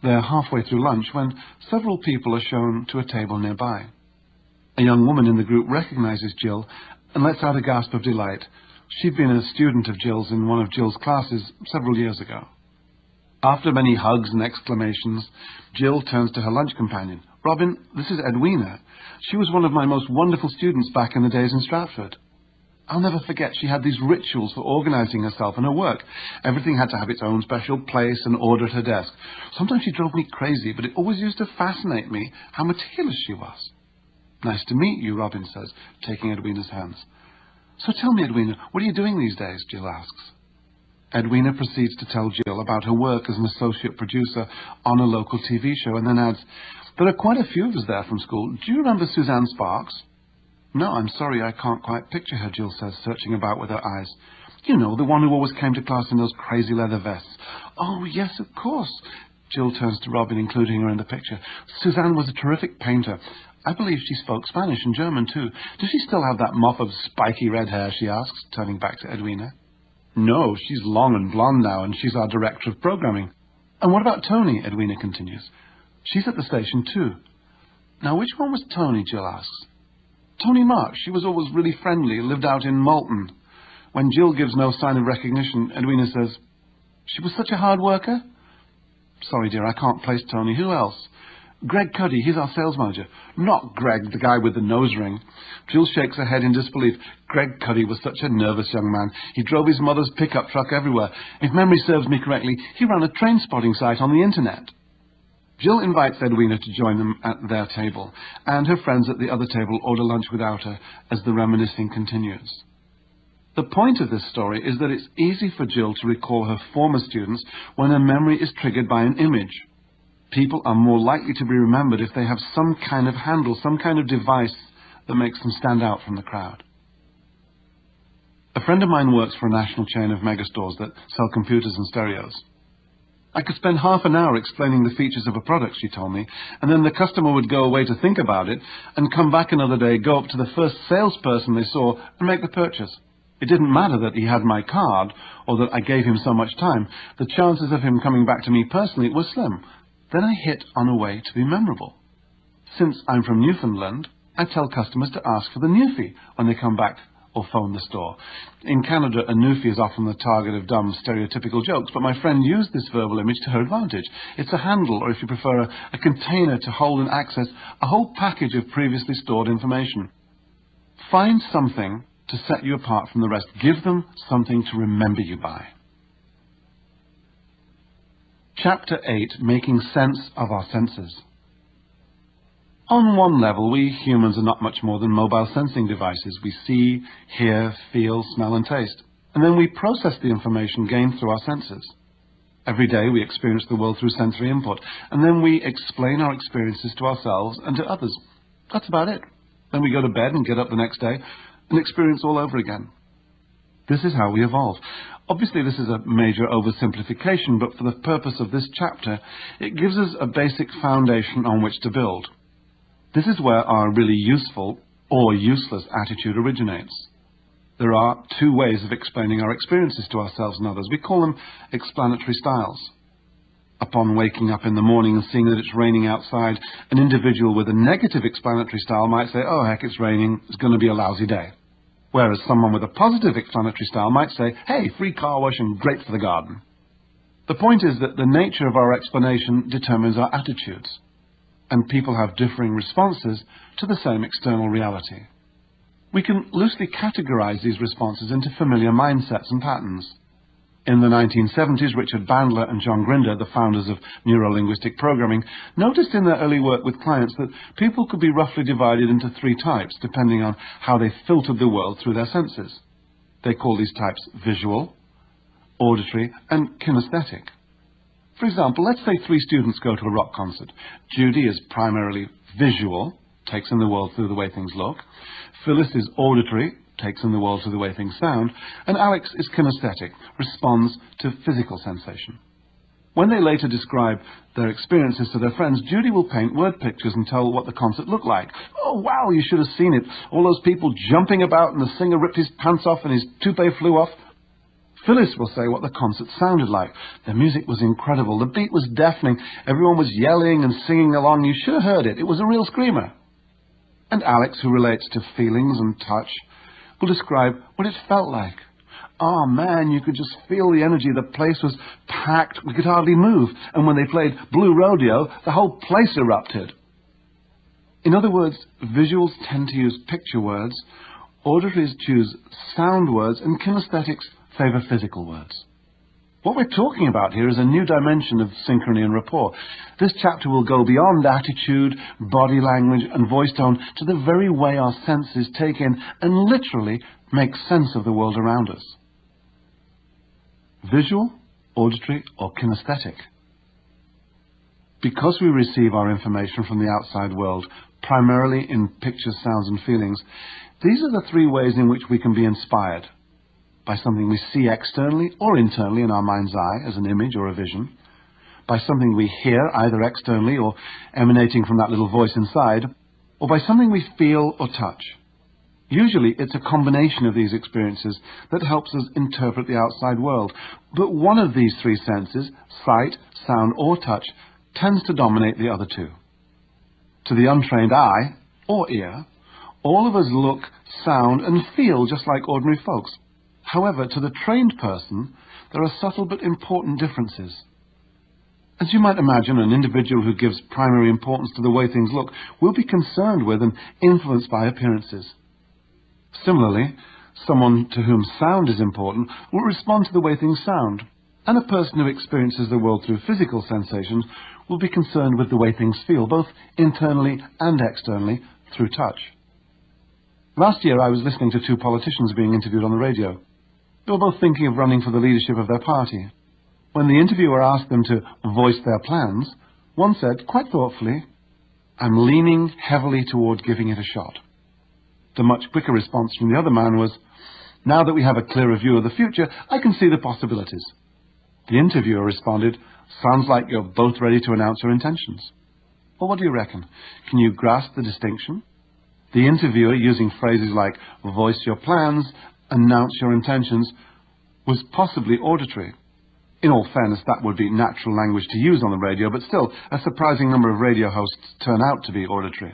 They're halfway through lunch when several people are shown to a table nearby. A young woman in the group recognizes Jill and lets out a gasp of delight. She'd been a student of Jill's in one of Jill's classes several years ago. After many hugs and exclamations, Jill turns to her lunch companion. "Robin, this is Edwina. She was one of my most wonderful students back in the days in Stratford. I'll never forget she had these rituals for organizing herself and her work. Everything had to have its own special place and order at her desk. Sometimes she drove me crazy, but it always used to fascinate me how meticulous she was." "Nice to meet you," Robin says, taking Edwina's hands. "So tell me, Edwina, what are you doing these days?" Jill asks. Edwina proceeds to tell Jill about her work as an associate producer on a local TV show and then adds, "There are quite a few of us there from school. Do you remember Suzanne Sparks?" "No, I'm sorry, I can't quite picture her," Jill says, searching about with her eyes. "You know, the one who always came to class in those crazy leather vests." "Oh, yes, of course." Jill turns to Robin, including her in the picture. "Suzanne was a terrific painter. I believe she spoke Spanish and German, too. Does she still have that mop of spiky red hair?" she asks, turning back to Edwina. "No, she's long and blonde now, and she's our director of programming." "And what about Tony?" Edwina continues. "She's at the station, too." "Now, which one was Tony?" Jill asks. "Tony March. She was always really friendly, lived out in Malton." When Jill gives no sign of recognition, Edwina says, "She was such a hard worker?" "Sorry, dear, I can't place Tony. Who else?" "Greg Cuddy, he's our sales manager." "Not Greg, the guy with the nose ring." Jill shakes her head in disbelief. Greg Cuddy was such a nervous young man. He drove his mother's pickup truck everywhere. If memory serves me correctly, he ran a train spotting site on the internet. Jill invites Edwina to join them at their table, and her friends at the other table order lunch without her as the reminiscing continues. The point of this story is that it's easy for Jill to recall her former students when her memory is triggered by an image. People are more likely to be remembered if they have some kind of handle, some kind of device that makes them stand out from the crowd. A friend of mine works for a national chain of megastores that sell computers and stereos. "I could spend half an hour explaining the features of a product," she told me, "and then the customer would go away to think about it and come back another day, go up to the first salesperson they saw and make the purchase. It didn't matter that he had my card or that I gave him so much time. The chances of him coming back to me personally were slim. Then I hit on a way to be memorable. Since I'm from Newfoundland, I tell customers to ask for the Newfie when they come back or phone the store. In Canada, a Newfie is often the target of dumb, stereotypical jokes, but my friend used this verbal image to her advantage. It's a handle, or if you prefer, a container to hold and access a whole package of previously stored information. Find something to set you apart from the rest. Give them something to remember you by." Chapter 8, Making Sense of Our Senses. On one level, we humans are not much more than mobile sensing devices. We see, hear, feel, smell, and taste. And then we process the information gained through our senses. Every day we experience the world through sensory input, and then we explain our experiences to ourselves and to others. That's about it. Then we go to bed and get up the next day and experience all over again. This is how we evolve. Obviously, this is a major oversimplification, but for the purpose of this chapter, it gives us a basic foundation on which to build. This is where our really useful or useless attitude originates. There are two ways of explaining our experiences to ourselves and others. We call them explanatory styles. Upon waking up in the morning and seeing that it's raining outside, an individual with a negative explanatory style might say, "Oh, heck, it's raining, it's going to be a lousy day." Whereas someone with a positive explanatory style might say, "Hey, free car wash and great for the garden." The point is that the nature of our explanation determines our attitudes, and people have differing responses to the same external reality. We can loosely categorize these responses into familiar mindsets and patterns. In the 1970s, Richard Bandler and John Grinder, the founders of Neuro-Linguistic Programming, noticed in their early work with clients that people could be roughly divided into three types, depending on how they filtered the world through their senses. They call these types visual, auditory, and kinesthetic. For example, let's say three students go to a rock concert. Judy is primarily visual, takes in the world through the way things look. Phyllis is auditory, takes in the world through the way things sound. And Alex is kinesthetic, responds to physical sensation. When they later describe their experiences to their friends, Judy will paint word pictures and tell what the concert looked like. "Oh, wow, you should have seen it. All those people jumping about and the singer ripped his pants off and his toupee flew off." Phyllis will say what the concert sounded like. "The music was incredible. The beat was deafening. Everyone was yelling and singing along. You should have heard it. It was a real screamer." And Alex, who relates to feelings and touch, will describe what it felt like. "Oh man, you could just feel the energy. The place was packed. We could hardly move. And when they played Blue Rodeo, the whole place erupted." In other words, visuals tend to use picture words, auditories choose sound words, and kinesthetics favor physical words. What we're talking about here is a new dimension of synchrony and rapport. This chapter will go beyond attitude, body language, and voice tone to the very way our senses take in and literally make sense of the world around us. visual, auditory, or kinesthetic. Because we receive our information from the outside world, primarily in pictures, sounds, and feelings, these are the three ways in which we can be inspired: by something we see externally or internally in our mind's eye as an image or a vision, by something we hear either externally or emanating from that little voice inside, or by something we feel or touch. Usually it's a combination of these experiences that helps us interpret the outside world, but one of these three senses, sight, sound, or touch, tends to dominate the other two. To the untrained eye, or ear, all of us look, sound, and feel just like ordinary folks. However, to the trained person, there are subtle but important differences. As you might imagine, an individual who gives primary importance to the way things look will be concerned with and influenced by appearances. Similarly, someone to whom sound is important will respond to the way things sound, and a person who experiences the world through physical sensations will be concerned with the way things feel, both internally and externally, through touch. Last year I was listening to two politicians being interviewed on the radio. They were both thinking of running for the leadership of their party. When the interviewer asked them to voice their plans, one said, quite thoughtfully, "I'm leaning heavily toward giving it a shot." The much quicker response from the other man was, "Now that we have a clearer view of the future, I can see the possibilities." The interviewer responded, "Sounds like you're both ready to announce your intentions." Well, what do you reckon? Can you grasp the distinction? The interviewer, using phrases like voice your plans, announce your intentions, was possibly auditory. In all fairness, that would be natural language to use on the radio, but still, a surprising number of radio hosts turn out to be auditory.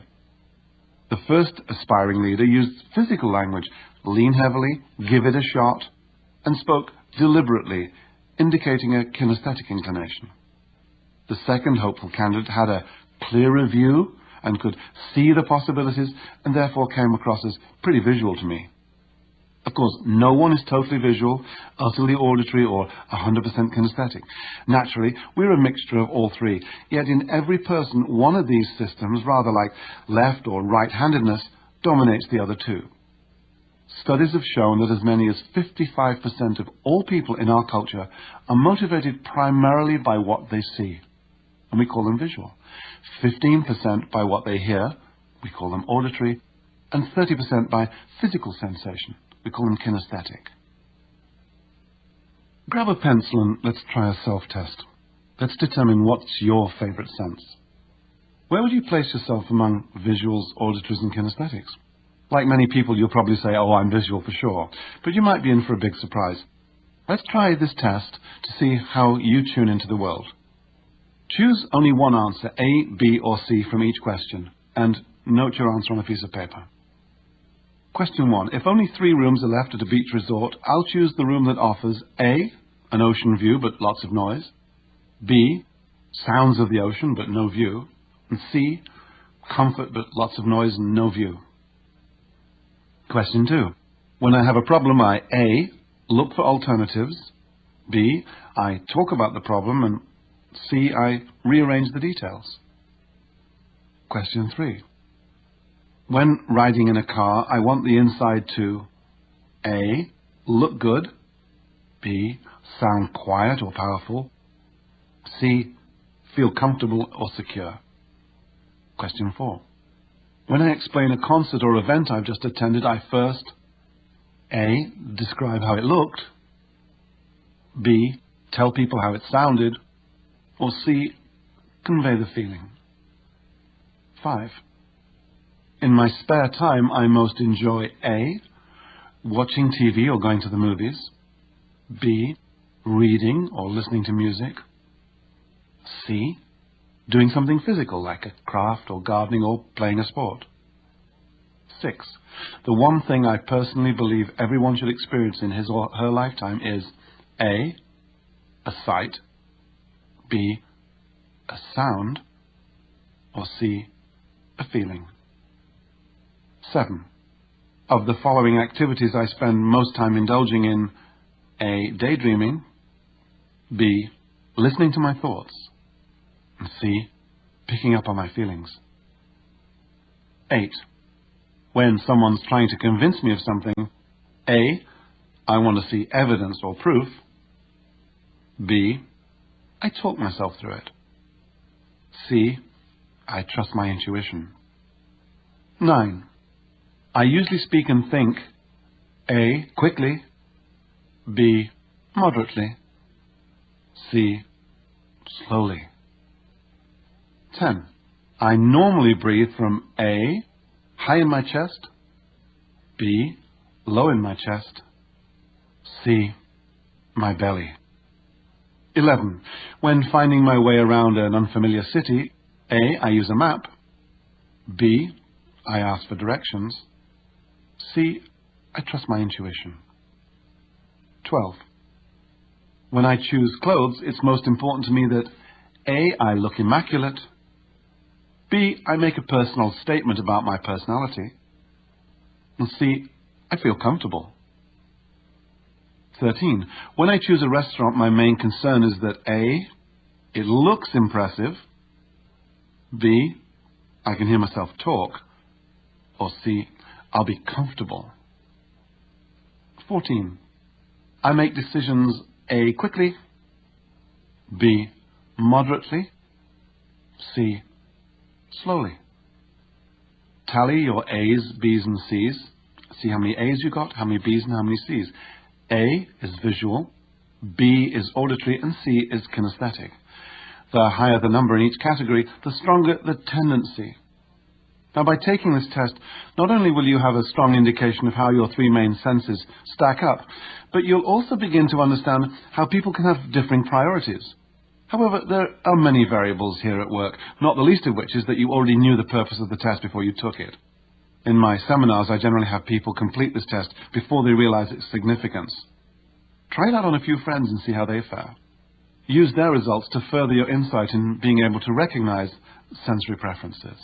The first aspiring leader used physical language, lean heavily, give it a shot, and spoke deliberately, indicating a kinesthetic inclination. The second hopeful candidate had a clearer view and could see the possibilities, and therefore came across as pretty visual to me. Of course, no one is totally visual, utterly auditory, or 100% kinesthetic. Naturally, we're a mixture of all three, yet in every person, one of these systems, rather like left or right-handedness, dominates the other two. Studies have shown that as many as 55% of all people in our culture are motivated primarily by what they see, and we call them visual. 15% by what they hear, we call them auditory, and 30% by physical sensation, we call them kinesthetic. Grab a pencil and let's try a self-test. Let's determine what's your favorite sense. Where would you place yourself among visuals, auditories, and kinesthetics? Like many people, you'll probably say, "Oh, I'm visual for sure," but you might be in for a big surprise. Let's try this test to see how you tune into the world. Choose only one answer, A, B, or C, from each question, and note your answer on a piece of paper. Question 1. If only 3 rooms are left at a beach resort, I'll choose the room that offers A, an ocean view but lots of noise, B, sounds of the ocean but no view, and C, comfort but lots of noise and no view. Question 2. When I have a problem, I A, look for alternatives, B, I talk about the problem, and C, I rearrange the details. Question 3. When riding in a car, I want the inside to A, look good, B, sound quiet or powerful, C, feel comfortable or secure. Question 4. When I explain a concert or event I've just attended, I first A, describe how it looked, B, tell people how it sounded, or C, convey the feeling. 5. In my spare time, I most enjoy A, watching TV or going to the movies, B, reading or listening to music, C, doing something physical like a craft or gardening or playing a sport. 6. The one thing I personally believe everyone should experience in his or her lifetime is A, a sight, B, a sound, or C, a feeling. 7. Of the following activities I spend most time indulging in: A, daydreaming, B, listening to my thoughts, and C, picking up on my feelings. 8. When someone's trying to convince me of something, A, I want to see evidence or proof, B. I talk myself through it. C. I trust my intuition. 9. I usually speak and think A. Quickly, B. Moderately, C. Slowly. 10. I normally breathe from A. High in my chest, B. Low in my chest, C. My belly. 11. When finding my way around an unfamiliar city, A. I use a map, B. I ask for directions, C. I trust my intuition. 12. When I choose clothes, it's most important to me that A. I look immaculate, B. I make a personal statement about my personality, and C. I feel comfortable. 13. When I choose a restaurant, my main concern is that A. It looks impressive, B. I can hear myself talk, or C. I'll be comfortable. 14. I make decisions A. Quickly, B. Moderately, C. Slowly. Tally your A's, B's and C's. See how many A's you got, how many B's and how many C's. A is visual, B is auditory, and C is kinesthetic. The higher the number in each category, the stronger the tendency. Now, by taking this test, not only will you have a strong indication of how your three main senses stack up, but you'll also begin to understand how people can have differing priorities. However, there are many variables here at work, not the least of which is that you already knew the purpose of the test before you took it. In my seminars, I generally have people complete this test before they realize its significance. Try it out on a few friends and see how they fare. Use their results to further your insight in being able to recognize sensory preferences.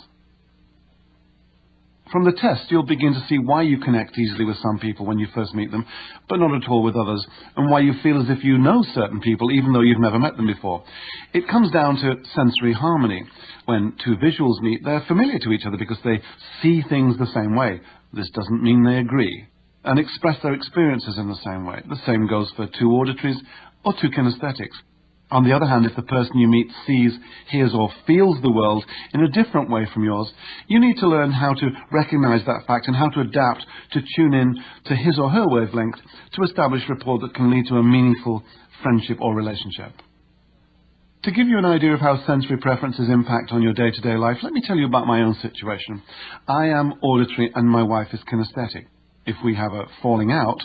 From the test, you'll begin to see why you connect easily with some people when you first meet them, but not at all with others, and why you feel as if you know certain people even though you've never met them before. It comes down to sensory harmony. When two visuals meet, they're familiar to each other because they see things the same way. This doesn't mean they agree, and express their experiences in the same way. The same goes for two auditories or two kinesthetics. On the other hand, if the person you meet sees, hears or feels the world in a different way from yours, you need to learn how to recognize that fact and how to adapt to tune in to his or her wavelength to establish rapport that can lead to a meaningful friendship or relationship. To give you an idea of how sensory preferences impact on your day-to-day life, let me tell you about my own situation. I am auditory and my wife is kinesthetic. If we have a falling out,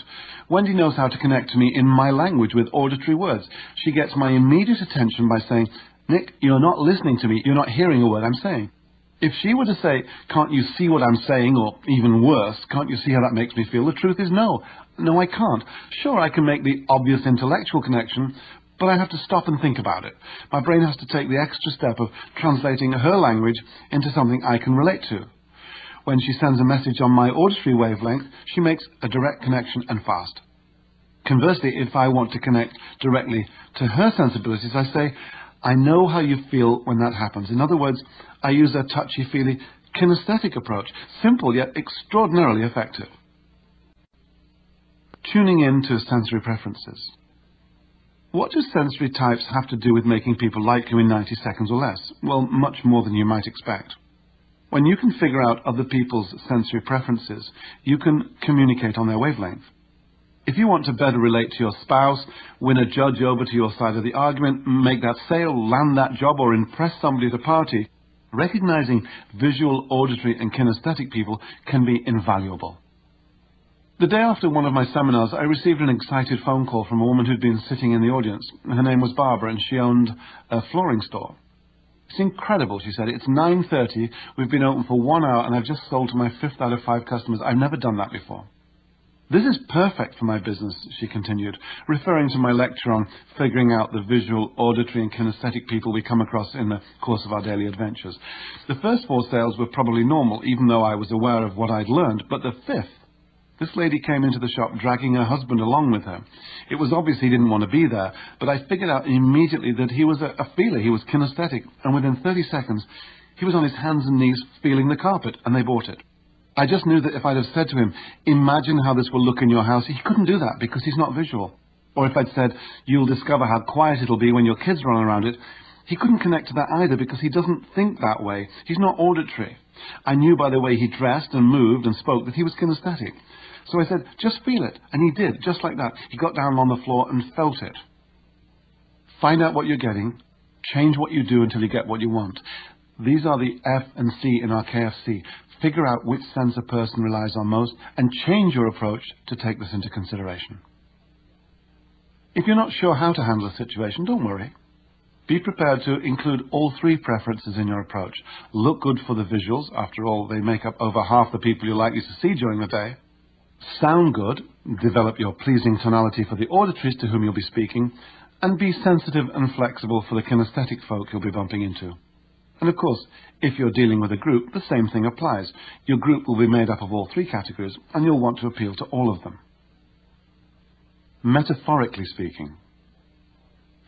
Wendy knows how to connect to me in my language with auditory words. She gets my immediate attention by saying, "Nick, you're not listening to me. You're not hearing a word I'm saying." If she were to say, "Can't you see what I'm saying?" or even worse, "Can't you see how that makes me feel?" the truth is no. No, I can't. Sure, I can make the obvious intellectual connection, but I have to stop and think about it. My brain has to take the extra step of translating her language into something I can relate to. When she sends a message on my auditory wavelength, she makes a direct connection and fast. Conversely, if I want to connect directly to her sensibilities, I say, "I know how you feel when that happens." In other words, I use a touchy-feely kinesthetic approach, simple yet extraordinarily effective. Tuning in to sensory preferences. What do sensory types have to do with making people like you in 90 seconds or less? Well, much more than you might expect. When you can figure out other people's sensory preferences, you can communicate on their wavelength. If you want to better relate to your spouse, win a judge over to your side of the argument, make that sale, land that job, or impress somebody at a party, recognizing visual, auditory, and kinesthetic people can be invaluable. The day after one of my seminars, I received an excited phone call from a woman who'd been sitting in the audience. Her name was Barbara, and she owned a flooring store. "It's incredible," she said. "It's 9:30, we've been open for 1 hour, and I've just sold to my 5th out of 5 customers. I've never done that before." "This is perfect for my business," she continued, referring to my lecture on figuring out the visual, auditory, and kinesthetic people we come across in the course of our daily adventures. The first 4 sales were probably normal, even though I was aware of what I'd learned, but the 5th, this lady came into the shop dragging her husband along with her. It was obvious he didn't want to be there, but I figured out immediately that he was a feeler, he was kinesthetic, and within 30 seconds, he was on his hands and knees feeling the carpet, and they bought it. I just knew that if I'd have said to him, "Imagine how this will look in your house," he couldn't do that because he's not visual. Or if I'd said, you'll discover how quiet it'll be when your kids run around it, he couldn't connect to that either because he doesn't think that way. He's not auditory. I knew by the way he dressed and moved and spoke that he was kinesthetic. So I said, just feel it. And he did, just like that. He got down on the floor and felt it. Find out what you're getting. Change what you do until you get what you want. These are the F and C in our KFC. Figure out which sense a person relies on most and change your approach to take this into consideration. If you're not sure how to handle a situation, don't worry. Be prepared to include all three preferences in your approach. Look good for the visuals. After all, they make up over half the people you're likely to see during the day. Sound good. Develop your pleasing tonality for the auditories to whom you'll be speaking. And be sensitive and flexible for the kinesthetic folk you'll be bumping into. And of course, if you're dealing with a group, the same thing applies. Your group will be made up of all three categories, and you'll want to appeal to all of them. Metaphorically speaking.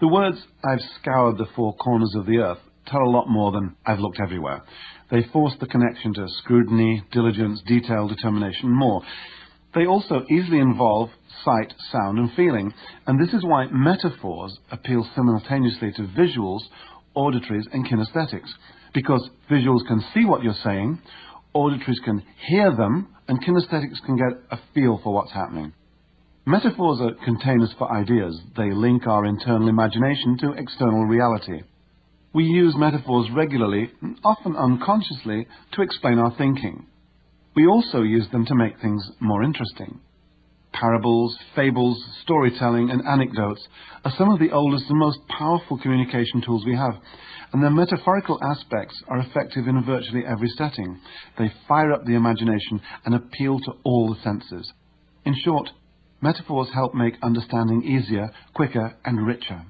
The words, I've scoured the four corners of the earth, tell a lot more than I've looked everywhere. They force the connection to scrutiny, diligence, detail, determination, and more. They also easily involve sight, sound, and feeling, and this is why metaphors appeal simultaneously to visuals, auditories, and kinesthetics, because visuals can see what you're saying, auditories can hear them, and kinesthetics can get a feel for what's happening. Metaphors are containers for ideas. They link our internal imagination to external reality. We use metaphors regularly, often unconsciously, to explain our thinking. We also use them to make things more interesting. Parables, fables, storytelling, and anecdotes are some of the oldest and most powerful communication tools we have, and their metaphorical aspects are effective in virtually every setting. They fire up the imagination and appeal to all the senses. In short, metaphors help make understanding easier, quicker, and richer.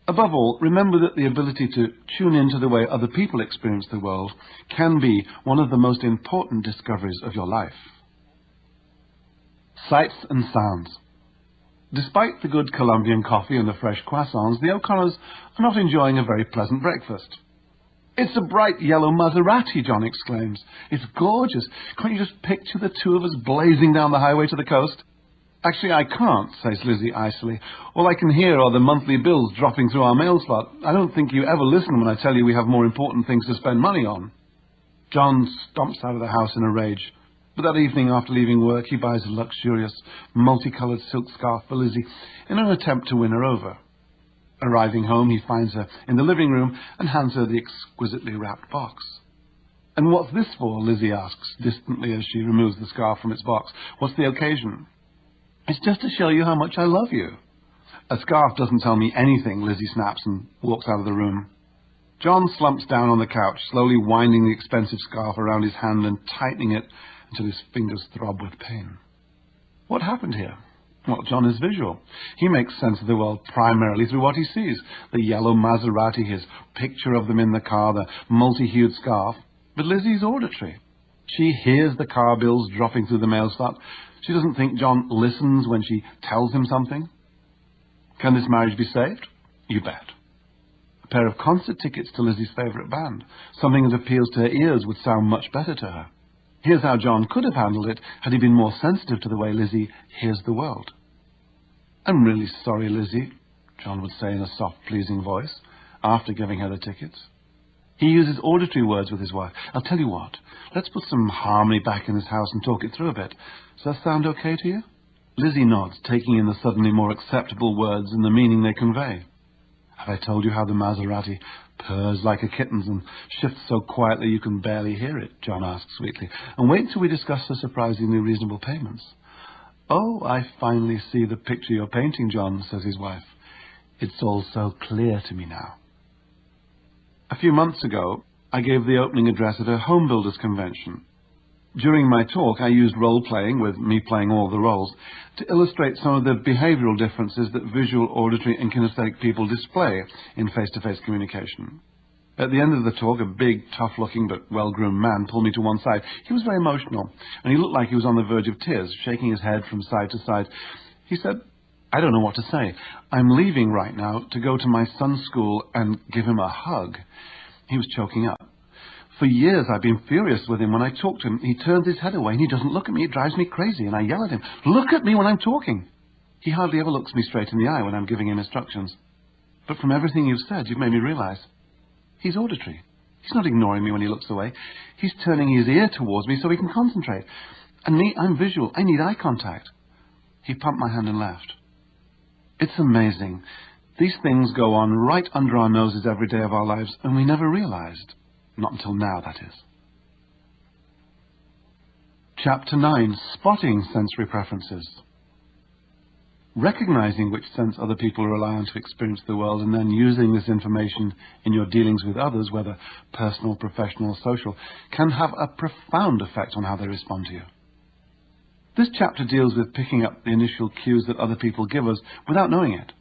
Above all, remember that the ability to tune into the way other people experience the world can be one of the most important discoveries of your life. Sights and sounds. Despite the good Colombian coffee and the fresh croissants, the O'Connors are not enjoying a very pleasant breakfast. It's a bright yellow Maserati, John exclaims. It's gorgeous. Can't you just picture the two of us blazing down the highway to the coast? Actually, I can't, says Lizzie icily. All I can hear are the monthly bills dropping through our mail slot. I don't think you ever listen when I tell you we have more important things to spend money on. John stomps out of the house in a rage. But that evening, after leaving work, he buys a luxurious, multicolored silk scarf for Lizzie in an attempt to win her over. Arriving home, he finds her in the living room and hands her the exquisitely wrapped box. And what's this for? Lizzie asks distantly as she removes the scarf from its box. What's the occasion? It's just to show you how much I love you. A scarf doesn't tell me anything, Lizzie snaps and walks out of the room. John slumps down on the couch, slowly winding the expensive scarf around his hand and tightening it until his fingers throb with pain. What happened here? Well, John is visual. He makes sense of the world primarily through what he sees. The yellow Maserati, his picture of them in the car, the multi-hued scarf. But Lizzie's auditory. She hears the car bills dropping through the mail slot. She doesn't think John listens when she tells him something. Can this marriage be saved? You bet. A pair of concert tickets to Lizzie's favourite band. Something that appeals to her ears would sound much better to her. Here's how John could have handled it had he been more sensitive to the way Lizzie hears the world. I'm really sorry, Lizzie, John would say in a soft, pleasing voice, after giving her the tickets. He uses auditory words with his wife. I'll tell you what, let's put some harmony back in this house and talk it through a bit. Does that sound okay to you? Lizzie nods, taking in the suddenly more acceptable words and the meaning they convey. Have I told you how the Maserati purrs like a kitten's and shifts so quietly you can barely hear it? John asks sweetly. And wait till we discuss the surprisingly reasonable payments. Oh, I finally see the picture you're painting, John, says his wife. It's all so clear to me now. A few months ago, I gave the opening address at a home builders convention. During my talk, I used role-playing, with me playing all the roles, to illustrate some of the behavioral differences that visual, auditory, and kinesthetic people display in face-to-face communication. At the end of the talk, a big, tough-looking but well-groomed man pulled me to one side. He was very emotional, and he looked like he was on the verge of tears, shaking his head from side to side. He said, I don't know what to say. I'm leaving right now to go to my son's school and give him a hug. He was choking up. For years I've been furious with him when I talk to him. He turns his head away and he doesn't look at me. It drives me crazy, and I yell at him, look at me when I'm talking. He hardly ever looks me straight in the eye when I'm giving him instructions. But from everything you've said, you've made me realize he's auditory. He's not ignoring me when he looks away. He's turning his ear towards me so he can concentrate. And me, I'm visual. I need eye contact. He pumped my hand and laughed. It's amazing. These things go on right under our noses every day of our lives, and we never realized. Not until now, that is. Chapter 9, Spotting Sensory Preferences. Recognizing which sense other people rely on to experience the world and then using this information in your dealings with others, whether personal, professional, or social, can have a profound effect on how they respond to you. This chapter deals with picking up the initial cues that other people give us without knowing it.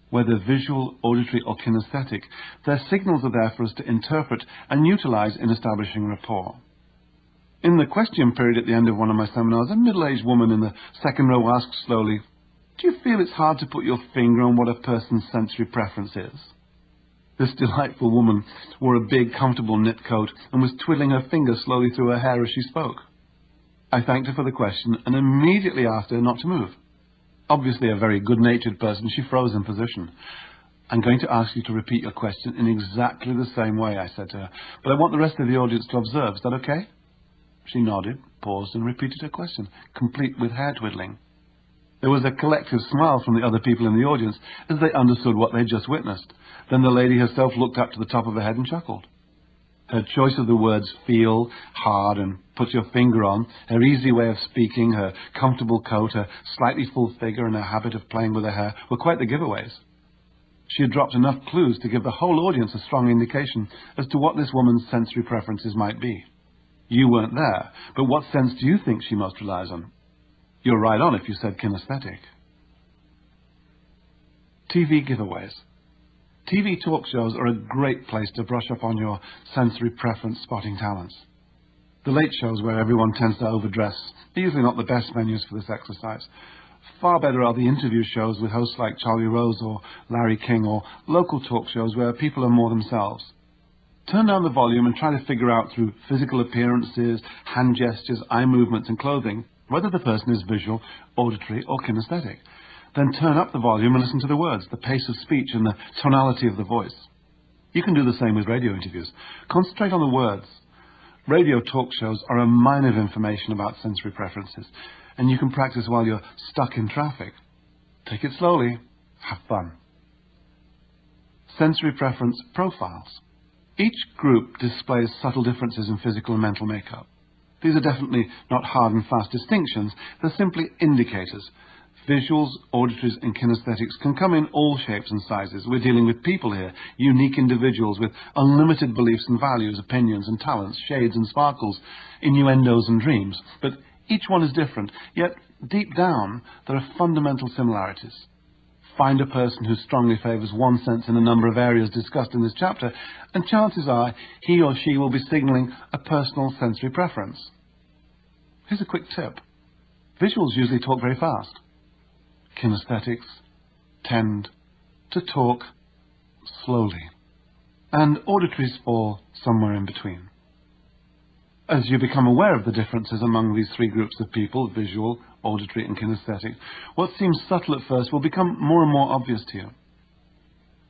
Whether visual, auditory, or kinesthetic, their signals are there for us to interpret and utilize in establishing rapport. In the question period at the end of one of my seminars, a middle-aged woman in the second row asked slowly, "Do you feel it's hard to put your finger on what a person's sensory preference is?" This delightful woman wore a big, comfortable knit coat and was twiddling her finger slowly through her hair as she spoke. I thanked her for the question and immediately asked her not to move. Obviously a very good-natured person, she froze in position. "I'm going to ask you to repeat your question in exactly the same way," I said to her, "but I want the rest of the audience to observe. Is that okay?" She nodded, paused, and repeated her question, complete with hair twiddling. There was a collective smile from the other people in the audience as they understood what they'd just witnessed. Then the lady herself looked up to the top of her head and chuckled. Her choice of the words feel, hard, and put your finger on, her easy way of speaking, her comfortable coat, her slightly full figure, and her habit of playing with her hair were quite the giveaways. She had dropped enough clues to give the whole audience a strong indication as to what this woman's sensory preferences might be. You weren't there, but what sense do you think she most relies on? You're right on if you said kinesthetic. TV giveaways. TV talk shows are a great place to brush up on your sensory preference spotting talents. The late shows, where everyone tends to overdress, are usually not the best venues for this exercise. Far better are the interview shows with hosts like Charlie Rose or Larry King, or local talk shows where people are more themselves. Turn down the volume and try to figure out through physical appearances, hand gestures, eye movements and clothing whether the person is visual, auditory or kinesthetic. Then turn up the volume and listen to the words, the pace of speech and the tonality of the voice. You can do the same with radio interviews. Concentrate on the words. Radio talk shows are a mine of information about sensory preferences, and you can practice while you're stuck in traffic. Take it slowly. Have fun. Sensory preference profiles. Each group displays subtle differences in physical and mental makeup. These are definitely not hard and fast distinctions. They're simply indicators. Visuals, auditories and kinesthetics can come in all shapes and sizes. We're dealing with people here, unique individuals with unlimited beliefs and values, opinions and talents, shades and sparkles, innuendos and dreams. But each one is different, yet deep down there are fundamental similarities. Find a person who strongly favours one sense in a number of areas discussed in this chapter, and chances are he or she will be signalling a personal sensory preference. Here's a quick tip. Visuals usually talk very fast. Kinesthetics tend to talk slowly, and auditories fall somewhere in between. As you become aware of the differences among these three groups of people, visual, auditory and kinesthetic, what seems subtle at first will become more and more obvious to you.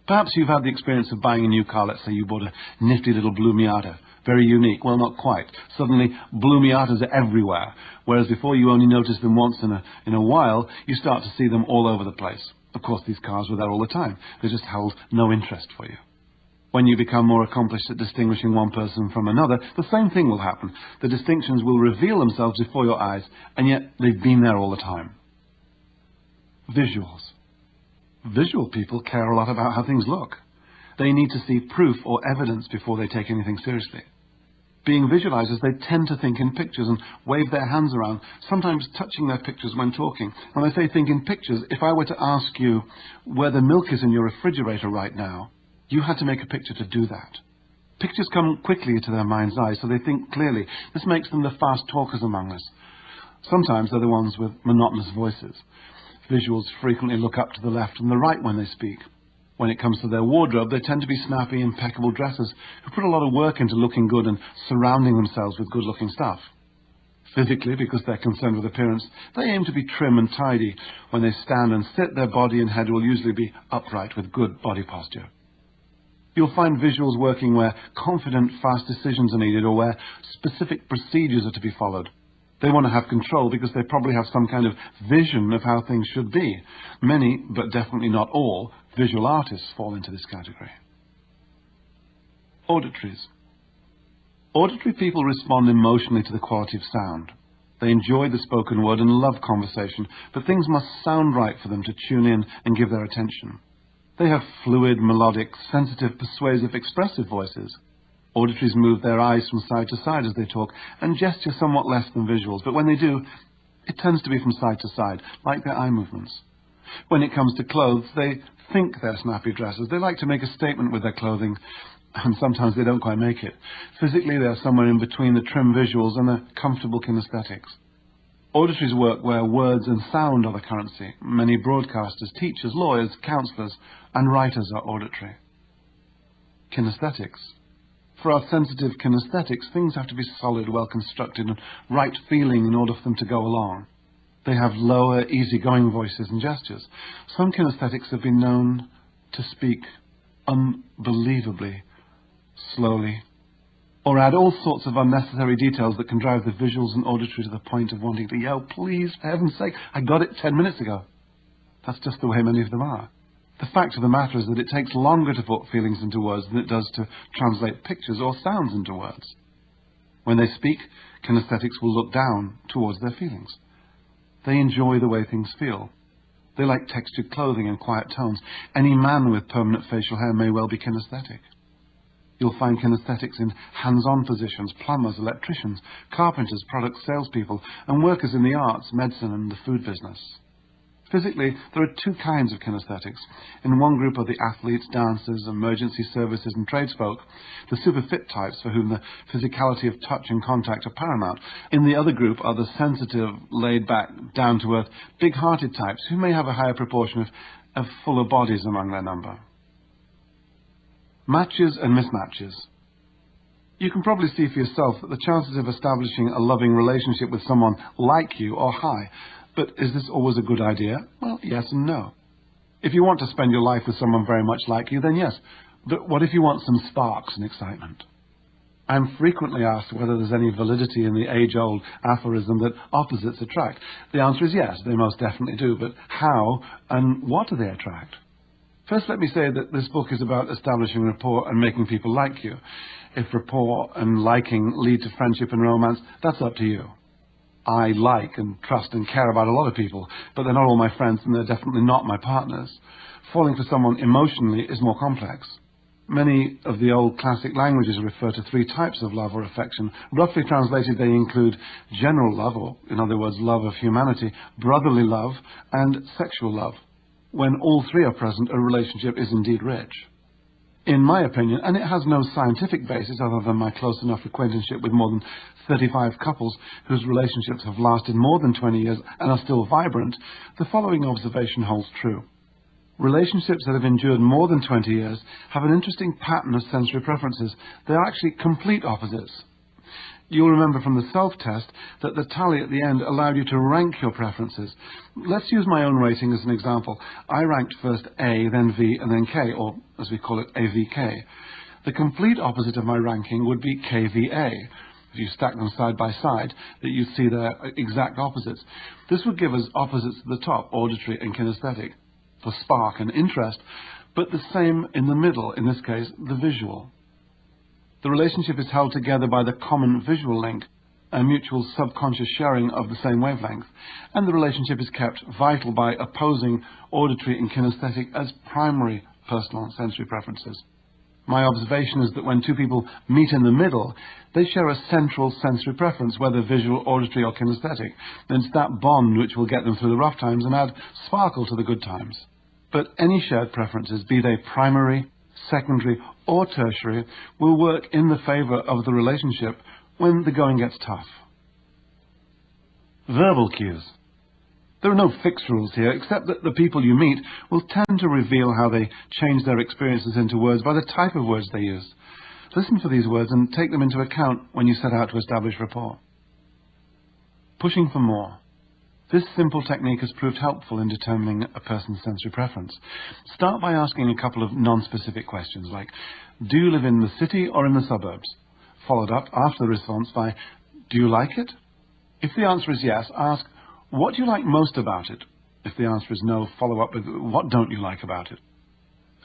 Perhaps you've had the experience of buying a new car. Let's say you bought a nifty little blue Miata. Very unique. Well, not quite. Suddenly, blue Miatas are everywhere, whereas before you only noticed them once in a while, you start to see them all over the place. Of course, these cars were there all the time. They just held no interest for you. When you become more accomplished at distinguishing one person from another, the same thing will happen. The distinctions will reveal themselves before your eyes, and yet they've been there all the time. Visuals. Visual people care a lot about how things look. They need to see proof or evidence before they take anything seriously. Being visualizers, they tend to think in pictures and wave their hands around, sometimes touching their pictures when talking. When I say think in pictures, if I were to ask you where the milk is in your refrigerator right now, you had to make a picture to do that. Pictures come quickly to their mind's eye, so they think clearly. This makes them the fast talkers among us. Sometimes they're the ones with monotonous voices. Visuals frequently look up to the left and the right when they speak. When it comes to their wardrobe, they tend to be snappy, impeccable dressers who put a lot of work into looking good and surrounding themselves with good-looking stuff. Physically, because they're concerned with appearance, they aim to be trim and tidy. When they stand and sit, their body and head will usually be upright with good body posture. You'll find visuals working where confident, fast decisions are needed or where specific procedures are to be followed. They want to have control because they probably have some kind of vision of how things should be. Many, but definitely not all, visual artists fall into this category. Auditories. Auditory people respond emotionally to the quality of sound. They enjoy the spoken word and love conversation, but things must sound right for them to tune in and give their attention. They have fluid, melodic, sensitive, persuasive, expressive voices. Auditories move their eyes from side to side as they talk and gesture somewhat less than visuals, but when they do, it tends to be from side to side, like their eye movements. When it comes to clothes, they think they're snappy dresses. They like to make a statement with their clothing, and sometimes they don't quite make it. Physically, they're somewhere in between the trim visuals and the comfortable kinesthetics. Auditories work where words and sound are the currency. Many broadcasters, teachers, lawyers, counsellors, and writers are auditory. Kinesthetics. For our sensitive kinesthetics, things have to be solid, well constructed, and right feeling in order for them to go along. They have lower, easygoing voices and gestures. Some kinesthetics have been known to speak unbelievably slowly, or add all sorts of unnecessary details that can drive the visuals and auditory to the point of wanting to yell, "Please, for heaven's sake, I got it 10 minutes ago." That's just the way many of them are. The fact of the matter is that it takes longer to put feelings into words than it does to translate pictures or sounds into words. When they speak, kinesthetics will look down towards their feelings. They enjoy the way things feel. They like textured clothing and quiet tones. Any man with permanent facial hair may well be kinesthetic. You'll find kinesthetics in hands-on positions, plumbers, electricians, carpenters, product salespeople, and workers in the arts, medicine, and the food business. Physically, there are two kinds of kinesthetics. In one group are the athletes, dancers, emergency services, and tradesfolk, the super fit types for whom the physicality of touch and contact are paramount. In the other group are the sensitive, laid-back, down-to-earth, big-hearted types who may have a higher proportion of fuller bodies among their number. Matches and mismatches. You can probably see for yourself that the chances of establishing a loving relationship with someone like you are high. But is this always a good idea? Well, yes and no. If you want to spend your life with someone very much like you, then yes. But what if you want some sparks and excitement? I'm frequently asked whether there's any validity in the age-old aphorism that opposites attract. The answer is yes, they most definitely do. But how and what do they attract? First, let me say that this book is about establishing rapport and making people like you. If rapport and liking lead to friendship and romance, that's up to you. I like and trust and care about a lot of people, but they're not all my friends and they're definitely not my partners. Falling for someone emotionally is more complex. Many of the old classic languages refer to three types of love or affection. Roughly translated, they include general love, or in other words, love of humanity, brotherly love, and sexual love. When all three are present, a relationship is indeed rich. In my opinion, and it has no scientific basis other than my close enough acquaintanceship with more than 35 couples whose relationships have lasted more than 20 years and are still vibrant, the following observation holds true. Relationships that have endured more than 20 years have an interesting pattern of sensory preferences. They are actually complete opposites. You'll remember from the self-test that the tally at the end allowed you to rank your preferences. Let's use my own rating as an example. I ranked first A, then V, and then K, or as we call it, AVK. The complete opposite of my ranking would be KVA. If you stack them side by side, that you'd see their exact opposites. This would give us opposites at the top, auditory and kinesthetic, for spark and interest, but the same in the middle, in this case, the visual. The relationship is held together by the common visual link, a mutual subconscious sharing of the same wavelength, and the relationship is kept vital by opposing auditory and kinesthetic as primary personal and sensory preferences. My observation is that when two people meet in the middle, they share a central sensory preference, whether visual, auditory, or kinesthetic, and it's that bond which will get them through the rough times and add sparkle to the good times. But any shared preferences, be they primary, secondary, or tertiary, will work in the favour of the relationship when the going gets tough. Verbal cues. There are no fixed rules here, except that the people you meet will tend to reveal how they change their experiences into words by the type of words they use. Listen for these words and take them into account when you set out to establish rapport. pushing for more. This simple technique has proved helpful in determining a person's sensory preference. Start by asking a couple of non-specific questions like, do you live in the city or in the suburbs? Followed up after the response by, do you like it? If the answer is yes, ask, what do you like most about it? If the answer is no, follow up with, what don't you like about it?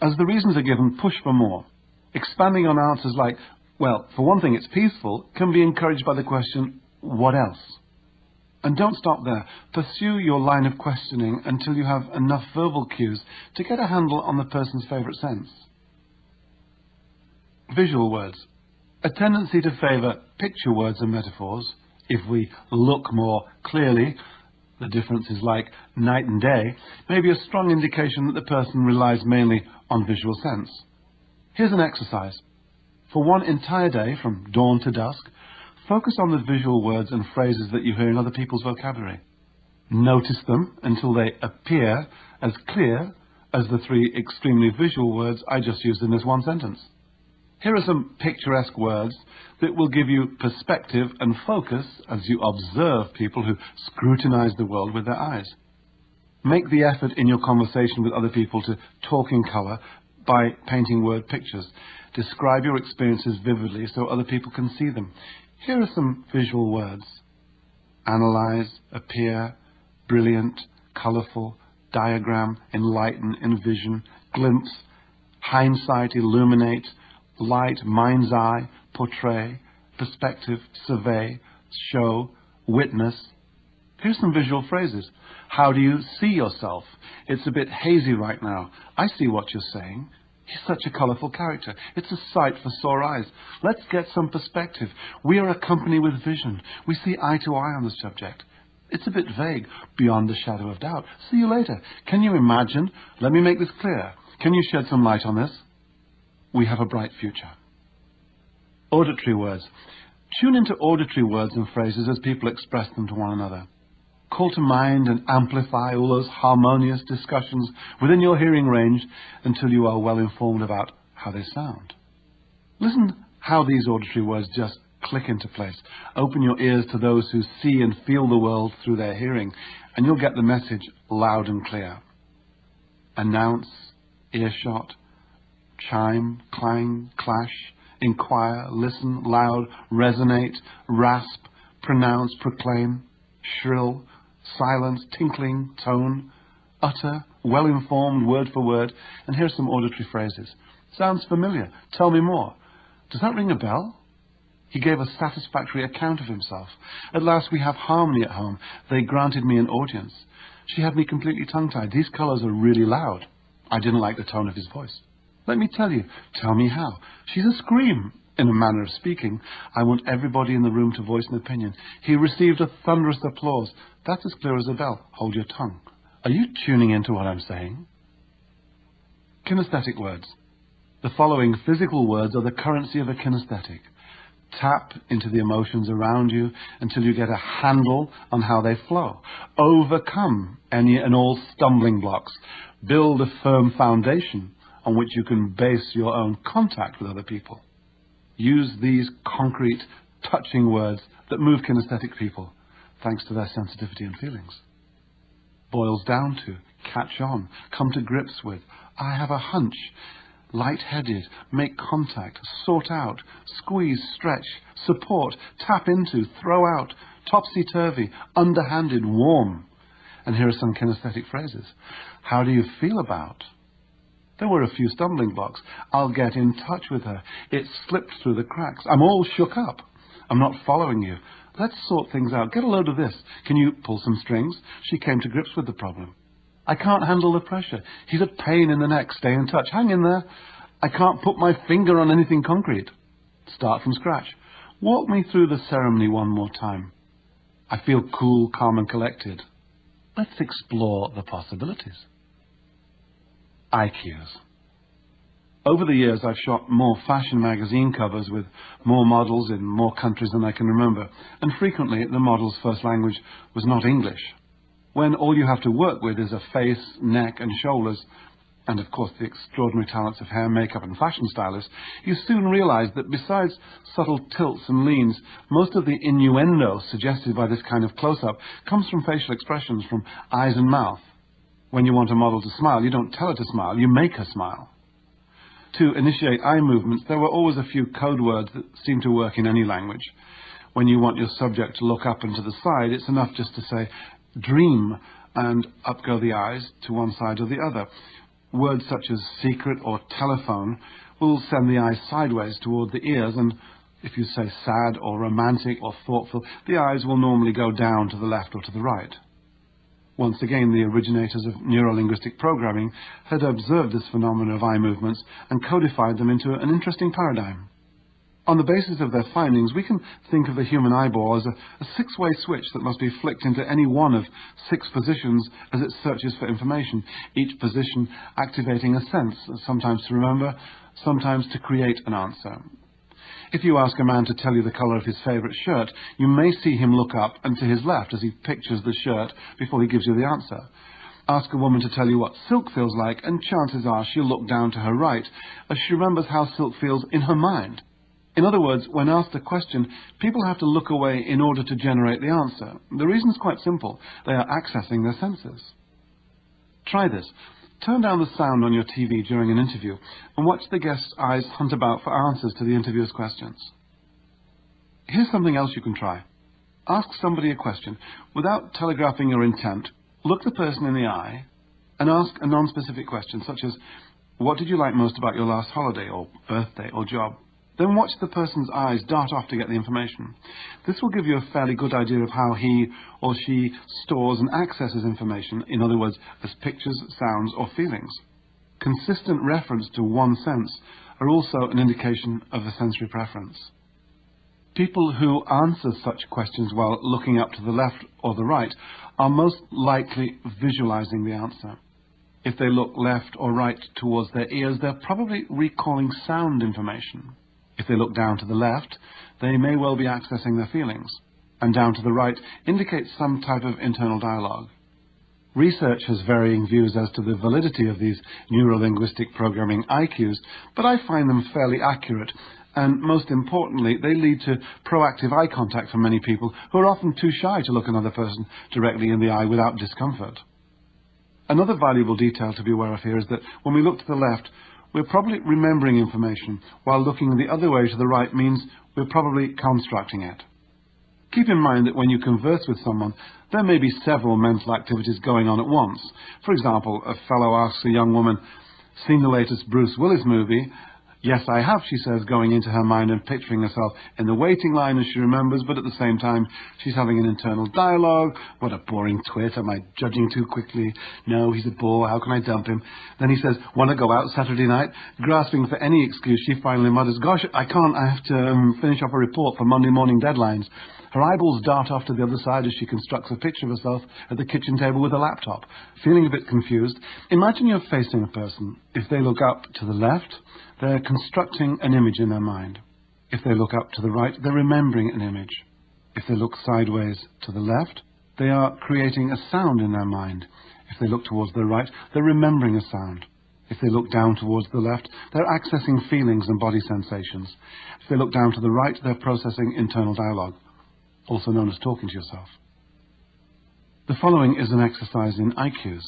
As the reasons are given, push for more. Expanding on answers like, well, for one thing it's peaceful, can be encouraged by the question, what else? And don't stop there. Pursue your line of questioning until you have enough verbal cues to get a handle on the person's favourite sense. Visual words. A tendency to favour picture words and metaphors. If we look more clearly, the difference is like night and day, may be a strong indication that the person relies mainly on visual sense. Here's an exercise. For one entire day, from dawn to dusk, focus on the visual words and phrases that you hear in other people's vocabulary. Notice them until they appear as clear as the three extremely visual words I just used in this one sentence. Here are some picturesque words that will give you perspective and focus as you observe people who scrutinize the world with their eyes. Make the effort in your conversation with other people to talk in color by painting word pictures. Describe your experiences vividly so other people can see them. Here are some visual words. Analyze, appear, brilliant, colorful, diagram, enlighten, envision, glimpse, hindsight, illuminate, light, mind's eye, portray, perspective, survey, show, witness. Here's some visual phrases. How do you see yourself? It's a bit hazy right now. I see what you're saying. He's such a colourful character. It's a sight for sore eyes. Let's get some perspective. We are a company with vision. We see eye to eye on the subject. It's a bit vague, beyond a shadow of doubt. See you later. Can you imagine? Let me make this clear. Can you shed some light on this? We have a bright future. Auditory words. Tune into auditory words and phrases as people express them to one another. Call to mind and amplify all those harmonious discussions within your hearing range until you are well informed about how they sound. Listen how these auditory words just click into place. Open your ears to those who see and feel the world through their hearing, and you'll get the message loud and clear. Announce, earshot, chime, clang, clash, inquire, listen, loud, resonate, rasp, pronounce, proclaim, shrill, silence, tinkling, tone, utter, well-informed, word for word. And here's some auditory phrases. Sounds familiar. Tell me more. Does that ring a bell? He gave a satisfactory account of himself. At last we have harmony at home. They granted me an audience. She had me completely tongue-tied. These colours are really loud. I didn't like the tone of his voice. Let me tell you. Tell me how. She's a scream. In a manner of speaking, I want everybody in the room to voice an opinion. He received a thunderous applause. That's as clear as a bell. Hold your tongue. Are you tuning into what I'm saying? Kinesthetic words. The following physical words are the currency of a kinesthetic. Tap into the emotions around you until you get a handle on how they flow. Overcome any and all stumbling blocks. Build a firm foundation on which you can base your own contact with other people. Use these concrete, touching words that move kinesthetic people, thanks to their sensitivity and feelings. Boils down to, catch on, come to grips with, I have a hunch, light-headed, make contact, sort out, squeeze, stretch, support, tap into, throw out, topsy-turvy, underhanded, warm. And here are some kinesthetic phrases. How do you feel about? There were a few stumbling blocks. I'll get in touch with her. It slipped through the cracks. I'm all shook up. I'm not following you. Let's sort things out. Get a load of this. Can you pull some strings? She came to grips with the problem. I can't handle the pressure. He's a pain in the neck. Stay in touch. Hang in there. I can't put my finger on anything concrete. Start from scratch. Walk me through the ceremony one more time. I feel cool, calm and collected. Let's explore the possibilities. IQs. Over the years, I've shot more fashion magazine covers with more models in more countries than I can remember, and frequently the model's first language was not English. When all you have to work with is a face, neck and shoulders, and of course the extraordinary talents of hair, makeup and fashion stylists, you soon realize that besides subtle tilts and leans, most of the innuendo suggested by this kind of close-up comes from facial expressions, from eyes and mouth. When you want a model to smile, you don't tell her to smile, you make her smile. To initiate eye movements, there were always a few code words that seem to work in any language. When you want your subject to look up and to the side, it's enough just to say, dream, and up go the eyes to one side or the other. Words such as secret or telephone will send the eyes sideways toward the ears, and if you say sad or romantic or thoughtful, the eyes will normally go down to the left or to the right. Once again, the originators of Neuro-Linguistic Programming had observed this phenomenon of eye movements and codified them into an interesting paradigm. On the basis of their findings, we can think of the human eyeball as a six-way switch that must be flicked into any one of 6 positions as it searches for information, each position activating a sense, sometimes to remember, sometimes to create an answer. If you ask a man to tell you the colour of his favourite shirt, you may see him look up and to his left as he pictures the shirt before he gives you the answer. Ask a woman to tell you what silk feels like, and chances are she'll look down to her right as she remembers how silk feels in her mind. In other words, when asked a question, people have to look away in order to generate the answer. The reason is quite simple. They are accessing their senses. Try this. Turn down the sound on your TV during an interview and watch the guest's eyes hunt about for answers to the interviewer's questions. Here's something else you can try. Ask somebody a question. Without telegraphing your intent, look the person in the eye and ask a non-specific question, such as, what did you like most about your last holiday or birthday or job? Then watch the person's eyes dart off to get the information. This will give you a fairly good idea of how he or she stores and accesses information, in other words, as pictures, sounds or feelings. Consistent reference to one sense are also an indication of a sensory preference. People who answer such questions while looking up to the left or the right are most likely visualizing the answer. If they look left or right towards their ears, they're probably recalling sound information. If they look down to the left, they may well be accessing their feelings, and down to the right indicates some type of internal dialogue. Research has varying views as to the validity of these neuro-linguistic programming IQs, but I find them fairly accurate, and most importantly, they lead to proactive eye contact for many people who are often too shy to look another person directly in the eye without discomfort. Another valuable detail to be aware of here is that when we look to the left, we're probably remembering information, while looking the other way to the right means we're probably constructing it. Keep in mind that when you converse with someone, there may be several mental activities going on at once. For example, a fellow asks a young woman, "Seen the latest Bruce Willis movie?" "Yes, I have," she says, going into her mind and picturing herself in the waiting line as she remembers, but at the same time, she's having an internal dialogue. "What a boring twit. Am I judging too quickly? No, he's a bore. How can I dump him?" Then he says, "Want to go out Saturday night?" Grasping for any excuse, she finally mutters, "Gosh, I can't. I have to finish up a report for Monday morning deadlines." Her eyeballs dart off to the other side as she constructs a picture of herself at the kitchen table with a laptop. Feeling a bit confused, imagine you're facing a person. If they look up to the left, they're constructing an image in their mind. If they look up to the right, they're remembering an image. If they look sideways to the left, they are creating a sound in their mind. If they look towards the right, they're remembering a sound. If they look down towards the left, they're accessing feelings and body sensations. If they look down to the right, they're processing internal dialogue, also known as talking to yourself. The following is an exercise in IQs.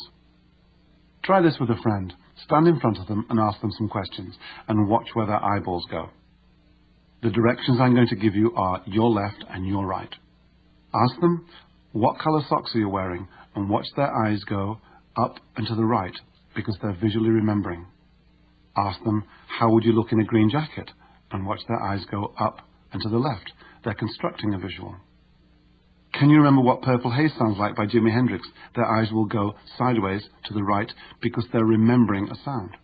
Try this with a friend. Stand in front of them and ask them some questions, and watch where their eyeballs go. The directions I'm going to give you are your left and your right. Ask them, what colour socks are you wearing, and watch their eyes go up and to the right, because they're visually remembering. Ask them, how would you look in a green jacket, and watch their eyes go up and to the left. They're constructing a visual. Can you remember what Purple Haze sounds like by Jimi Hendrix? Their eyes will go sideways to the right because they're remembering a sound.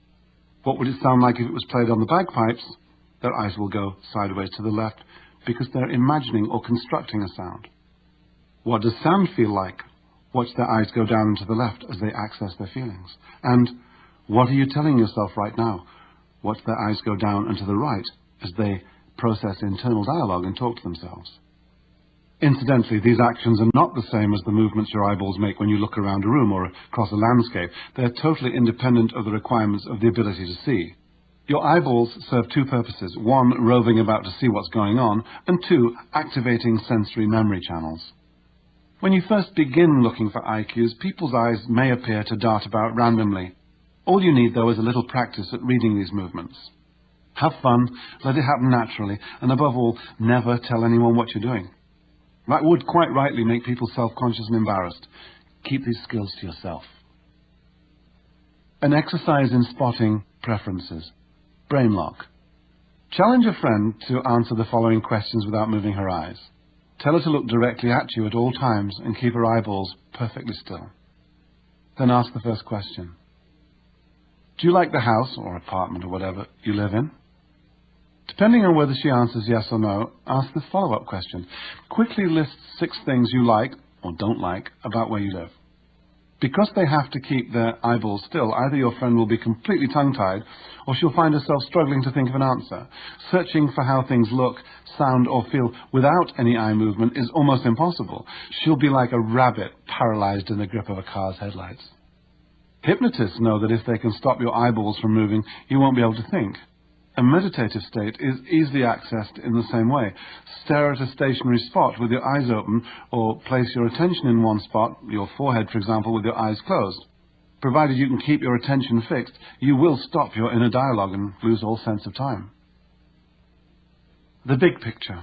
What would it sound like if it was played on the bagpipes? Their eyes will go sideways to the left because they're imagining or constructing a sound. What does sound feel like? Watch their eyes go down to the left as they access their feelings. And what are you telling yourself right now? Watch their eyes go down and to the right as they process internal dialogue and talk to themselves. Incidentally, these actions are not the same as the movements your eyeballs make when you look around a room or across a landscape. They are totally independent of the requirements of the ability to see. Your eyeballs serve two purposes: one, roving about to see what's going on, and two, activating sensory memory channels. When you first begin looking for eye cues, people's eyes may appear to dart about randomly. All you need, though, is a little practice at reading these movements. Have fun, let it happen naturally, and above all, never tell anyone what you're doing. That would quite rightly make people self-conscious and embarrassed. Keep these skills to yourself. An exercise in spotting preferences. Brain lock. Challenge a friend to answer the following questions without moving her eyes. Tell her to look directly at you at all times and keep her eyeballs perfectly still. Then ask the first question. Do you like the house, or apartment, or whatever you live in? Depending on whether she answers yes or no, ask the follow-up question. Quickly list 6 things you like, or don't like, about where you live. Because they have to keep their eyeballs still, either your friend will be completely tongue-tied, or she'll find herself struggling to think of an answer. Searching for how things look, sound, or feel without any eye movement is almost impossible. She'll be like a rabbit paralyzed in the grip of a car's headlights. Hypnotists know that if they can stop your eyeballs from moving, you won't be able to think. A meditative state is easily accessed in the same way. Stare at a stationary spot with your eyes open, or place your attention in one spot, your forehead for example, with your eyes closed. Provided you can keep your attention fixed, you will stop your inner dialogue and lose all sense of time. The big picture.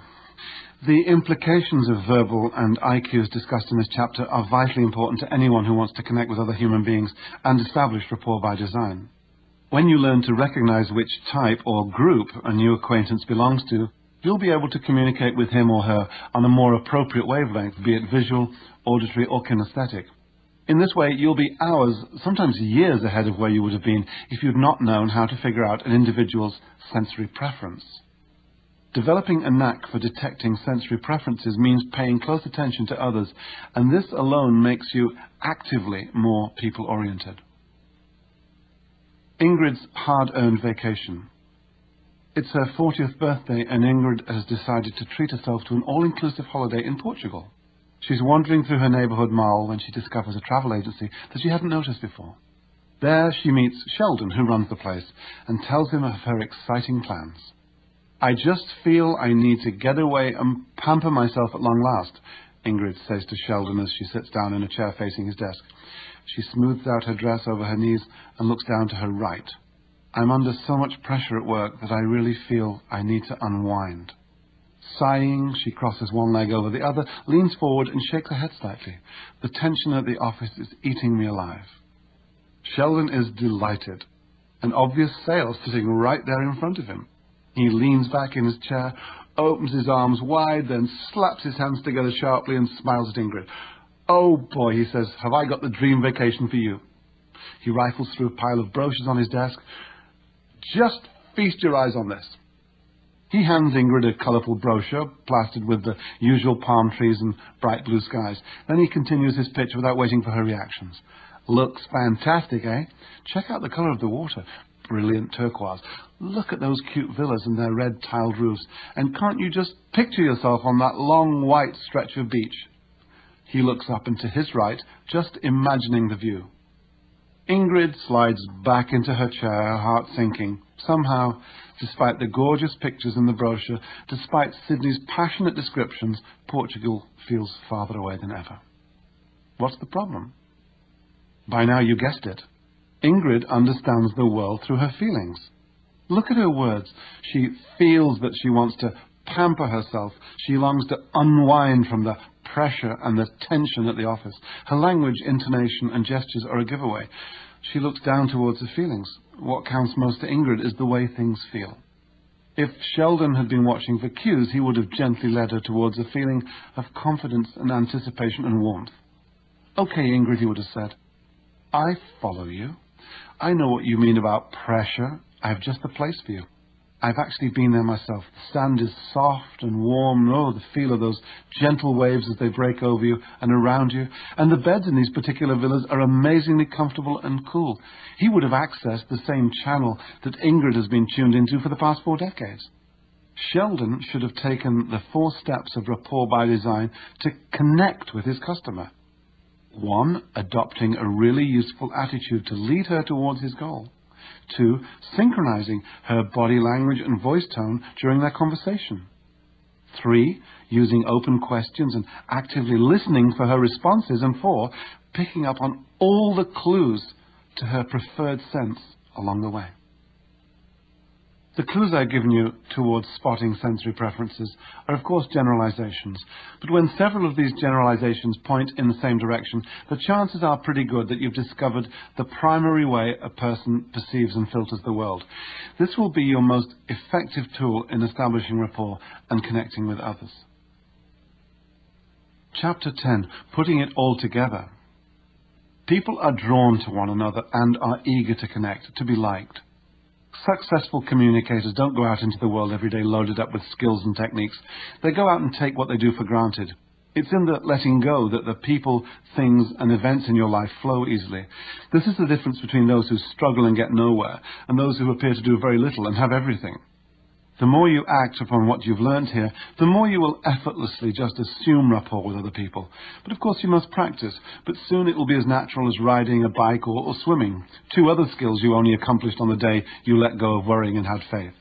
The implications of verbal and eye cues discussed in this chapter are vitally important to anyone who wants to connect with other human beings and establish rapport by design. When you learn to recognize which type or group a new acquaintance belongs to, you'll be able to communicate with him or her on a more appropriate wavelength, be it visual, auditory, or kinesthetic. In this way, you'll be hours, sometimes years ahead of where you would have been if you'd not known how to figure out an individual's sensory preference. Developing a knack for detecting sensory preferences means paying close attention to others, and this alone makes you actively more people-oriented. Ingrid's hard-earned vacation. It's her 40th birthday, and Ingrid has decided to treat herself to an all-inclusive holiday in Portugal. She's wandering through her neighborhood mall when she discovers a travel agency that she hadn't noticed before. There she meets Sheldon, who runs the place, and tells him of her exciting plans. "I just feel I need to get away and pamper myself at long last," Ingrid says to Sheldon as she sits down in a chair facing his desk. She smooths out her dress over her knees and looks down to her right. "I'm under so much pressure at work that I really feel I need to unwind." Sighing, she crosses one leg over the other, leans forward and shakes her head slightly. "The tension at the office is eating me alive." Sheldon is delighted. An obvious sale sitting right there in front of him. He leans back in his chair, opens his arms wide, then slaps his hands together sharply and smiles at Ingrid. "Oh boy," he says, "have I got the dream vacation for you." He rifles through a pile of brochures on his desk. "Just feast your eyes on this." He hands Ingrid a colourful brochure, plastered with the usual palm trees and bright blue skies. Then he continues his pitch without waiting for her reactions. "Looks fantastic, eh? Check out the colour of the water. Brilliant turquoise. Look at those cute villas and their red tiled roofs. And can't you just picture yourself on that long white stretch of beach?" He looks up and to his right, just imagining the view. Ingrid slides back into her chair, her heart sinking. Somehow, despite the gorgeous pictures in the brochure, despite Sydney's passionate descriptions, Portugal feels farther away than ever. What's the problem? By now you guessed it. Ingrid understands the world through her feelings. Look at her words. She feels that she wants to pamper herself. She longs to unwind from the pressure and the tension at the office. Her language, intonation, and gestures are a giveaway. She looks down towards her feelings. What counts most to Ingrid is the way things feel. If Sheldon had been watching for cues, he would have gently led her towards a feeling of confidence and anticipation and warmth. "Okay, Ingrid," he would have said. "I follow you. I know what you mean about pressure. I have just the place for you. I've actually been there myself. The sand is soft and warm. Oh, the feel of those gentle waves as they break over you and around you. And the beds in these particular villas are amazingly comfortable and cool." He would have accessed the same channel that Ingrid has been tuned into for the past 4 decades. Sheldon should have taken the 4 steps of rapport by design to connect with his customer. 1. Adopting a really useful attitude to lead her towards his goal. 2. Synchronizing her body language and voice tone during their conversation. 3. Using open questions and actively listening for her responses. And 4. Picking up on all the clues to her preferred sense along the way. The clues I've given you towards spotting sensory preferences are of course generalizations, but when several of these generalizations point in the same direction, the chances are pretty good that you've discovered the primary way a person perceives and filters the world. This will be your most effective tool in establishing rapport and connecting with others. Chapter 10. Putting it all together. People are drawn to one another and are eager to connect, to be liked. Successful communicators don't go out into the world every day loaded up with skills and techniques. They go out and take what they do for granted. It's in the letting go that the people, things, and events in your life flow easily. This is the difference between those who struggle and get nowhere, and those who appear to do very little and have everything. The more you act upon what you've learned here, the more you will effortlessly just assume rapport with other people. But of course you must practice, but soon it will be as natural as riding a bike or swimming, 2 other skills you only accomplished on the day you let go of worrying and had faith.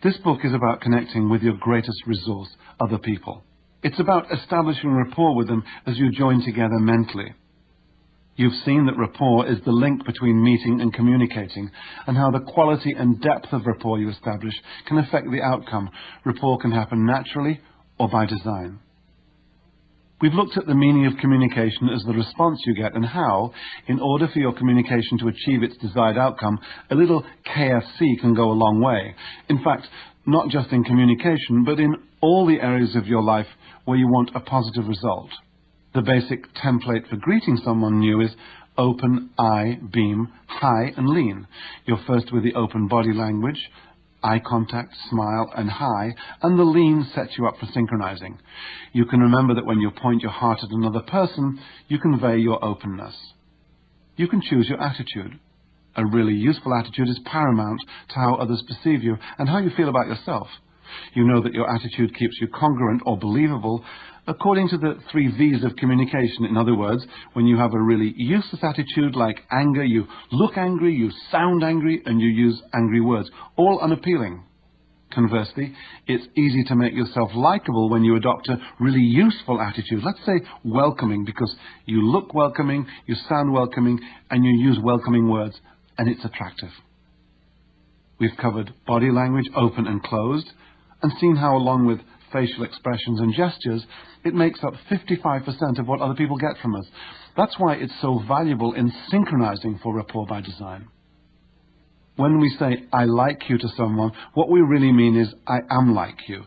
This book is about connecting with your greatest resource, other people. It's about establishing rapport with them as you join together mentally. You've seen that rapport is the link between meeting and communicating, and how the quality and depth of rapport you establish can affect the outcome. Rapport can happen naturally or by design. We've looked at the meaning of communication as the response you get, and how, in order for your communication to achieve its desired outcome, a little KFC can go a long way. In fact, not just in communication, but in all the areas of your life where you want a positive result. The basic template for greeting someone new is open, eye, beam, hi, and lean. You're first with the open body language, eye contact, smile, and hi, and the lean sets you up for synchronizing. You can remember that when you point your heart at another person, you convey your openness. You can choose your attitude. A really useful attitude is paramount to how others perceive you and how you feel about yourself. You know that your attitude keeps you congruent or believable according to the 3 V's of communication. In other words, when you have a really useless attitude like anger, you look angry, you sound angry, and you use angry words, all unappealing. Conversely, it's easy to make yourself likable when you adopt a really useful attitude. Let's say welcoming, because you look welcoming, you sound welcoming, and you use welcoming words, and it's attractive. We've covered body language, open and closed, and seen how, along with facial expressions and gestures, it makes up 55% of what other people get from us. That's why it's so valuable in synchronizing for rapport by design. When we say, I like you to someone, what we really mean is, I am like you.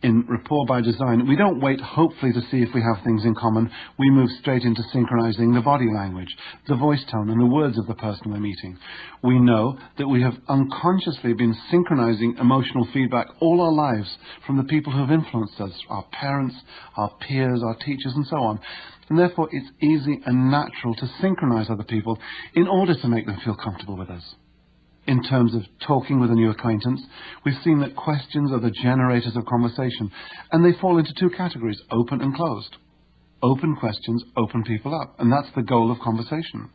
In rapport by design, we don't wait hopefully to see if we have things in common. We move straight into synchronizing the body language, the voice tone, and the words of the person we're meeting. We know that we have unconsciously been synchronizing emotional feedback all our lives from the people who have influenced us, our parents, our peers, our teachers, and so on. And therefore, it's easy and natural to synchronize other people in order to make them feel comfortable with us. In terms of talking with a new acquaintance, we've seen that questions are the generators of conversation, and they fall into 2 categories, open and closed. Open questions open people up, and that's the goal of conversation.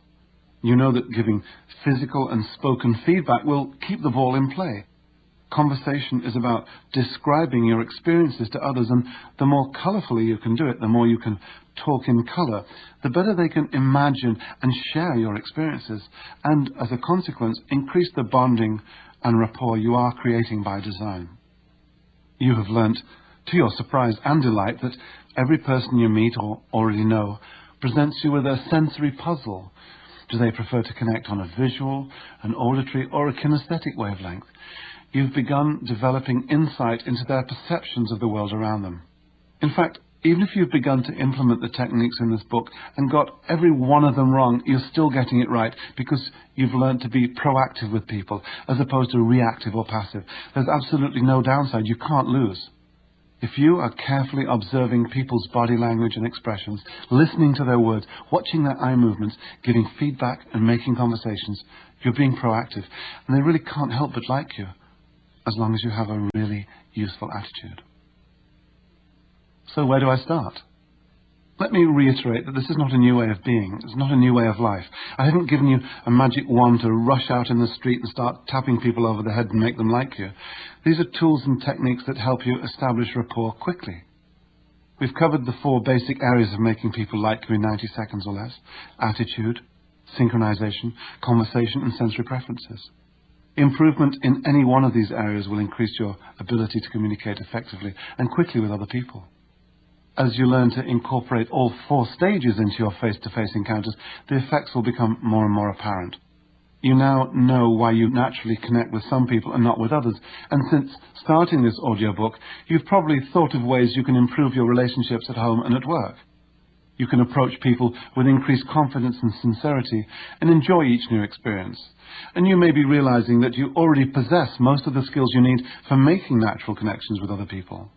You know that giving physical and spoken feedback will keep the ball in play. Conversation is about describing your experiences to others, and the more colourfully you can do it, the more you can talk in colour, the better they can imagine and share your experiences, and as a consequence, increase the bonding and rapport you are creating by design. You have learnt, to your surprise and delight, that every person you meet or already know presents you with a sensory puzzle. Do they prefer to connect on a visual, an auditory, or a kinesthetic wavelength? You've begun developing insight into their perceptions of the world around them. In fact, even if you've begun to implement the techniques in this book and got every one of them wrong, you're still getting it right because you've learned to be proactive with people as opposed to reactive or passive. There's absolutely no downside. You can't lose. If you are carefully observing people's body language and expressions, listening to their words, watching their eye movements, giving feedback and making conversations, you're being proactive, and they really can't help but like you. as long as you have a really useful attitude. So where do I start? Let me reiterate that this is not a new way of being. It's not a new way of life. I haven't given you a magic wand to rush out in the street and start tapping people over the head and make them like you. These are tools and techniques that help you establish rapport quickly. We've covered the 4 basic areas of making people like you in 90 seconds or less: attitude, synchronization, conversation, and sensory preferences. Improvement in any one of these areas will increase your ability to communicate effectively and quickly with other people. As you learn to incorporate all 4 stages into your face-to-face encounters, the effects will become more and more apparent. You now know why you naturally connect with some people and not with others, and since starting this audiobook, you've probably thought of ways you can improve your relationships at home and at work. You can approach people with increased confidence and sincerity and enjoy each new experience. And you may be realizing that you already possess most of the skills you need for making natural connections with other people.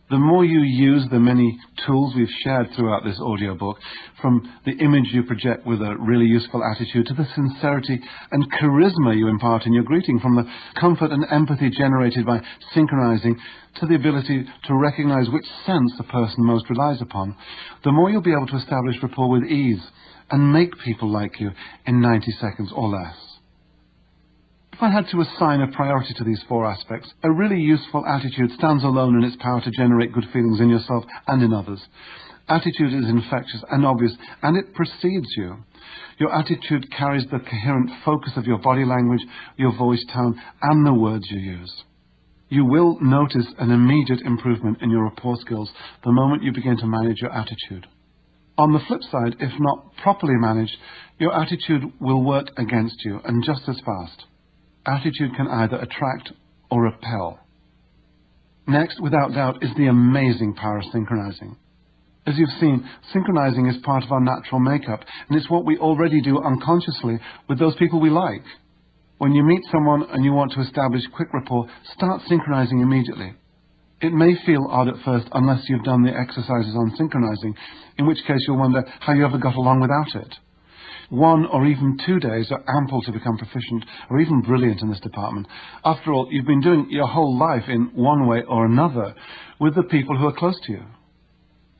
The more you use the many tools we've shared throughout this audiobook, from the image you project with a really useful attitude to the sincerity and charisma you impart in your greeting, from the comfort and empathy generated by synchronizing to the ability to recognize which sense a person most relies upon, the more you'll be able to establish rapport with ease and make people like you in 90 seconds or less. If I had to assign a priority to these 4 aspects, a really useful attitude stands alone in its power to generate good feelings in yourself and in others. Attitude is infectious and obvious, and it precedes you. Your attitude carries the coherent focus of your body language, your voice tone, and the words you use. You will notice an immediate improvement in your rapport skills the moment you begin to manage your attitude. On the flip side, if not properly managed, your attitude will work against you, and just as fast. Attitude can either attract or repel. Next, without doubt, is the amazing power of synchronizing. As you've seen, synchronizing is part of our natural makeup, and it's what we already do unconsciously with those people we like. When you meet someone and you want to establish quick rapport, start synchronizing immediately. It may feel odd at first unless you've done the exercises on synchronizing, in which case you'll wonder how you ever got along without it. 1 or even 2 days are ample to become proficient or even brilliant in this department. After all, you've been doing your whole life in one way or another with the people who are close to you.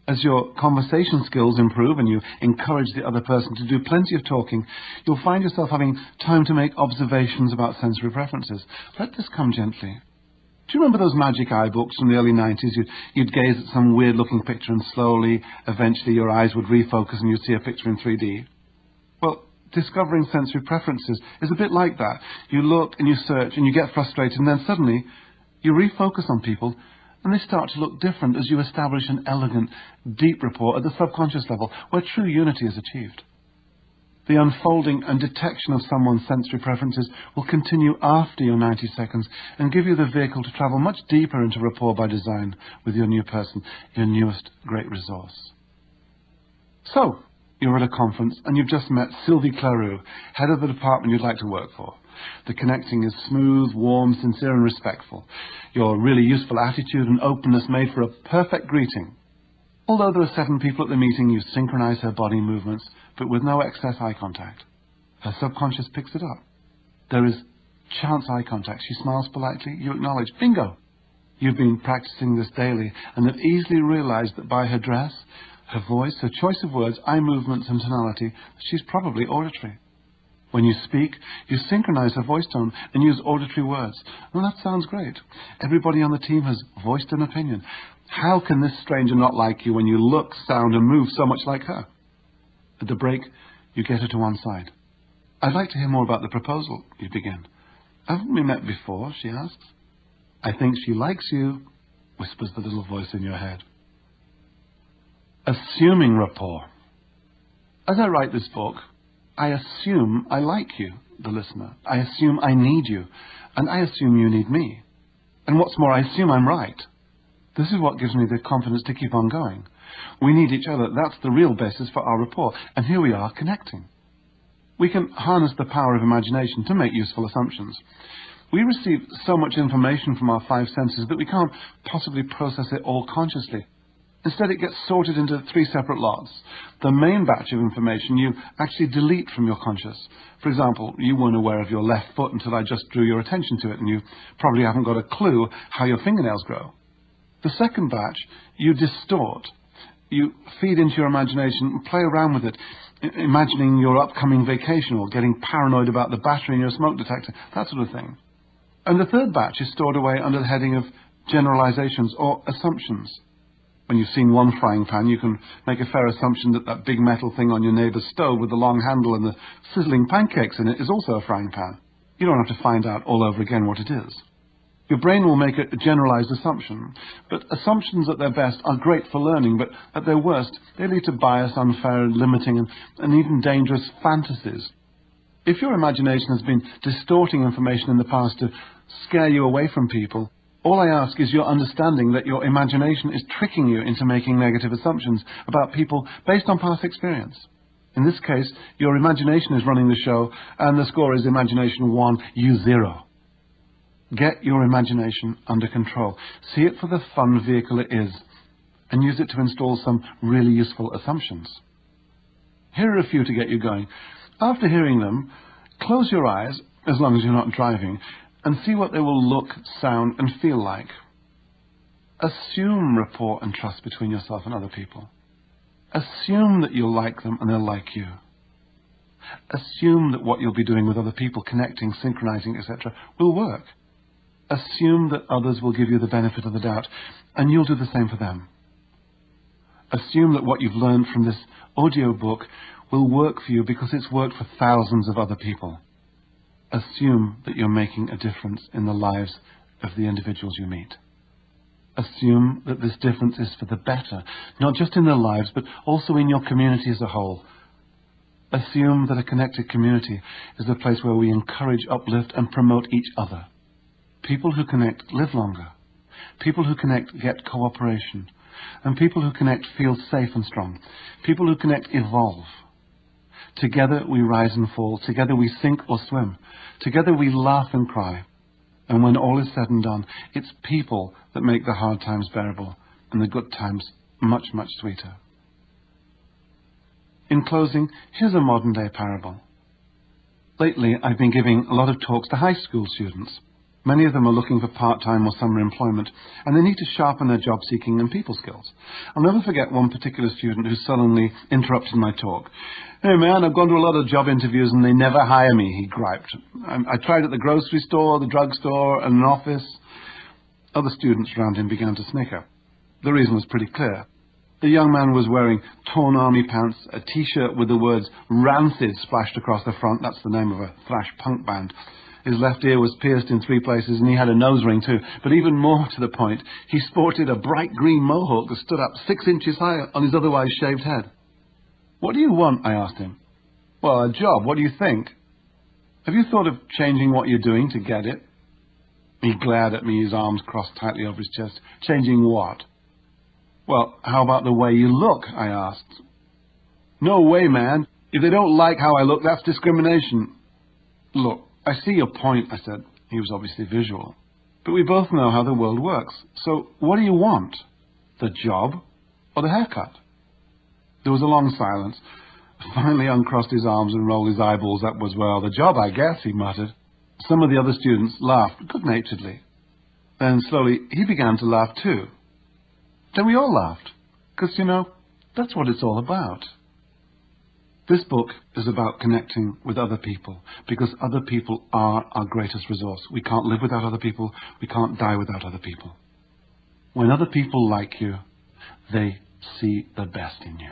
As your conversation skills improve and you encourage the other person to do plenty of talking, you'll find yourself having time to make observations about sensory preferences. Let this come gently. Do you remember those magic eye books from the early 90s? You'd gaze at some weird-looking picture and slowly, eventually your eyes would refocus and you'd see a picture in 3D. Well, discovering sensory preferences is a bit like that. You look and you search and you get frustrated, and then suddenly you refocus on people and they start to look different as you establish an elegant, deep rapport at the subconscious level where true unity is achieved. The unfolding and detection of someone's sensory preferences will continue after your 90 seconds and give you the vehicle to travel much deeper into rapport by design with your new person, your newest great resource. So, you're at a conference and you've just met Sylvie Claroux, head of the department you'd like to work for. The connecting is smooth, warm, sincere and respectful. Your really useful attitude and openness made for a perfect greeting. Although there are 7 people at the meeting, you synchronize her body movements, but with no excess eye contact. Her subconscious picks it up. There is chance eye contact. She smiles politely. You acknowledge. Bingo! You've been practicing this daily and have easily realized that by her dress, her voice, her choice of words, eye movements and tonality, she's probably auditory. When you speak, you synchronize her voice tone and use auditory words. Well, that sounds great. Everybody on the team has voiced an opinion. How can this stranger not like you when you look, sound and move so much like her? At the break, you get her to one side. I'd like to hear more about the proposal, you begin. Haven't we met before, she asks. I think she likes you, whispers the little voice in your head. Assuming rapport. As I write this book, I assume I like you, the listener. I assume I need you, and I assume you need me. And what's more, I assume I'm right. This is what gives me the confidence to keep on going. We need each other. That's the real basis for our rapport, and here we are connecting. We can harness the power of imagination to make useful assumptions. We receive so much information from our 5 senses that we can't possibly process it all consciously. Instead, it gets sorted into 3 separate lots. The main batch of information you actually delete from your conscious. For example, you weren't aware of your left foot until I just drew your attention to it, and you probably haven't got a clue how your fingernails grow. The second batch you distort. You feed into your imagination and play around with it, imagining your upcoming vacation or getting paranoid about the battery in your smoke detector, that sort of thing. And the third batch is stored away under the heading of generalizations or assumptions. When you've seen one frying pan, you can make a fair assumption that that big metal thing on your neighbour's stove with the long handle and the sizzling pancakes in it is also a frying pan. You don't have to find out all over again what it is. Your brain will make a generalized assumption, but assumptions at their best are great for learning, but at their worst, they lead to bias, unfair, limiting, and even dangerous fantasies. If your imagination has been distorting information in the past to scare you away from people, all I ask is your understanding that your imagination is tricking you into making negative assumptions about people based on past experience. In this case, your imagination is running the show, and the score is imagination 1, you 0. Get your imagination under control. See it for the fun vehicle it is, and use it to install some really useful assumptions. Here are a few to get you going. After hearing them, close your eyes, as long as you're not driving, and see what they will look, sound, and feel like. Assume rapport and trust between yourself and other people. Assume that you'll like them and they'll like you. Assume that what you'll be doing with other people, connecting, synchronizing, etc., will work. Assume that others will give you the benefit of the doubt, and you'll do the same for them. Assume that what you've learned from this audiobook will work for you because it's worked for thousands of other people. Assume that you're making a difference in the lives of the individuals you meet. Assume that this difference is for the better, not just in their lives, but also in your community as a whole. Assume that a connected community is a place where we encourage, uplift, and promote each other. People who connect live longer. People who connect get cooperation. And people who connect feel safe and strong. People who connect evolve. Together we rise and fall. Together we sink or swim. Together we laugh and cry. And when all is said and done, it's people that make the hard times bearable and the good times much, much sweeter. In closing, here's a modern-day parable. Lately, I've been giving a lot of talks to high school students. Many of them are looking for part-time or summer employment, and they need to sharpen their job-seeking and people skills. I'll never forget one particular student who sullenly interrupted my talk. "Hey man, I've gone to a lot of job interviews and they never hire me," he griped. "I tried at the grocery store, the drugstore, and an office." Other students around him began to snicker. The reason was pretty clear. The young man was wearing torn army pants, a t-shirt with the words "Rancid" splashed across the front. That's the name of a thrash punk band. His left ear was pierced in 3 places, and he had a nose ring too. But even more to the point, he sported a bright green mohawk that stood up 6 inches high on his otherwise shaved head. "What do you want?" I asked him. "Well, a job. What do you think?" "Have you thought of changing what you're doing to get it?" He glared at me, his arms crossed tightly over his chest. "Changing what?" "Well, how about the way you look?" I asked. "No way, man. If they don't like how I look, that's discrimination." "Look, I see your point," I said. He was obviously visual. "But we both know how the world works. So what do you want? The job or the haircut?" There was a long silence. Finally uncrossed his arms and rolled his eyeballs upwards. "Well, the job, I guess," he muttered. Some of the other students laughed good-naturedly. Then slowly he began to laugh too. Then we all laughed, because, that's what it's all about. This book is about connecting with other people, because other people are our greatest resource. We can't live without other people. We can't die without other people. When other people like you, they see the best in you.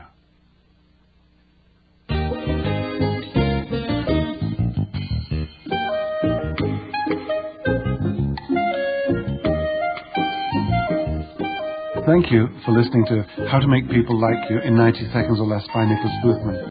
Thank you for listening to How to Make People Like You in 90 Seconds or Less by Nicholas Boothman.